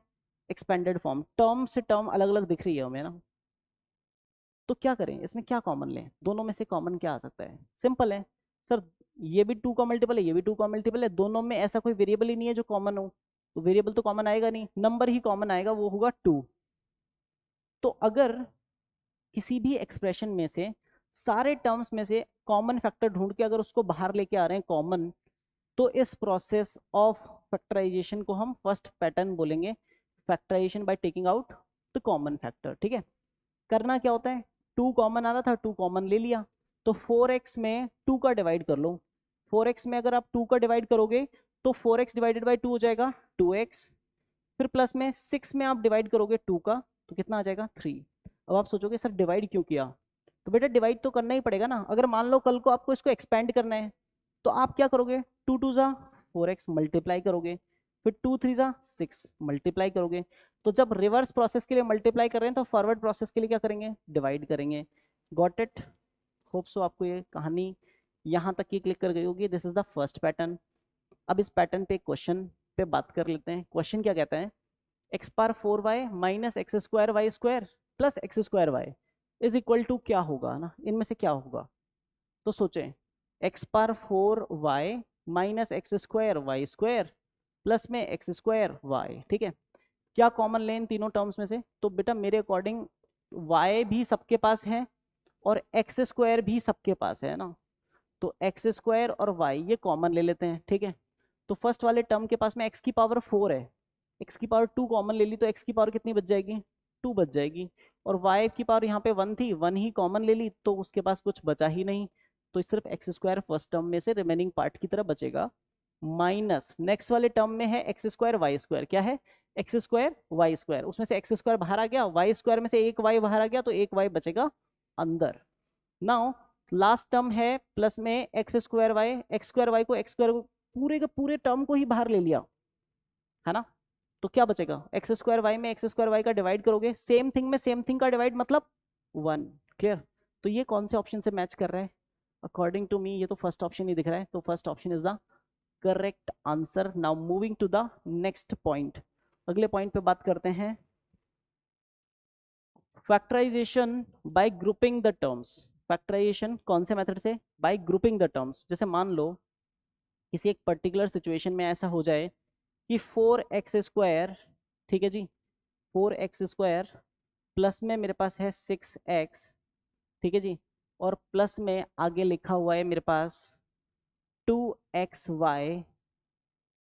एक्सपेंडेड फॉर्म, टर्म से टर्म अलग अलग दिख रही है हमें ना। तो क्या करें, इसमें क्या कॉमन लें, दोनों में से कॉमन क्या आ सकता है, सिंपल है सर, ये भी 2 का मल्टीपल है, ये भी 2 का मल्टीपल है, दोनों में ऐसा कोई वेरिएबल ही नहीं है जो कॉमन हो, तो वेरिएबल तो कॉमन आएगा नहीं, नंबर ही कॉमन आएगा, वो होगा 2। तो अगर किसी भी एक्सप्रेशन में से सारे टर्म्स में से कॉमन फैक्टर ढूंढ के अगर उसको बाहर लेके आ रहे हैं कॉमन, तो इस प्रोसेस ऑफ फैक्टराइजेशन को हम फर्स्ट पैटर्न बोलेंगे, factorization by taking out the common factor, ठीक है। करना क्या होता है, 2 कॉमन आ रहा था, 2 कॉमन ले लिया, तो 4x में 2 का डिवाइड कर लो, 4x में अगर आप 2 का डिवाइड करोगे तो 4x डिवाइडेड बाई 2 हो जाएगा 2x, फिर प्लस में 6 में आप डिवाइड करोगे 2 का तो कितना आ जाएगा 3। अब आप सोचोगे सर डिवाइड क्यों किया, तो बेटा डिवाइड तो करना ही पड़ेगा ना, अगर मान लो कल को आपको इसको एक्सपेंड करना है तो आप क्या करोगे, 2 2 जा 4x मल्टीप्लाई करोगे, फिर 2 3 जा 6 मल्टीप्लाई करोगे। तो जब रिवर्स प्रोसेस के लिए मल्टीप्लाई कर रहे हैं तो फॉरवर्ड प्रोसेस के लिए क्या करेंगे, डिवाइड करेंगे। गॉट इट, होप सो आपको ये कहानी यहाँ तक की क्लिक कर गई होगी। This is the first pattern. अब इस पैटर्न पे क्वेश्चन पे बात कर लेते हैं। क्वेश्चन क्या कहता है, x power 4y minus x square y square plus x square y is equal to क्या होगा ना, इनमें से क्या होगा। तो सोचें, x power 4y minus x square y square plus में एक्स स्क्वायर वाई, ठीक है। क्या कॉमन लें इन तीनों टर्म्स में से? तो बेटा मेरे अकॉर्डिंग y भी सबके पास है और एक्स स्क्वायर भी सबके पास है ना, तो एक्स स्क्वायर और वाई ये कॉमन ले लेते हैं, ठीक है। तो फर्स्ट वाले टर्म के पास में एक्स की पावर 4 है, एक्स की पावर 2 कॉमन ले ली तो एक्स की पावर कितनी बच जाएगी? 2 बच जाएगी। और वाई की पावर यहाँ पे 1 थी, 1 ही कॉमन ले ली तो उसके पास कुछ बचा ही नहीं, तो सिर्फ एक्स स्क्वायर फर्स्ट टर्म में से रिमेनिंग पार्ट की तरह बचेगा। माइनस नेक्स्ट वाले टर्म में है एक्स स्क्वायर वाई स्क्वायर, क्या है? एक्स स्क्वायर वाई स्क्वायर, उसमें से एक्स स्क्वायर बाहर आ गया, वाई स्क्वायर में से एक वाई बाहर आ गया, तो एक वाई बचेगा अंदर। नाउ लास्ट टर्म है प्लस में x square y, x square y को एक्स स्क्वायर पूरे के पूरे टर्म को ही बाहर ले लिया है ना, तो क्या बचेगा? एक्स स्क्वायर वाई में एक्स स्क्वायर वाई का डिवाइड करोगे, सेम थिंग में सेम थिंग का डिवाइड मतलब 1। क्लियर? तो ये कौन से ऑप्शन से मैच कर रहा है? अकॉर्डिंग टू मी ये तो फर्स्ट ऑप्शन ही दिख रहा है, तो first option is the correct answer. Now moving to the next point, अगले पॉइंट पे बात करते हैं, factorization by grouping the terms. Factorization कौन से मेथड से? By grouping the terms. जैसे मान लो किसी एक पर्टिकुलर सिचुएशन में ऐसा हो जाए कि 4x स्क्वायर, ठीक है जी, 4x स्क्वायर प्लस में मेरे पास है 6x, ठीक है जी, और प्लस में आगे लिखा हुआ है मेरे पास 2xy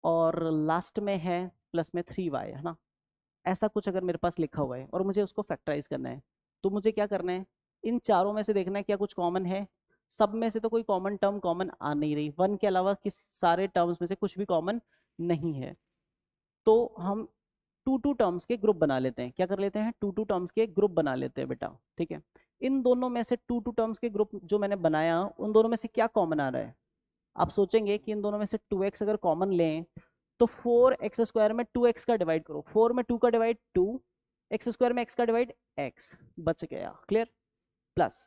और लास्ट में है प्लस में 3y, है ना। ऐसा कुछ अगर मेरे पास लिखा हुआ है और मुझे उसको फैक्टराइज करना है, तो मुझे क्या करना है? इन चारों में से देखना है क्या कुछ कॉमन है। सब में से तो कोई कॉमन टर्म कॉमन आ नहीं रही, 1 के अलावा किस सारे टर्म्स में से कुछ भी कॉमन नहीं है, तो हम टू टू टर्म्स के ग्रुप बना लेते हैं। क्या कर लेते हैं? टू टू टर्म्स के ग्रुप बना लेते हैं बेटा, ठीक है। इन दोनों में से टू टू टर्म्स के ग्रुप जो मैंने बनाया, उन दोनों में से क्या कॉमन आ रहा है? आप सोचेंगे कि इन दोनों में से 2x अगर कॉमन लें तो 4x स्क्वायर में 2x का डिवाइड करो, 4 में 2 का डिवाइड 2, एक्स स्क्वायर में x का डिवाइड x, बच गया। क्लियर? प्लस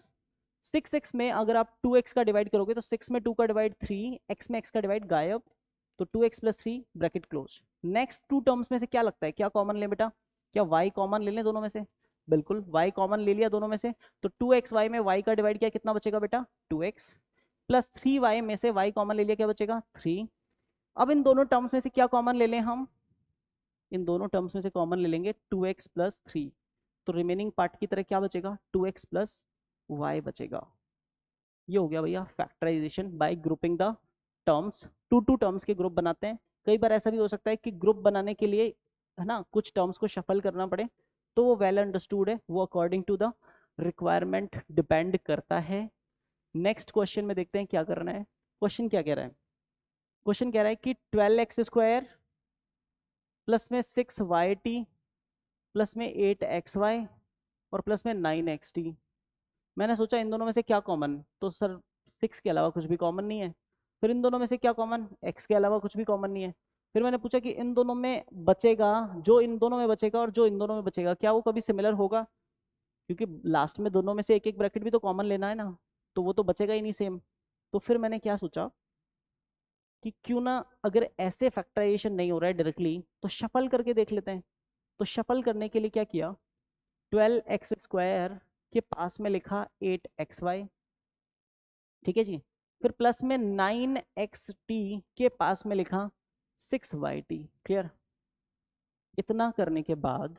6x में अगर आप 2x का डिवाइड करोगे तो 6 में 2 का डिवाइड 3, x में x का डिवाइड गायब, तो 2x plus 3 bracket close. Next two terms में से क्या लगता है क्या कॉमन ले बेटा? क्या y कॉमन ले लें दोनों में से? बिल्कुल y कॉमन ले लिया दोनों में से, तो 2xy में y का डिवाइड किया, कितना बचेगा बेटा? 2x प्लस 3y में से y कॉमन ले लिया, क्या बचेगा? 3। अब इन दोनों टर्म्स में से क्या कॉमन ले लें हम? इन दोनों टर्म्स में से कॉमन ले लेंगे 2x प्लस 3, तो रिमेनिंग पार्ट की तरह क्या बचेगा? 2x प्लस y बचेगा। ये हो गया भैया factorization by grouping the terms. Two two terms के ग्रुप बनाते हैं। कई बार ऐसा भी हो सकता है कि ग्रुप बनाने के लिए, है ना, कुछ टर्म्स को शफल करना पड़े, तो वो वेल अंडरस्टूड है, वो according to the requirement depend करता है। नेक्स्ट क्वेश्चन में देखते हैं क्या करना है। क्वेश्चन क्या कह रहा है? क्वेश्चन कह रहा है कि 12x स्क्वायर प्लस में 6yt प्लस में 8xy और प्लस में 9xt। मैंने सोचा इन दोनों में से क्या कॉमन, तो सर 6 के अलावा कुछ भी कॉमन नहीं है। फिर इन दोनों में से क्या कॉमन? x के अलावा कुछ भी कॉमन नहीं है। फिर मैंने पूछा कि इन दोनों में बचेगा, जो इन दोनों में बचेगा और जो इन दोनों में बचेगा, क्या वो कभी सिमिलर होगा? क्योंकि लास्ट में दोनों में से एक एक ब्रैकेट भी तो कॉमन लेना है ना, तो वो तो बचेगा ही नहीं सेम। तो फिर मैंने क्या सोचा कि क्यों ना, अगर ऐसे फैक्टराइजेशन नहीं हो रहा है डायरेक्टली, तो शफल करके देख लेते हैं। तो शफल करने के लिए क्या किया? 12x स्क्वायर के पास में लिखा 8xy, ठीक है जी, फिर प्लस में 9xt के पास में लिखा 6yt। क्लियर? इतना करने के बाद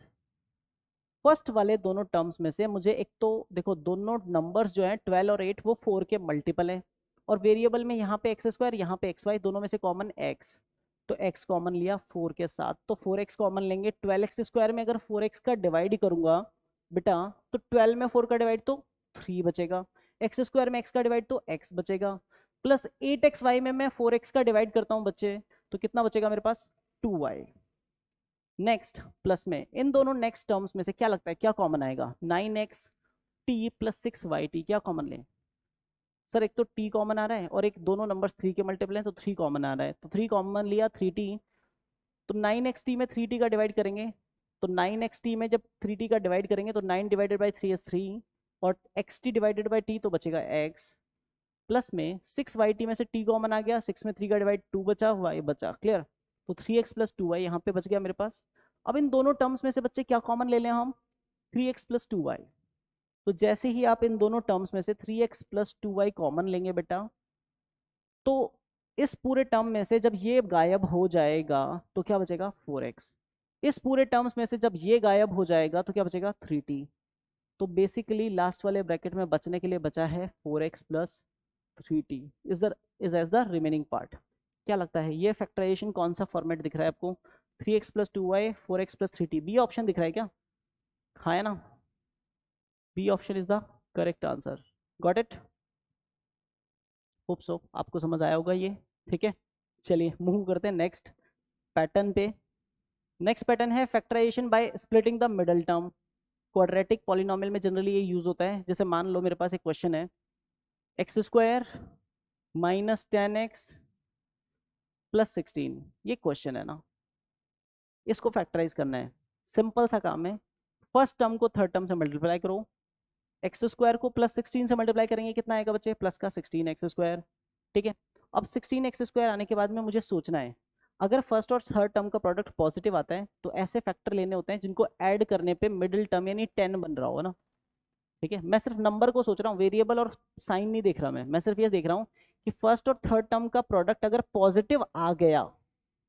फर्स्ट वाले दोनों टर्म्स में से मुझे एक तो देखो, दोनों नंबर्स जो हैं 12 और 8 वो 4 के मल्टीपल हैं, और वेरिएबल में यहाँ पे एक्स स्क्वायर यहाँ पे एक्स वाई, दोनों में से कॉमन x, तो x कॉमन लिया 4 के साथ, तो 4x कॉमन लेंगे। 12x स्क्वायर में अगर 4x का डिवाइड करूंगा बेटा, तो 12 में 4 का डिवाइड तो 3 बचेगा, एक्स स्क्वायर में x का डिवाइड तो x बचेगा, प्लस 8xy में मैं 4x का डिवाइड करता हूँ बच्चे, तो कितना बचेगा मेरे पास? 2y। नेक्स्ट प्लस में इन दोनों नेक्स्ट टर्म्स में से क्या लगता है क्या कॉमन आएगा? 9xt प्लस 6yt, क्या कॉमन लें? सर एक तो t कॉमन आ रहा है और एक दोनों नंबर्स 3 के मल्टीपल हैं, तो 3 कॉमन आ रहा है, तो 3 कॉमन लिया 3t, तो 9xt में 3t का डिवाइड करेंगे, तो 9xt में जब 3t का डिवाइड करेंगे तो 9 डिवाइडेड बाई 3 इज 3, और xt डिवाइडेड बाई t तो बचेगा x, प्लस में 6yt में से t कॉमन आ गया, 6 में 3 का डिवाइड 2 बचा, y बचा। क्लियर? तो 3x प्लस 2y यहाँ पे बच गया मेरे पास। अब इन दोनों टर्म्स में से बच्चे क्या कॉमन ले लें हम? 3x plus 2y। तो जैसे ही आप इन दोनों टर्म्स में से 3x प्लस 2y कॉमन लेंगे बेटा, तो इस पूरे टर्म में से जब ये गायब हो जाएगा तो क्या बचेगा? 4x। इस पूरे टर्म्स में से जब ये गायब हो जाएगा तो क्या बचेगा 3t। तो बेसिकली लास्ट वाले ब्रैकेट में बचने के लिए बचा है 4x plus 3t is as the remaining part. क्या लगता है ये फैक्टराइजेशन कौन सा फॉर्मेट दिख रहा है आपको? 3x plus 2y 4x plus 3t, B option दिख रहा है क्या? हाँ है ना, B option is the correct answer. Got it? Hope so आपको समझ आया होगा ये। ठीक है, चलिए मूव करते हैं नेक्स्ट पैटर्न पे। नेक्स्ट पैटर्न है factorization by splitting the middle term. Quadratic polynomial में जनरली ये यूज होता है। जैसे मान लो मेरे पास एक क्वेश्चन है, x square minus 10x plus 16, ये क्वेश्चन है ना, इसको फैक्टराइज करना है। सिंपल सा काम है, फर्स्ट टर्म को थर्ड टर्म से मल्टीप्लाई करो। एक्स स्क्वायर को प्लस 16 से मल्टीप्लाई करेंगे, कितना आएगा बच्चे? प्लस का 16x स्क्वायर। ठीक है, अब 16x स्क्वायर आने के बाद में मुझे सोचना है, अगर फर्स्ट और थर्ड टर्म का प्रोडक्ट पॉजिटिव आता है तो ऐसे फैक्टर लेने होते हैं जिनको ऐड करने पे मिडिल टर्म यानी 10 बन रहा हो ना। ठीक है, मैं सिर्फ नंबर को सोच रहा हूँ, वेरिएबल और साइन नहीं देख रहा मैं सिर्फ ये देख रहा हूँ कि फर्स्ट और थर्ड टर्म का प्रोडक्ट अगर पॉजिटिव आ गया,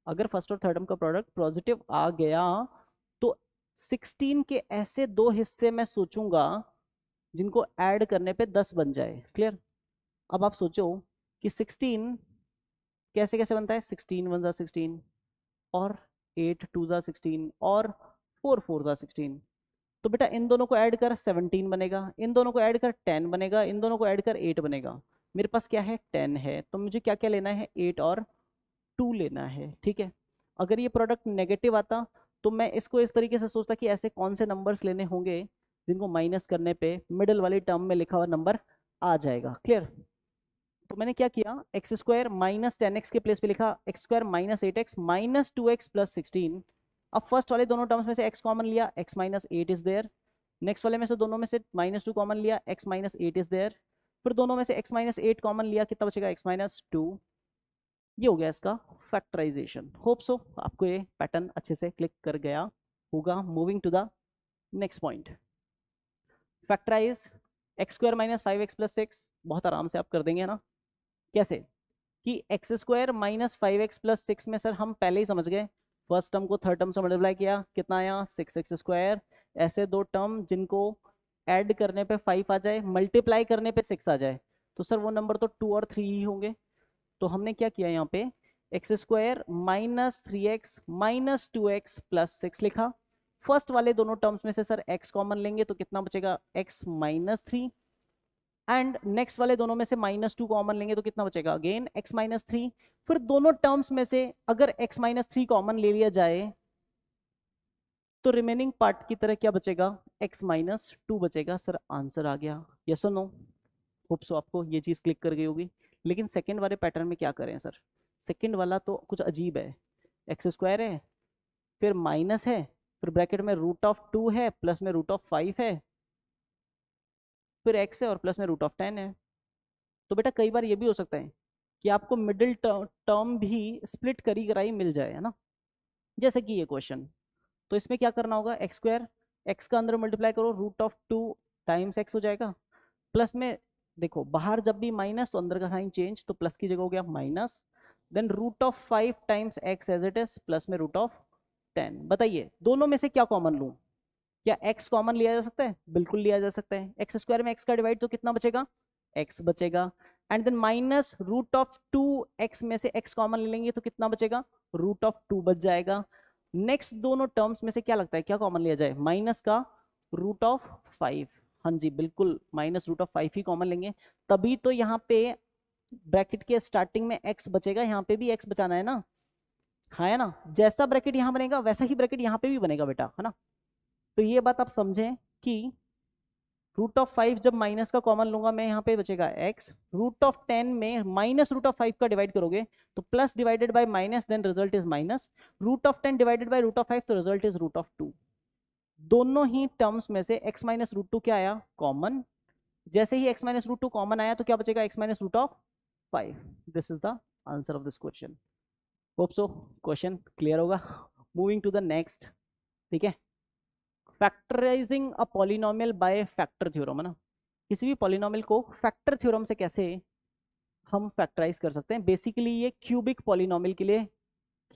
अगर फर्स्ट और थर्ड टर्म का प्रोडक्ट पॉजिटिव आ गया तो 16 के ऐसे दो हिस्से मैं सोचूंगा जिनको ऐड करने पे 10 बन जाए। क्लियर? अब आप सोचो कि 16 कैसे कैसे बनता है, 16 वन जा 16 और 8 टू जा 16 और 4 4 जा 16। तो बेटा इन दोनों को ऐड कर 17 बनेगा, इन दोनों को ऐड कर 10 बनेगा, इन दोनों को ऐड कर 8 बनेगा। मेरे पास क्या है? 10 है, तो मुझे क्या क्या लेना है? 8 और 2 लेना है। ठीक है, अगर ये प्रोडक्ट नेगेटिव आता तो मैं इसको इस तरीके से सोचता कि ऐसे कौन से नंबर्स लेने होंगे जिनको माइनस करने पे मिडिल वाली टर्म में लिखा हुआ नंबर आ जाएगा। क्लियर? तो मैंने क्या किया, एक्स स्क्वायर माइनस 10x के प्लेस पे लिखा x square minus 8x minus 2x plus 16। अब फर्स्ट वाले दोनों टर्म्स में से x कॉमन लिया, x minus 8 is there. Next वाले में से दोनों में से माइनस 2 कॉमन लिया, x माइनस 8 इज देयर। फिर दोनों में से x माइनस 8 कॉमन लिया, कितना बचेगा? x minus 2। ये हो गया इसका फैक्टराइजेशन। होप सो आपको ये पैटर्न अच्छे से क्लिक कर गया होगा। Moving to the next point, factorize x square minus 5x plus 6। बहुत आराम से आप कर देंगे ना। कैसे? कि x square minus 5x plus 6 में सर हम पहले ही समझ गए, फर्स्ट टर्म को थर्ड टर्म से मल्टीप्लाई किया, कितना आया? 6x square. ऐसे दो टर्म जिनको ऐड करने पे 5 आ जाए, मल्टीप्लाई करने पे 6 आ जाए, तो सर वो नंबर तो 2 और 3 ही होंगे। तो हमने क्या किया यहाँ पे, x square minus 3x minus 2x plus 6 लिखा। फर्स्ट वाले दोनों टर्म्स में से सर x कॉमन लेंगे तो कितना बचेगा? x minus 3। एंड नेक्स्ट वाले दोनों में से माइनस 2 कॉमन लेंगे तो कितना बचेगा? Again x minus 3। फिर दोनों टर्म्स में से अगर x माइनस 3 कॉमन ले लिया जाए तो रिमेनिंग पार्ट की तरह क्या बचेगा? x माइनस 2 बचेगा। सर आंसर आ गया, यस और नो? होप सो आपको ये चीज क्लिक कर गई होगी। लेकिन सेकंड वाले पैटर्न में क्या करें सर? सेकंड वाला तो कुछ अजीब है, एक्स स्क्वायर है, फिर माइनस है, फिर ब्रैकेट में रूट ऑफ 2 है, प्लस में रूट ऑफ 5 है, फिर x है और प्लस में रूट ऑफ 10 है। तो बेटा कई बार ये भी हो सकता है कि आपको मिडिल टर्म भी स्प्लिट करी कराई मिल जाए, है ना, जैसे कि ये क्वेश्चन। तो इसमें क्या करना होगा, एक्स स्क्वायर एक्स का अंदर मल्टीप्लाई करो, रूट ऑफ 2 टाइम्स एक्स हो जाएगा, प्लस में देखो बाहर जब भी माइनस तो अंदर का साइन चेंज, तो प्लस की जगह हो गया minus, then root of 5 times x as it is, plus में रूट ऑफ 10। बताइए दोनों में से क्या कॉमन लूं? क्या x कॉमन लिया जा सकता है? बिल्कुल लिया जा सकता है। एक्स स्क्वायर में x का डिवाइड तो कितना बचेगा? x बचेगा। And then minus root of 2x में से x कॉमन ले लेंगे तो कितना बचेगा? रूट ऑफ 2 बच जाएगा। नेक्स्ट दोनों टर्म्स में से क्या लगता है क्या कॉमन लिया जाए? माइनस का रूट ऑफ 5। हाँ जी बिल्कुल, माइनस रूट ऑफ 5 ही कॉमन लेंगे, तभी तो यहाँ पे ब्रैकेट के स्टार्टिंग में x बचेगा, यहाँ पे भी x बचाना है ना। हाँ है ना, जैसा ब्रैकेट यहाँ बनेगा वैसा ही ब्रैकेट यहाँ पे भी बनेगा बेटा, है ना। तो ये बात आप समझें कि रूट ऑफ 5 जब माइनस का कॉमन लूंगा मैं, यहाँ पे बचेगा x, रूट ऑफ 10 में माइनस रूट ऑफ 5 का डिवाइड करोगे तो plus divided by minus, then result is minus, root of 10 divided by root of 5 तो रिजल्ट इज रूट ऑफ 2। दोनों ही टर्म्स में से x माइनस रूट 2 क्या आया? कॉमन। जैसे ही x माइनस रूट 2 कॉमन आया तो क्या बचेगा? x minus root of 5। This is the answer of this question. Hope so question clear होगा। Moving to the next. ठीक है, factorising a polynomial by factor theorem, है ना। किसी भी पॉलिनोमियल को फैक्टर थ्योरम से कैसे हम फैक्टराइज कर सकते हैं? बेसिकली ये क्यूबिक पॉलिनोमियल के लिए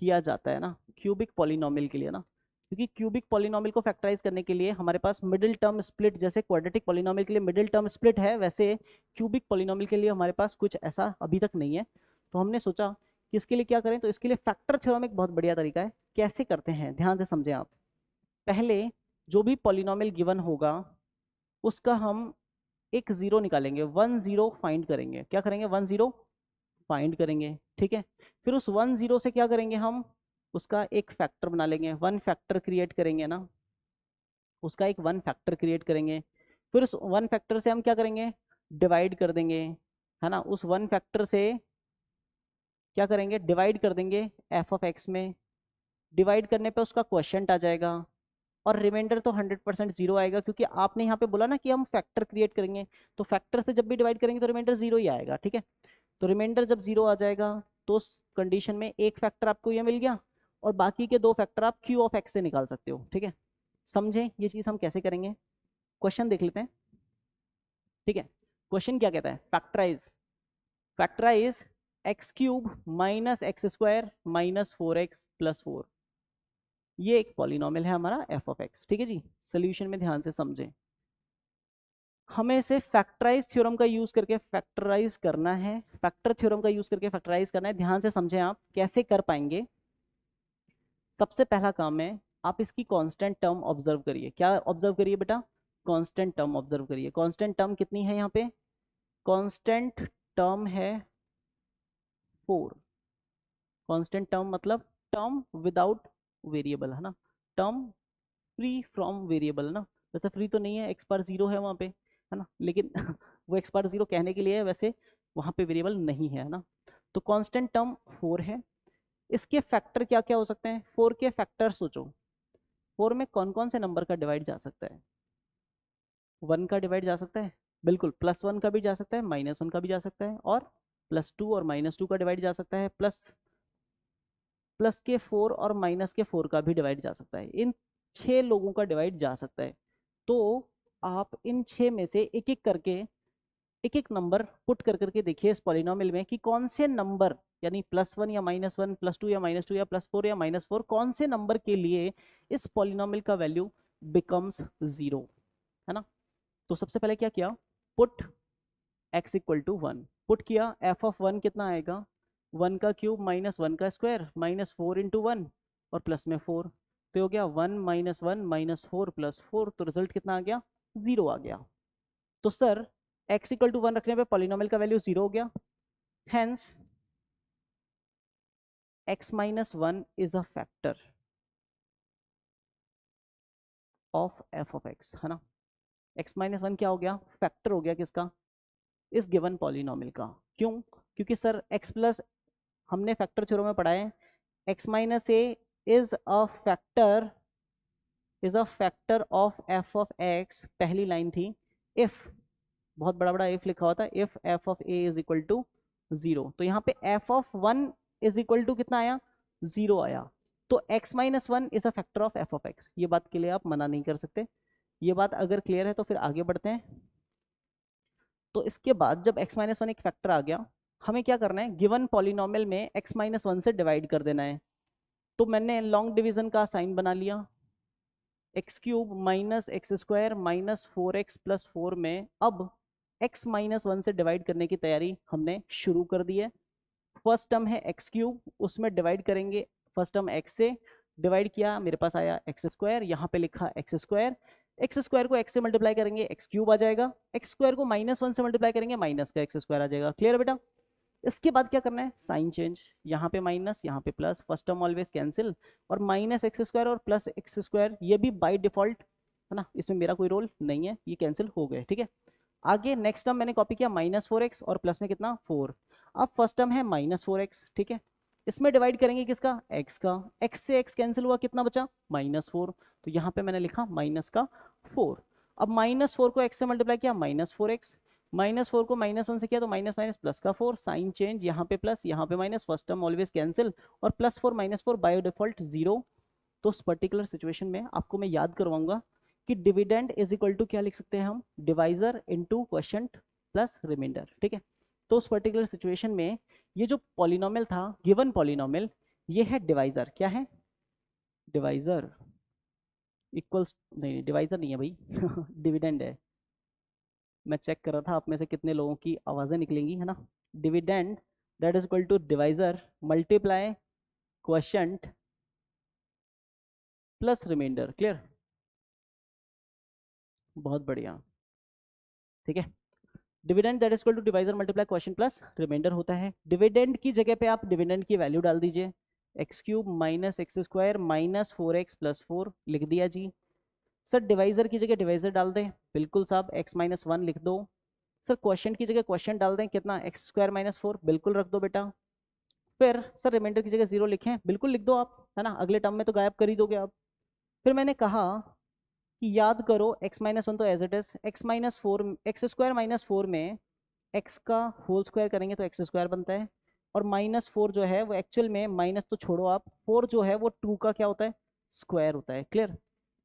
किया जाता है ना, क्यूबिक पॉलिनोमियल के लिए ना। क्योंकि क्यूबिक पॉलिनोमियल को फैक्टराइज करने के लिए हमारे पास मिडिल टर्म स्प्लिट, जैसे क्वाड्रेटिक पॉलिनोमियल के लिए मिडिल टर्म स्प्लिट है, वैसे क्यूबिक पॉलिनोमियल के लिए हमारे पास कुछ ऐसा अभी तक नहीं है। तो हमने सोचा कि इसके लिए क्या करें, तो इसके लिए फैक्टर थ्योरम एक बहुत बढ़िया तरीका है। कैसे करते हैं, ध्यान से समझें आप। पहले जो भी पॉलिनोमियल गिवन होगा उसका हम एक जीरो निकालेंगे, 1 0 फाइंड करेंगे। क्या करेंगे, 1 0 फाइंड करेंगे, ठीक है। फिर उस 1 0 से क्या करेंगे, हम उसका एक फैक्टर बना लेंगे, वन फैक्टर क्रिएट करेंगे ना, उसका एक वन फैक्टर क्रिएट करेंगे। फिर उस वन फैक्टर से हम क्या करेंगे, डिवाइड कर देंगे, है ना। उस वन फैक्टर से क्या करेंगे, डिवाइड कर देंगे एफ ऑफ एक्स में। डिवाइड करने पे उसका क्वोशिएंट आ जाएगा, और रिमाइंडर तो 100% जीरो आएगा, क्योंकि आपने यहाँ पे बोला ना कि हम फैक्टर क्रिएट करेंगे, तो फैक्टर से जब भी डिवाइड करेंगे तो रिमाइंडर जीरो ही आएगा, ठीक है। तो रिमाइंडर जब जीरो आ जाएगा तो उस कंडीशन में एक फैक्टर आपको ये मिल गया, और बाकी के दो फैक्टर आप क्यू ऑफ एक्स से निकाल सकते हो, ठीक है। समझें ये चीज हम कैसे करेंगे, क्वेश्चन देख लेते हैं, ठीक है। क्वेश्चन क्या कहता है, factorize, factorize x cube minus x square minus 4x plus 4। ये एक पॉलिनोमियल है हमारा एफ ऑफ एक्स, ठीक है जी। सोल्यूशन में ध्यान से समझें, हमें इसे फैक्टराइज थ्योरम का यूज करके फैक्टराइज करना है, फैक्टर थ्योरम का यूज करके फैक्टराइज करना है। ध्यान से समझें आप कैसे कर पाएंगे। सबसे पहला काम है, आप इसकी कांस्टेंट टर्म ऑब्जर्व करिए। क्या ऑब्जर्व करिए बेटा, कांस्टेंट टर्म ऑब्जर्व करिए। कांस्टेंट टर्म कितनी है यहाँ पे, कांस्टेंट टर्म है 4। कांस्टेंट टर्म मतलब टर्म विदाउट वेरिएबल, है ना, टर्म फ्री फ्रॉम वेरिएबल, है ना। वैसे फ्री तो नहीं है, एक्स बार जीरो है वहाँ पे, है ना, लेकिन वो एक्स बार जीरो कहने के लिए है, वैसे वहाँ पे वेरिएबल नहीं है ना। तो कांस्टेंट टर्म 4 है। इसके फैक्टर क्या क्या हो सकते हैं, 4 के फैक्टर सोचो। 4 में कौन कौन से नंबर का डिवाइड जा सकता है, 1 का डिवाइड जा सकता है, बिल्कुल, +1 का भी जा सकता है, -1 का भी जा सकता है, और +2 और -2 का डिवाइड जा सकता है, प्लस के 4 और माइनस के 4 का भी डिवाइड जा सकता है। इन 6 लोगों का डिवाइड जा सकता है। तो आप इन 6 में से एक एक करके, एक एक नंबर पुट कर करके देखिए इस पॉलिनोमियल में कि कौन से नंबर, यानी +1 या -1, +2 या -2 या +4 या -4, कौन से नंबर के लिए इस पॉलिनोमियल का वैल्यू बिकम्स 0, है ना। तो सबसे पहले क्या किया, put x equal to 1, put किया, एफ ऑफ 1 कितना आएगा, 1 का क्यूब माइनस 1 का स्क्वायर माइनस 4 इंटू 1 और प्लस में 4, तो हो गया 1 - 1 -4 + 4, तो रिजल्ट कितना आ गया, 0 आ गया। तो सर x इक्वल टू 1 रखने पे पॉलिनोमियल का वैल्यू 0 हो गया, hence x - 1 is a factor of f of x, है ना। x - 1 क्या हो गया, फैक्टर हो गया किसका, इस गिवन पॉलिनोमियल का। क्यों, क्योंकि सर x प्लस, हमने फैक्टर थ्योरम में पढ़ा है, x - a is a factor, is a factor of f of x। पहली लाइन थी इफ, बहुत बड़ा बड़ा इफ लिखा हुआ था, if f of a is equal to 0, तो यहाँ पे f of 1 is equal to कितना आया, 0 आया। तो x - 1 is a factor of f of x, ये बात के लिए आप मना नहीं कर सकते। ये बात अगर क्लियर है तो फिर आगे बढ़ते हैं। तो इसके बाद जब x - 1 एक फैक्टर आ गया, हमें क्या करना है, गिवन पॉलिनोमियल में x - 1 से डिवाइड कर देना है। तो मैंने लॉन्ग डिवीजन का साइन बना लिया, x³ - x² -4x + 4 में अब x - 1 से डिवाइड करने की तैयारी हमने शुरू कर दी है। फर्स्ट टर्म है x³, उसमें डिवाइड करेंगे, फर्स्ट टर्म x से डिवाइड किया, मेरे पास आया x², यहाँ पे लिखा x², x² को x से मल्टीप्लाई करेंगे x³ आ जाएगा, x² को -1 से मल्टीप्लाई करेंगे माइनस का x² आ जाएगा। क्लियर बेटा। इसके बाद क्या करना है, साइन चेंज, यहाँ पे माइनस यहाँ पे plus, first term always cancel, और -x² और +x² ये भी बाय डिफॉल्ट, है ना, इसमें मेरा कोई रोल नहीं है, ये कैंसिल हो गए, ठीक है। आगे नेक्स्ट टर्म मैंने कॉपी किया -4x और प्लस में कितना 4। अब फर्स्ट टर्म है -4x, ठीक है, इसमें डिवाइड करेंगे किसका, x का, x से x कैंसिल हुआ, कितना बचा -4, तो यहाँ पे मैंने लिखा -4। अब -4 को x से मल्टीप्लाई किया -4x, -4 को -1 से किया तो माइनस माइनस प्लस का 4, साइन चेंज, यहाँ पे प्लस यहाँ पे minus, first term always cancel, और +4 -4 बाय डिफॉल्ट 0। तो उस पर्टिकुलर सिचुएशन में आपको मैं याद करवाऊंगा कि डिविडेंड इज इक्वल टू क्या लिख सकते हैं हम, divisor into quotient plus reminder, ठीक है। तो उस पर्टिकुलर सिचुएशन में ये जो पॉलिनोमियल था, गिवन पॉलिनोमियल, ये है डिवाइजर, क्या है, डिवाइजर, इक्वल्स नहीं, डिवाइजर नहीं है भाई डिविडेंड है। मैं चेक कर रहा था आप में से कितने लोगों की आवाज़ें निकलेंगी, है ना। Dividend that is equal to divisor multiply quotient plus reminder. Clear, बहुत बढ़िया। ठीक है, dividend that is equal to divisor multiply quotient plus reminder होता है। डिविडेंड की जगह पे आप डिविडेंड की वैल्यू डाल दीजिए, x cube minus x square minus 4x plus 4 लिख दिया जी। सर डिवाइजर की जगह डिवाइजर डाल दें, बिल्कुल साहब, x माइनस 1 लिख दो। सर क्वेश्चन की जगह क्वेश्चन डाल दें, कितना, एक्स स्क्वायर माइनस 4, बिल्कुल रख दो बेटा। फिर सर रिमाइंडर की जगह 0 लिखें, बिल्कुल लिख दो आप, है ना, अगले टर्म में तो गायब कर ही दोगे आप। फिर मैंने कहा कि याद करो x माइनस 1 तो as it is, x minus 4, x square minus 4 में x का होल स्क्वायर करेंगे तो एक्स स्क्वायर बनता है, और माइनस 4 जो है वो एक्चुअल में, माइनस तो छोड़ो आप, 4 जो है वो 2 का क्या होता है, स्क्वायर होता है। क्लियर,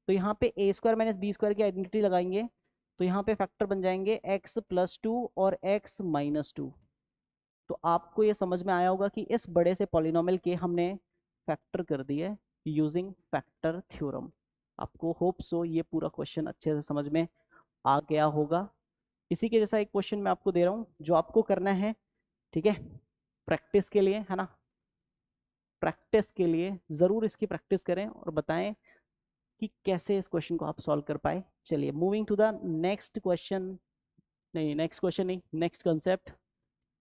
तो यहाँ पे ए स्क्वायर माइनस बी स्क्वायर की आइडेंटिटी लगाएंगे, तो यहाँ पे फैक्टर बन जाएंगे x प्लस 2 और x माइनस 2। तो आपको ये समझ में आया होगा कि इस बड़े से पॉलिनोमियल के हमने फैक्टर कर दिए यूजिंग फैक्टर थ्योरम। आपको होप सो ये पूरा क्वेश्चन अच्छे से समझ में आ गया होगा। इसी के जैसा एक क्वेश्चन मैं आपको दे रहा हूँ जो आपको करना है, ठीक है, प्रैक्टिस के लिए, है ना, प्रैक्टिस के लिए ज़रूर इसकी प्रैक्टिस करें और बताएं कि कैसे इस क्वेश्चन को आप सॉल्व कर पाए। चलिए moving to the next question, नहीं नेक्स्ट क्वेश्चन नहीं, next concept,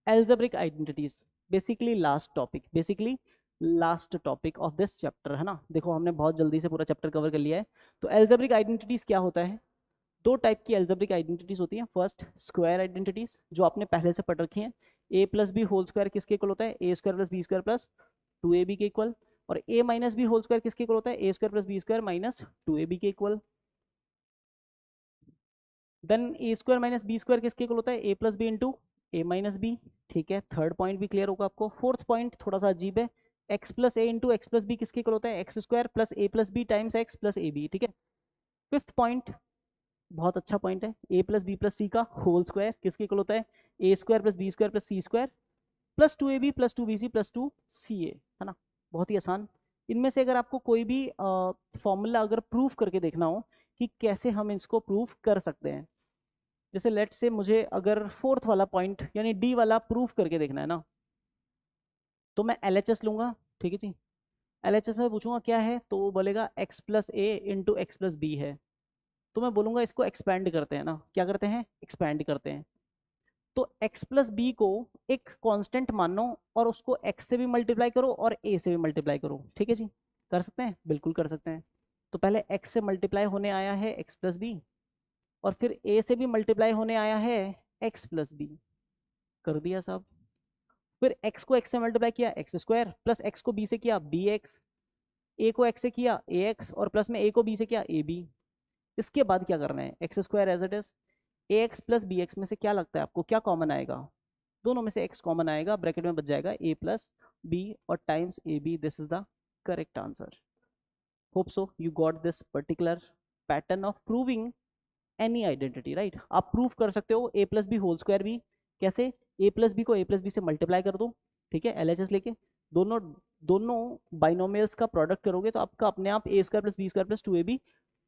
algebraic identities. Basically last topic of this chapter, है ना। देखो हमने बहुत जल्दी से पूरा चैप्टर कवर कर लिया है। तो एल्जेब्रिक आइडेंटिटीज क्या होता है, दो टाइप की एल्जेब्रिक आइडेंटिटीज होती हैं। फर्स्ट स्क्वायर आइडेंटिटीज जो आपने पहले से पढ़ रखी हैं, a plus b whole square किसके इक्वल होता है, a square plus b square plus 2ab के इक्वल। और a minus b whole square किसके इक्वल होता है, a square plus b square minus 2ab के equal. Then a square minus b square किसके इक्वल होता है, a plus b into a minus b. ठीक है, थर्ड पॉइंट भी क्लियर होगा आपको। फोर्थ पॉइंट थोड़ा सा अजीब है, x plus a into x plus b किसके इक्वल होता है, x square plus a plus b times x plus a b. ठीक है, फिफ्थ पॉइंट बहुत अच्छा पॉइंट है, a plus b plus c का होल स्क्वायर किसके इक्वल होता है, a square plus b square plus c square plus 2ab plus 2bc plus 2ca, है ना। बहुत ही आसान। इनमें से अगर आपको कोई भी फॉर्मूला अगर प्रूफ करके देखना हो कि कैसे हम इसको प्रूफ कर सकते हैं, जैसे लेट से मुझे अगर फोर्थ वाला पॉइंट यानी डी वाला प्रूफ करके देखना है ना, तो मैं एलएचएस लूंगा। ठीक है जी, एलएचएस में पूछूंगा क्या है, तो वो बोलेगा x plus a into x plus b है। तो मैं बोलूंगा इसको एक्सपैंड करते हैं ना, क्या करते हैं, एक्सपैंड करते हैं। तो x प्लस बी को एक कांस्टेंट मानो और उसको x से भी मल्टीप्लाई करो और a से भी मल्टीप्लाई करो। ठीक है जी, कर सकते हैं, बिल्कुल कर सकते हैं। तो पहले x से मल्टीप्लाई होने आया है x प्लस बी, और फिर a से भी मल्टीप्लाई होने आया है x प्लस बी, कर दिया साहब। फिर x को x से मल्टीप्लाई किया एक्स स्क्वायर, प्लस x को b से किया बी एक्स, a को x से किया ए एक्स, और प्लस में a को b से किया ए बी। इसके बाद क्या करना है, x square as it is, a x plus b x में से क्या लगता है आपको, क्या कॉमन आएगा, दोनों में से x कॉमन आएगा, ब्रैकेट में बच जाएगा a प्लस बी और times a b. This is the correct answer. Hope so you got this particular pattern of proving any identity, right. आप प्रूव कर सकते हो a plus b whole square भी, कैसे, a प्लस बी को a plus b से multiply कर दो, ठीक है, एलएचएस लेके, दोनों दोनों बाइनोमियल्स का प्रोडक्ट करोगे तो आपका अपने आप a square plus b square plus 2ab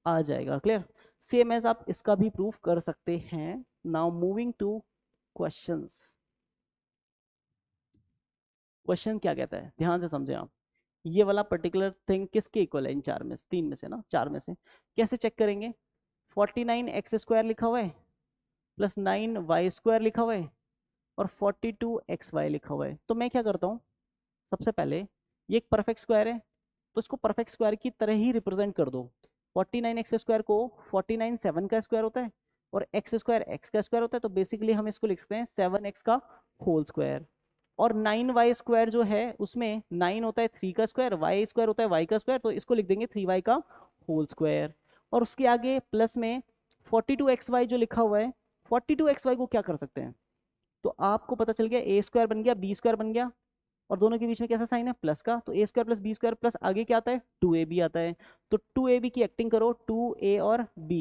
आ जाएगा। क्लियर, सेम एज आप इसका भी प्रूफ कर सकते हैं। Now moving two questions. Question क्या कहता है, ध्यान से समझें आप। ये वाला पर्टिकुलर थिंग किसके इक्वल है, इन चार में से, तीन में से ना, चार में से कैसे चेक करेंगे। 49x स्क्वायर लिखा हुआ है प्लस 9y स्क्वायर लिखा हुआ है और 42xy लिखा हुआ है। तो मैं क्या करता हूँ, सबसे पहले ये एक परफेक्ट स्क्वायर है, तो इसको परफेक्ट स्क्वायर की तरह ही रिप्रेजेंट कर दो। 49x स्क्वायर को 49 7 का स्क्वायर होता है और एक्स स्क्वायर एक्स का स्क्वायर होता है, तो बेसिकली हम इसको लिखते हैं 7x का होल स्क्वायर। और 9y स्क्वायर जो है उसमें 9 होता है 3 का स्क्वायर, वाई स्क्वायर होता है y का स्क्वायर, तो इसको लिख देंगे 3y का होल स्क्वायर। और उसके आगे प्लस में 42xy जो लिखा हुआ है, 42xy को क्या कर सकते हैं, तो आपको पता चल गया ए स्क्वायर बन गया बी स्क्वायर बन गया, और दोनों के बीच में कैसा साइन है, प्लस का, तो a square plus b square plus आगे क्या आता है 2ab आता है। तो 2ab की एक्टिंग करो, 2a और b,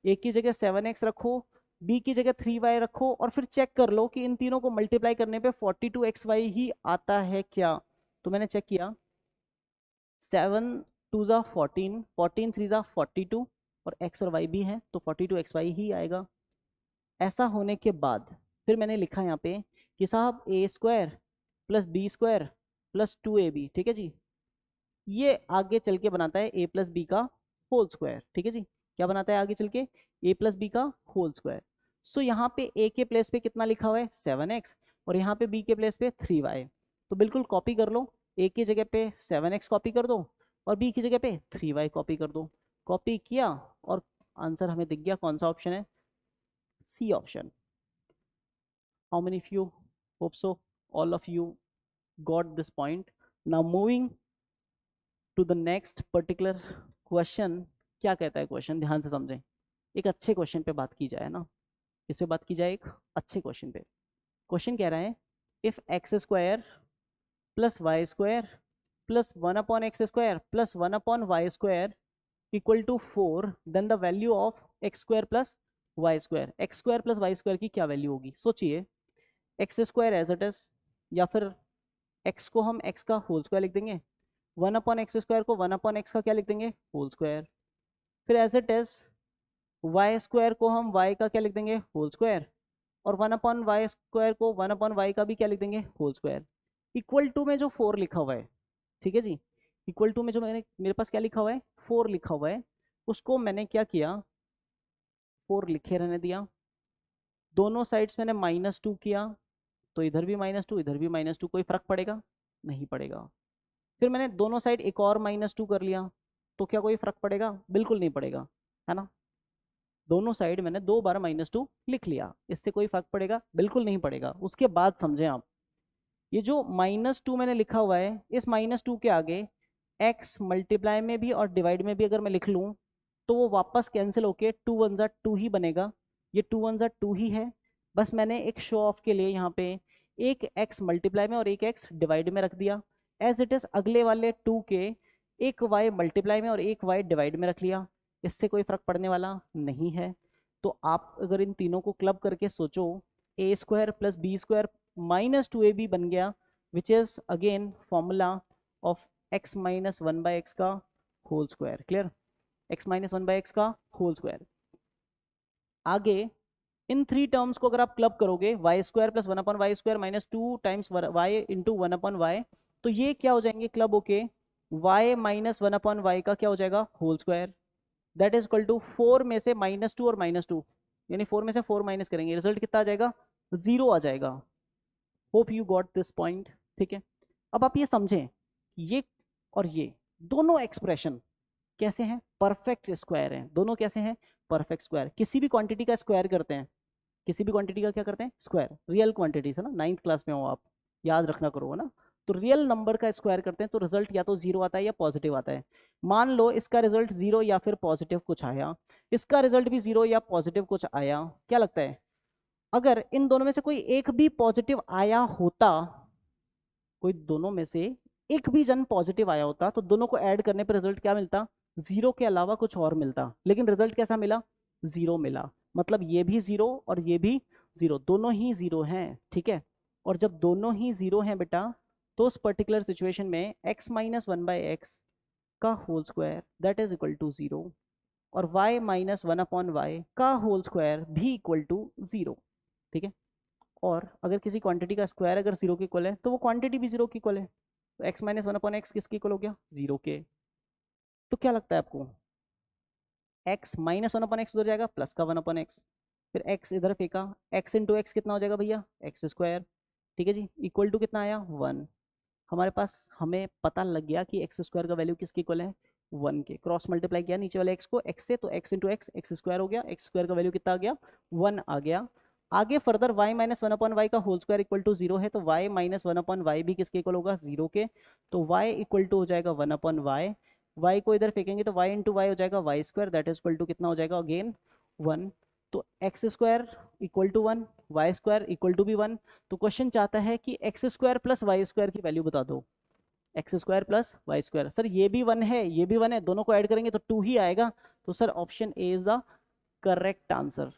ए की जगह 7x रखो, बी की जगह 3y रखो, और फिर चेक कर लो कि इन तीनों को मल्टीप्लाई करने पे 42xy ही आता है क्या। तो मैंने चेक किया, 7 टू ज़ा 14, 14 3 ज़ा 42 और x और y भी है तो 42xy ही आएगा। ऐसा होने के बाद फिर मैंने लिखा यहाँ पे कि साहब a square plus b square plus 2ab, ठीक है जी, ये आगे चल के बनाता है ए प्लस बी का होल स्क्वायर, ठीक है जी, क्या बनाता है आगे चल के ए प्लस बी का होल स्क्वायर। सो यहाँ पे ए के प्लेस पे कितना लिखा हुआ है 7x और यहाँ पे बी के प्लेस पे 3y, तो बिल्कुल कॉपी कर लो, ए की जगह पे 7x कॉपी कर दो और बी की जगह पे 3y कॉपी कर दो। कॉपी किया और आंसर हमें दिख गया, कौन सा ऑप्शन है, C option. How many of you, hope so all of you got this point. Now moving to the next particular question. क्या कहता है क्वेश्चन, ध्यान से समझें, एक अच्छे क्वेश्चन पे बात की जाए ना, इस पे बात की जाए एक अच्छे क्वेश्चन पे। क्वेश्चन कह रहा है if x square plus y square plus 1/x² plus 1/y² equal to 4 then the value of x square plus y square. X square plus y square की क्या वैल्यू होगी, सोचिए। X square as it is, या फिर x को हम x का whole square लिख देंगे, 1/x² को 1/x का क्या लिख देंगे, होल स्क्वायर। फिर as it is y square को हम वाई का क्या लिख देंगे, होल स्क्वायर, और 1/y² को 1/y का भी क्या लिख देंगे, होल स्क्वायर। इक्वल टू में जो 4 लिखा हुआ है, ठीक है जी, इक्वल टू में जो मेरे पास क्या लिखा हुआ है 4 लिखा हुआ है, उसको मैंने क्या किया 4 लिखे रहने दिया, दोनों साइड्स मैंने -2 किया, तो इधर भी -2 इधर भी -2, कोई फर्क पड़ेगा, नहीं पड़ेगा। फिर मैंने दोनों साइड एक और -2 कर लिया, तो क्या कोई फर्क पड़ेगा, बिल्कुल नहीं पड़ेगा, है ना। दोनों साइड मैंने 2 बार -2 लिख लिया, इससे कोई फर्क पड़ेगा, बिल्कुल नहीं पड़ेगा। उसके बाद समझें आप, ये जो -2 मैंने लिखा हुआ है, इस -2 के आगे x मल्टीप्लाई में भी और डिवाइड में भी अगर मैं लिख लूँ तो वो वापस कैंसिल होके 2 1 ज़ा 2 ही बनेगा, ये 2 1 ज़ा 2 ही है। बस मैंने एक शो ऑफ के लिए यहाँ पे एक x मल्टीप्लाई में और एक x डिवाइड में रख दिया, एज इट इज अगले वाले 2 के एक y मल्टीप्लाई में और एक y डिवाइड में रख लिया, इससे कोई फर्क पड़ने वाला नहीं है। तो आप अगर इन तीनों को क्लब करके सोचो, a square plus b square -2ab बन गया, which is again formula of x minus 1/x का whole square. Clear, x minus 1/x का होल स्क्वायर। आगे इन 3 टर्म्स को अगर आप क्लब करोगे, y square plus 1/y² minus 2 times y into 1/y, तो ये क्या हो जाएंगे क्लब होके y माइनस 1/y का क्या हो जाएगा, whole square. That is equal to 4 में से -2 और -2, यानी 4 में से 4 माइनस करेंगे, रिजल्ट कितना आ जाएगा, 0 आ जाएगा। Hope you got this point, ठीक है। अब आप ये समझें, ये और ये दोनों एक्सप्रेशन कैसे हैं, परफेक्ट स्क्वायर हैं, दोनों कैसे हैं, परफेक्ट स्क्वायर। किसी भी क्वांटिटी का स्क्वायर करते हैं, किसी भी क्वांटिटी का क्या करते हैं, स्क्वायर, रियल क्वांटिटीज है ना, 9th क्लास में हो आप, याद रखना करो, है ना। तो रियल नंबर का स्क्वायर करते हैं तो रिजल्ट या तो 0 आता है या पॉजिटिव आता है। मान लो इसका रिजल्ट 0 या फिर पॉजिटिव कुछ आया, इसका रिजल्ट भी 0 या पॉजिटिव कुछ आया, क्या लगता है अगर इन दोनों में से कोई एक भी पॉजिटिव आया होता, कोई दोनों में से एक भी जन पॉजिटिव आया होता, तो दोनों को ऐड करने पर रिजल्ट क्या मिलता, 0 के अलावा कुछ और मिलता, लेकिन रिजल्ट कैसा मिला, 0 मिला। मतलब ये भी 0 और ये भी 0, दोनों ही 0 हैं, ठीक है। और जब दोनों ही 0 हैं बेटा, तो उस पर्टिकुलर सिचुएशन में x माइनस 1/x का whole square that is equal to 0 और y माइनस 1/y का होल स्क्वायर भी इक्वल टू 0, ठीक है। और अगर किसी क्वांटिटी का स्क्वायर अगर 0 के इक्वल है तो वो क्वांटिटी भी 0 की इक्वल है, तो x माइनस 1/x किसके इक्वल हो गया, 0 के। तो क्या लगता है आपको, x माइनस 1/x उधर जाएगा, प्लस का 1/x, फिर x इधर फेंका, x इंटू एक्स कितना हो जाएगा भैया, एक्स स्क्वायर, ठीक है जी, इक्वल टू कितना आया 1। हमारे पास हमें पता लग गया कि एक्स स्क्वायर का वैल्यू किसके इक्वल है, 1 के। क्रॉस मल्टीप्लाई किया नीचे वाले x को x से, तो x into x, x square हो गया, एक्स स्क्वायर का वैल्यू कितना आ गया, 1 आ गया। आगे फर्दर y माइनस 1/y का होल स्क्वायर इक्वल टू 0 है, तो y माइनस 1/y भी किसके इक्वल होगा, 0 के। तो y इक्वल टू हो जाएगा 1/y, y को इधर फेंकेंगे तो y इंटू वाई हो जाएगा y square, that is equal to कितना हो जाएगा अगेन 1। तो x square equal to 1, y square equal to भी 1। तो क्वेश्चन चाहता है कि x square plus y square की वैल्यू बता दो, x square plus y square. Sir ये भी 1 है ये भी 1 है, दोनों को ऐड करेंगे तो 2 ही आएगा, तो sir option A is the correct answer.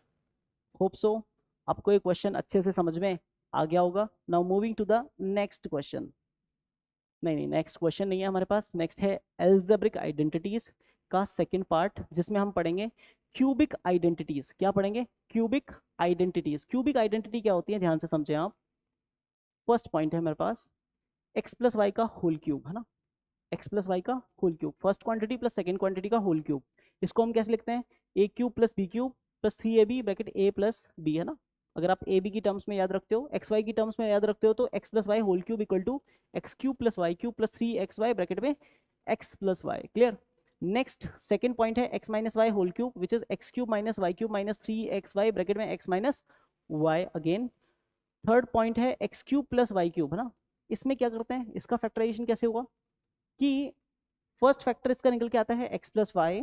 Hope so आपको ये क्वेश्चन अच्छे से समझ में आ गया होगा। Now moving to the next question. नहीं नहीं, नेक्स्ट क्वेश्चन नहीं है हमारे पास। नेक्स्ट है एल्जेब्रिक आइडेंटिटीज का सेकंड पार्ट, जिसमें हम पढ़ेंगे क्यूबिक आइडेंटिटीज। क्या पढ़ेंगे? Cubic identities. क्यूबिक आइडेंटिटी क्या होती है, ध्यान से समझें आप। फर्स्ट पॉइंट है मेरे पास एक्स प्लस वाई का होल क्यूब, है ना, एक्स प्लस वाई का whole cube, first quantity plus second quantity का होल क्यूब। इसको हम कैसे लिखते हैं? A cube plus b cube plus 3ab bracket a plus b, है ना। अगर आप ए बी की टर्म्स में याद रखते हो, एक्स वाई की टर्म्स में याद रखते हो, तो x plus y whole cube equal to x cube plus y cube plus 3xy bracket में x plus y. Clear? Next second point है x minus y whole cube which is x cube minus y cube minus 3xy bracket में x minus y again. Third point है x cube plus y cube, है ना। इसमें क्या करते हैं, इसका फैक्टराइजेशन कैसे होगा कि फर्स्ट फैक्टर इसका निकल के आता है x plus y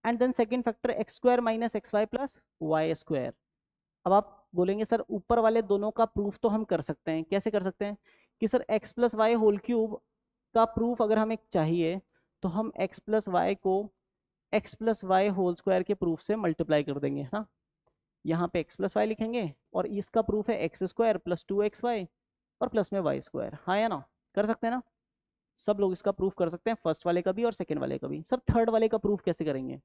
and then second factor x square minus x y plus y square. अब आप बोलेंगे सर ऊपर वाले दोनों का प्रूफ तो हम कर सकते हैं। कैसे कर सकते हैं? कि sir x plus y whole cube का प्रूफ अगर हमें चाहिए तो हम एक्स प्लस वाई को x plus y whole square के प्रूफ से मल्टीप्लाई कर देंगे, हाँ। यहाँ पे एक्स प्लस वाई लिखेंगे और इसका प्रूफ है एक्स स्क्वायर प्लस 2xy और प्लस में वाई स्क्वायर, हाँ या ना? कर सकते हैं ना? सब लोग इसका प्रूफ कर सकते हैं, फर्स्ट वाले का भी और सेकंड वाले का भी। सर थर्ड वाले का प्रूफ कैसे करेंगे?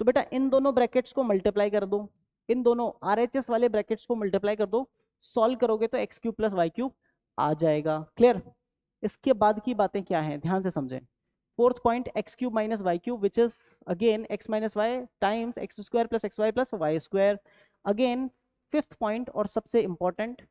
तो बेटा इन दोनों ब्रैकेट्स को मल्टीप्लाई कर दो, इन दोनों आरएचएस वाले ब्रैकेट्स को मल्टीप्लाई कर दो, सॉल्व करोगे तो x cube plus y cube आ जाएगा। क्लियर? इसके बाद की बातें क्या हैं, ध्यान से समझें। Fourth point x cube minus y cube which is again x minus y times x square plus x y plus y square again. Fifth point और सबसे important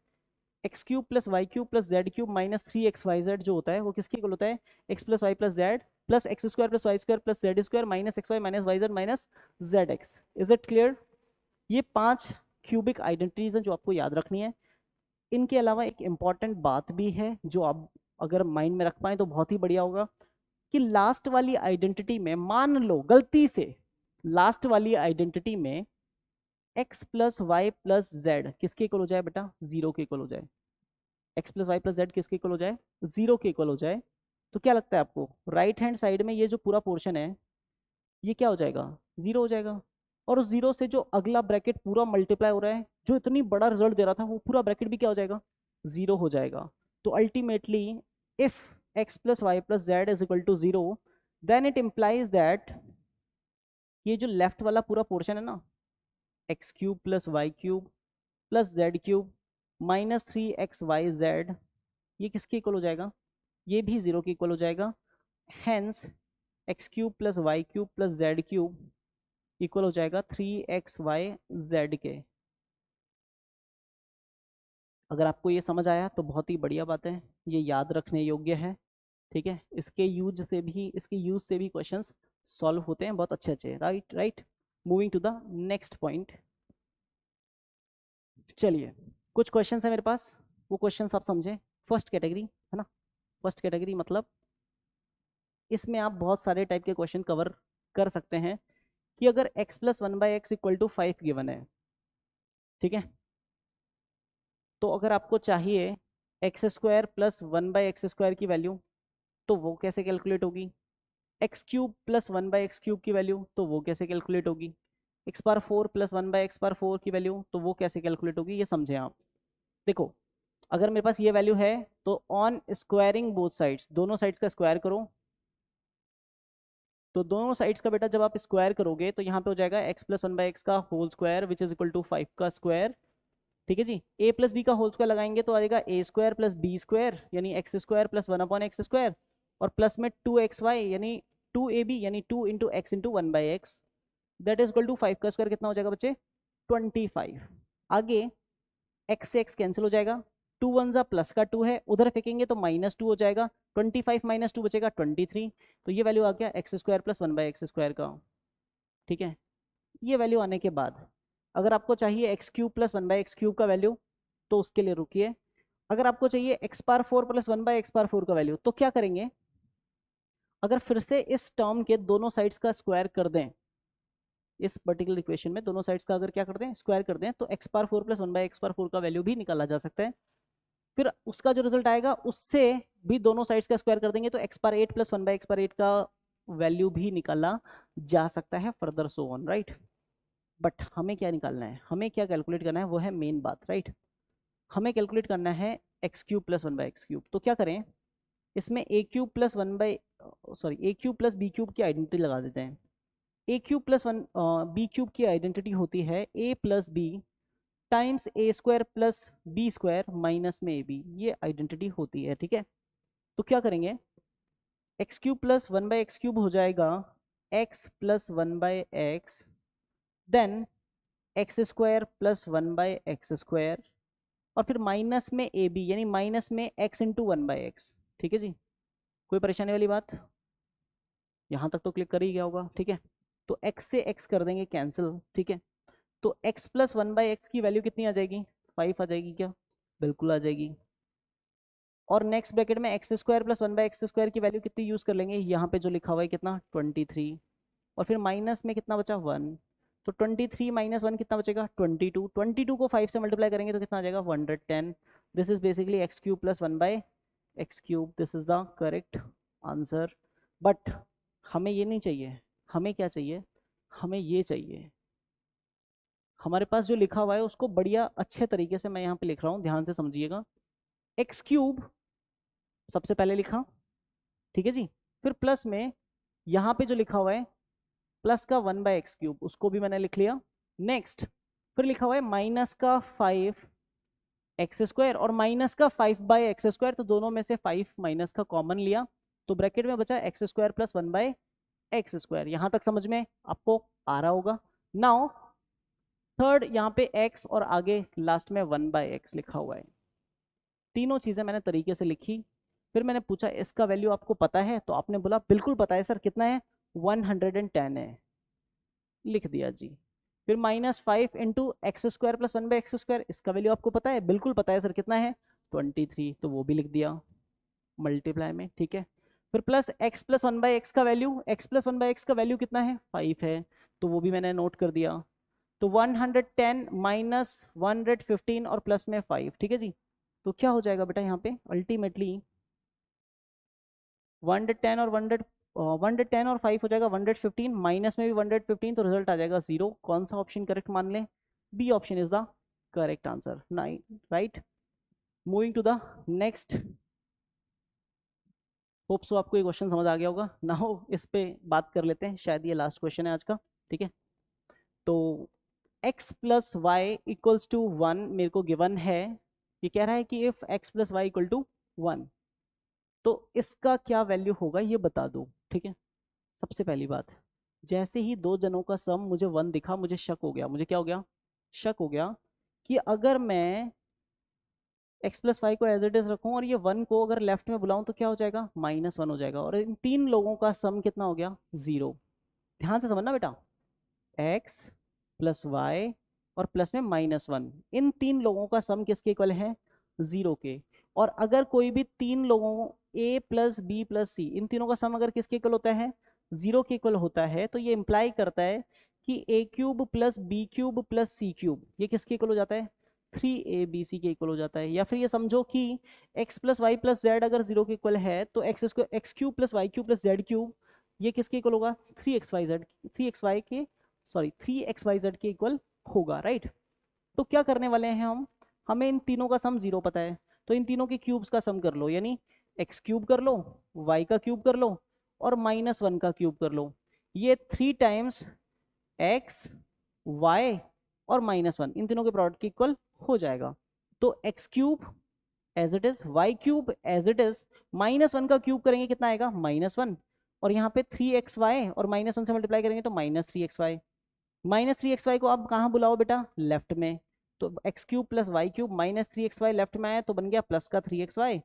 x cube plus y cube plus z cube minus 3xyz जो होता है वो किसके equal होता है? X plus y plus z plus x square plus y square plus z square minus x y minus y Z minus Z x. Is it clear? ये 5 cubic identities हैं जो आपको याद रखनी है। इनके अलावा एक इंपॉर्टेंट बात भी है जो आप अगर माइंड में रख पाए तो बहुत ही बढ़िया होगा कि लास्ट वाली आइडेंटिटी में मान लो गलती से लास्ट वाली आइडेंटिटी में x plus y plus z किसके इक्वल हो जाए बेटा? जीरो के इक्वल हो जाए। X plus y plus z किसके इक्वल हो जाए? जीरो के इक्वल हो जाए। तो क्या लगता है आपको राइट हैंड साइड में ये जो पूरा पोर्शन है ये क्या हो जाएगा? जीरो हो जाएगा। और उस जीरो से जो अगला ब्रैकेट पूरा मल्टीप्लाई हो रहा है जो इतनी बड़ा रिजल्ट दे रहा था वो पूरा ब्रैकेट भी क्या हो जाएगा? जीरो हो जाएगा। तो ultimately if x plus y plus z is equal to zero then it implies that ये जो लेफ्ट वाला पूरा पोर्शन है ना, x cube plus y cube plus z cube minus 3xyz, ये किसके इक्वल हो जाएगा? ये भी जीरो के इक्वल हो जाएगा। Hence x cube plus y cube plus z cube equal हो जाएगा 3xyz के। अगर आपको ये समझ आया तो बहुत ही बढ़िया बात है, ये याद रखने योग्य है। ठीक है, इसके यूज से भी क्वेश्चंस सॉल्व होते हैं बहुत अच्छे अच्छे। Right right. Moving to the next point. चलिए कुछ क्वेश्चंस है मेरे पास, वो क्वेश्चंस आप समझें। फर्स्ट कैटेगरी है ना, फर्स्ट कैटेगरी मतलब इसमें आप बहुत सारे टाइप के क्वेश्चन कवर कर सकते हैं कि अगर x plus one by x equal to 5 given है, ठीक है, तो अगर आपको चाहिए x square plus one by x square की वैल्यू तो वो कैसे कैलकुलेट होगी? X cube plus one by x cube की वैल्यू तो वो कैसे कैलकुलेट होगी? X power four plus one by x power four की वैल्यू तो वो कैसे कैलकुलेट होगी? ये समझें आप। देखो अगर मेरे पास ये वैल्यू है तो ऑन स्क्वायरिंग बोथ साइड्स, दोनों साइड्स का स्क्वायर करो, तो दोनों साइड्स का बेटा जब आप स्क्वायर करोगे तो यहाँ पे हो जाएगा x plus one by x का whole square which is equal to 5 का स्क्वायर। ठीक है जी, ए प्लस बी का होल स्क्वायर लगाएंगे तो आ जाएगा a square plus b square यानी x square plus one upon x square और प्लस में 2xy यानी 2ab यानी 2 into x into one by x that is equal to 5 का स्क्वायर कितना हो जाएगा बच्चे? 25। आगे एक्स से एक्स कैंसिल हो जाएगा, टू वन जा प्लस का टू है उधर फेंकेंगे तो माइनस टू हो जाएगा, 25 माइनस टू बचेगा 23। तो ये वैल्यू आ गया x square plus one by x square का। ठीक है, ये वैल्यू आने के बाद अगर आपको चाहिए x cube plus one by x cube का वैल्यू तो उसके लिए रुकिए। अगर आपको चाहिए x power four plus one by x power four का वैल्यू तो क्या करेंगे? अगर फिर से इस टर्म के दोनों साइड्स का स्क्वायर कर दें, इस पर्टिकुलर इक्वेशन में दोनों साइड्स का अगर क्या कर दें? स्क्वायर कर दें, तो x power four plus one by x power four का वैल्यू भी निकाला जा सकता है। फिर उसका जो रिजल्ट आएगा उससे भी दोनों साइड्स का स्क्वायर कर देंगे तो x power eight plus one by x power eight का वैल्यू भी निकाला जा सकता है further so on. Right, but हमें क्या निकालना है, हमें क्या कैलकुलेट करना है, वो है मेन बात। राइट, हमें कैलकुलेट करना है x cube plus one by x cube. तो क्या करें, इसमें a cube plus a cube plus b cube की आइडेंटिटी लगा देते हैं। A cube plus one b cube की आइडेंटिटी होती है a plus b times a square plus b square minus में ए बी, ये आइडेंटिटी होती है। ठीक है, तो क्या करेंगे, x cube plus one by x cube हो जाएगा x plus one by x, then x square plus one by x square, और फिर माइनस में ए बी यानी माइनस में x into one by x. ठीक है जी, कोई परेशानी वाली बात, यहाँ तक तो क्लिक कर ही गया होगा। ठीक है, तो x से x कर देंगे कैंसिल। ठीक है, तो x plus one by x की वैल्यू कितनी आ जाएगी, 5 आ जाएगी क्या, बिल्कुल आ जाएगी। और नेक्स्ट ब्रैकेट में x square plus one by x square की वैल्यू कितनी यूज कर लेंगे, यहाँ पे जो लिखा हुआ है कितना 23, और फिर माइनस में कितना बचा 1, तो 23 माइनस 1 कितना बचेगा 22, 22 को 5 से मल्टीप्लाई करेंगे तो कितना आ जाएगा 110। This is basically x cube plus one by x cube, this is the correct answer. But हमें ये नहीं चाहिए, हमें क्या चाहिए, हमें ये चाहिए। हमारे पास जो लिखा हुआ है उसको बढ़िया अच्छे तरीके से मैं यहाँ पे लिख रहा हूँ, ध्यान से समझिएगा। एक्स क्यूब सबसे पहले लिखा, ठीक है जी, फिर प्लस में यहाँ पे जो लिखा हुआ है प्लस का वन बाय एक्स क्यूब उसको भी मैंने लिख लिया। नेक्स्ट फिर लिखा हुआ है माइनस का 5 एक्स स्क्वायर और माइनस का 5 बाय एक्स स्क्वायर, तो दोनों में से 5 माइनस का कॉमन लिया, तो ब्रैकेट में बचा x square plus one by x square. यहां तक समझ में आपको आ रहा होगा। नाउ थर्ड यहाँ पे x और आगे लास्ट में 1/x लिखा हुआ है। तीनों चीजें मैंने तरीके से लिखी, फिर मैंने पूछा इसका वैल्यू आपको पता है, तो आपने बोला बिल्कुल पता है सर, कितना है 110 है, लिख दिया जी। फिर -5 into x square plus one by x square, इसका वैल्यू आपको पता है, बिल्कुल पता है सर, कितना है 23, तो वो भी लिख दिया मल्टीप्लाई में। ठीक है, फिर plus x plus one by x का value, x plus one by x का वैल्यू कितना है 5 है, तो वो भी मैंने नोट कर दिया। तो 110 माइनस 115 और प्लस में 5। ठीक है जी, तो क्या हो जाएगा बेटा यहाँ पे अल्टीमेटली 110 और 110 और 5 हो जाएगा 115, माइनस में भी 115, तो रिजल्ट आ जाएगा 0। कौन सा ऑप्शन करेक्ट मान लें, B option is the correct answer, right. Moving to the next, hope so आपको ये क्वेश्चन समझ आ गया होगा ना, हो इस पे बात कर लेते हैं, शायद ये लास्ट क्वेश्चन है आज का। ठीक है, तो x plus y equals to 1 मेरे को गिवन है, ये कह रहा है कि if x plus y equal to 1, तो इसका क्या वैल्यू होगा ये बता दो। ठीक है, सबसे पहली बात, जैसे ही दो जनों का सम मुझे 1 दिखा, मुझे शक हो गया, मुझे क्या हो गया, शक हो गया कि अगर मैं x प्लस वाई को एज इट इज रखूं और ये 1 को अगर लेफ्ट में बुलाऊं तो क्या हो जाएगा -1 हो जाएगा, और इन तीन लोगों का सम कितना हो गया 0। ध्यान से समझना बेटा, x प्लस वाई और प्लस में -1, इन तीन लोगों का सम किसके इक्वल है 0 के। और अगर कोई भी तीन लोगों a प्लस बी प्लस सी, इन तीनों का सम अगर किसके इक्वल होता है 0 के इक्वल होता है, तो ये इंप्लाई करता है कि a cube plus b cube plus c cube ये किसके इक्वल हो जाता है 3abc के इक्वल हो जाता है। या फिर ये समझो कि x plus y plus z अगर 0 के इक्वल है, तो x cube plus y cube plus z cube ये किसके इक्वल होगा 3xy के, सॉरी 3xyz के इक्वल होगा, राइट। तो क्या करने वाले हैं हम, हमें इन तीनों का सम 0 पता है, तो इन तीनों के क्यूब्स का सम कर लो, यानी x क्यूब कर लो, y का क्यूब कर लो और -1 का क्यूब कर लो। ये 3 टाइम्स x y और -1 इन तीनों के प्रोडक्ट के इक्वल हो जाएगा। तो x cube as it is, y cube as it is, -1 का क्यूब करेंगे कितना आएगा -1, और यहाँ पे 3xy और -1 से मल्टीप्लाई करेंगे तो -3xy। -3xy को आप कहाँ बुलाओ बेटा लेफ्ट में, तो x cube plus y cube -3xy left में आया तो बन गया प्लस का 3xy,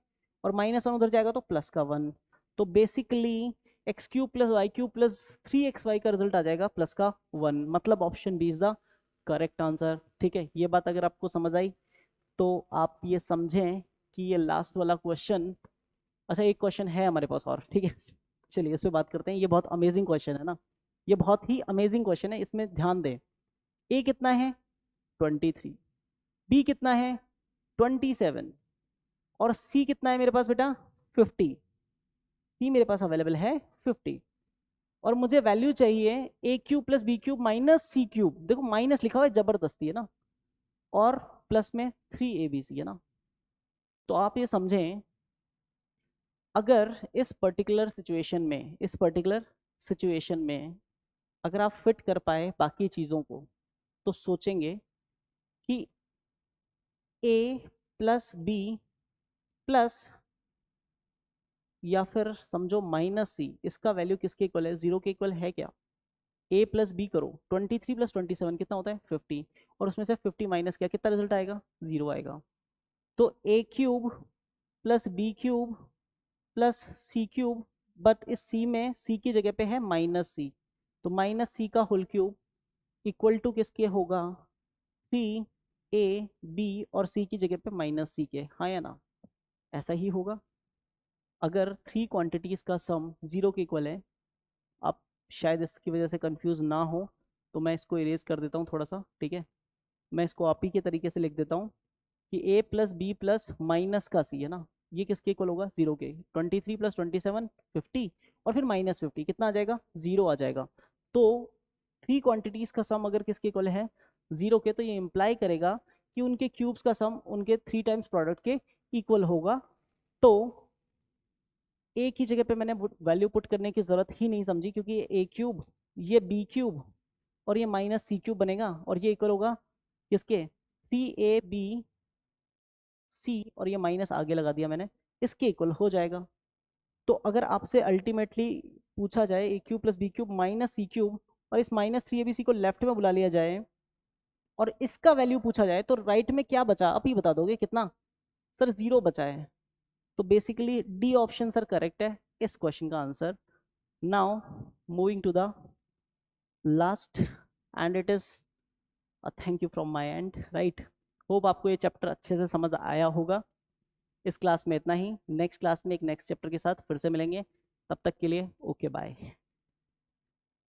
और -1 उधर जाएगा तो प्लस का 1। तो basically x cube plus y cube plus 3xy का रिजल्ट आ जाएगा प्लस का 1, मतलब option B is the correct answer. ठीक है, ये बात अगर आपको समझ आई तो आप ये समझें कि ये लास्ट वाला क्वेश्चन, अच्छा एक क्वेश्चन है हमारे पास और, ठीक है चलिए इस पे बात करते हैं। ये बहुत अमेजिंग क्वेश्चन है ना, ये बहुत ही अमेजिंग क्वेश्चन है, इसमें ध्यान दें। ए कितना है 23, बी कितना है 27, और सी कितना है मेरे पास बेटा 50, सी मेरे पास अवेलेबल है 50, और मुझे वैल्यू चाहिए a cube plus b cube minus c cube, देखो माइनस लिखा हुआ है जबरदस्ती है ना, और प्लस में 3abc है ना। तो आप ये समझें अगर इस पर्टिकुलर सिचुएशन में अगर आप फिट कर पाए बाकी चीज़ों को, तो सोचेंगे कि a प्लस बी प्लस या फिर समझो माइनस सी, इसका वैल्यू किसके इक्वल है? 0 के इक्वल है क्या? a प्लस बी करो, 23 प्लस 27 कितना होता है? 50, और उसमें से 50 माइनस किया, कितना रिजल्ट आएगा? 0 आएगा। तो a cube plus b cube plus c cube, but इस c में c की जगह पे है माइनस सी, तो माइनस सी का होल क्यूब इक्वल टू किसके होगा? 3ab और c की जगह पे माइनस सी के, हाँ या ना? ऐसा ही होगा। अगर थ्री क्वांटिटीज का सम 0 के इक्वल है, आप शायद इसकी वजह से कंफ्यूज ना हो, तो मैं इसको इरेज कर देता हूँ थोड़ा सा, ठीक है? मैं इसको आप ही के तरीके से लिख देता हूँ कि a plus b plus minus का c है ना, ये किसके इक्वल होगा? 0 के। 23 प्लस 27 50, और फिर माइनस 50 कितना आ जाएगा? 0 आ जाएगा। तो थ्री क्वांटिटीज का सम अगर किसके इक्वल है? 0 के, तो ये इंप्लाई करेगा कि उनके क्यूब्स का सम उनके 3 टाइम्स प्रोडक्ट के इक्वल होगा। तो ए की जगह पे मैंने वैल्यू पुट करने की जरूरत ही नहीं समझी, क्योंकि ये ए क्यूब, ये बी क्यूब और ये माइनस सी क्यूब बनेगा, और ये इक्वल होगा किसके? 3ab सी, और ये माइनस आगे लगा दिया मैंने, इसके इक्वल हो जाएगा। तो अगर आपसे अल्टीमेटली पूछा जाए a cube plus b cube minus c cube, और इस माइनस 3abc को लेफ्ट में बुला लिया जाए और इसका वैल्यू पूछा जाए, तो राइट में क्या बचा आप ही बता दोगे? कितना? सर 0 बचा है। तो basically D option sir correct है इस क्वेश्चन का answer. Now moving to the last, and it is a thank you from my end, right. Hope आपको ये चैप्टर अच्छे से समझ आया होगा। इस क्लास में इतना ही, नेक्स्ट क्लास में एक नेक्स्ट चैप्टर के साथ फिर से मिलेंगे, तब तक के लिए ओके बाय।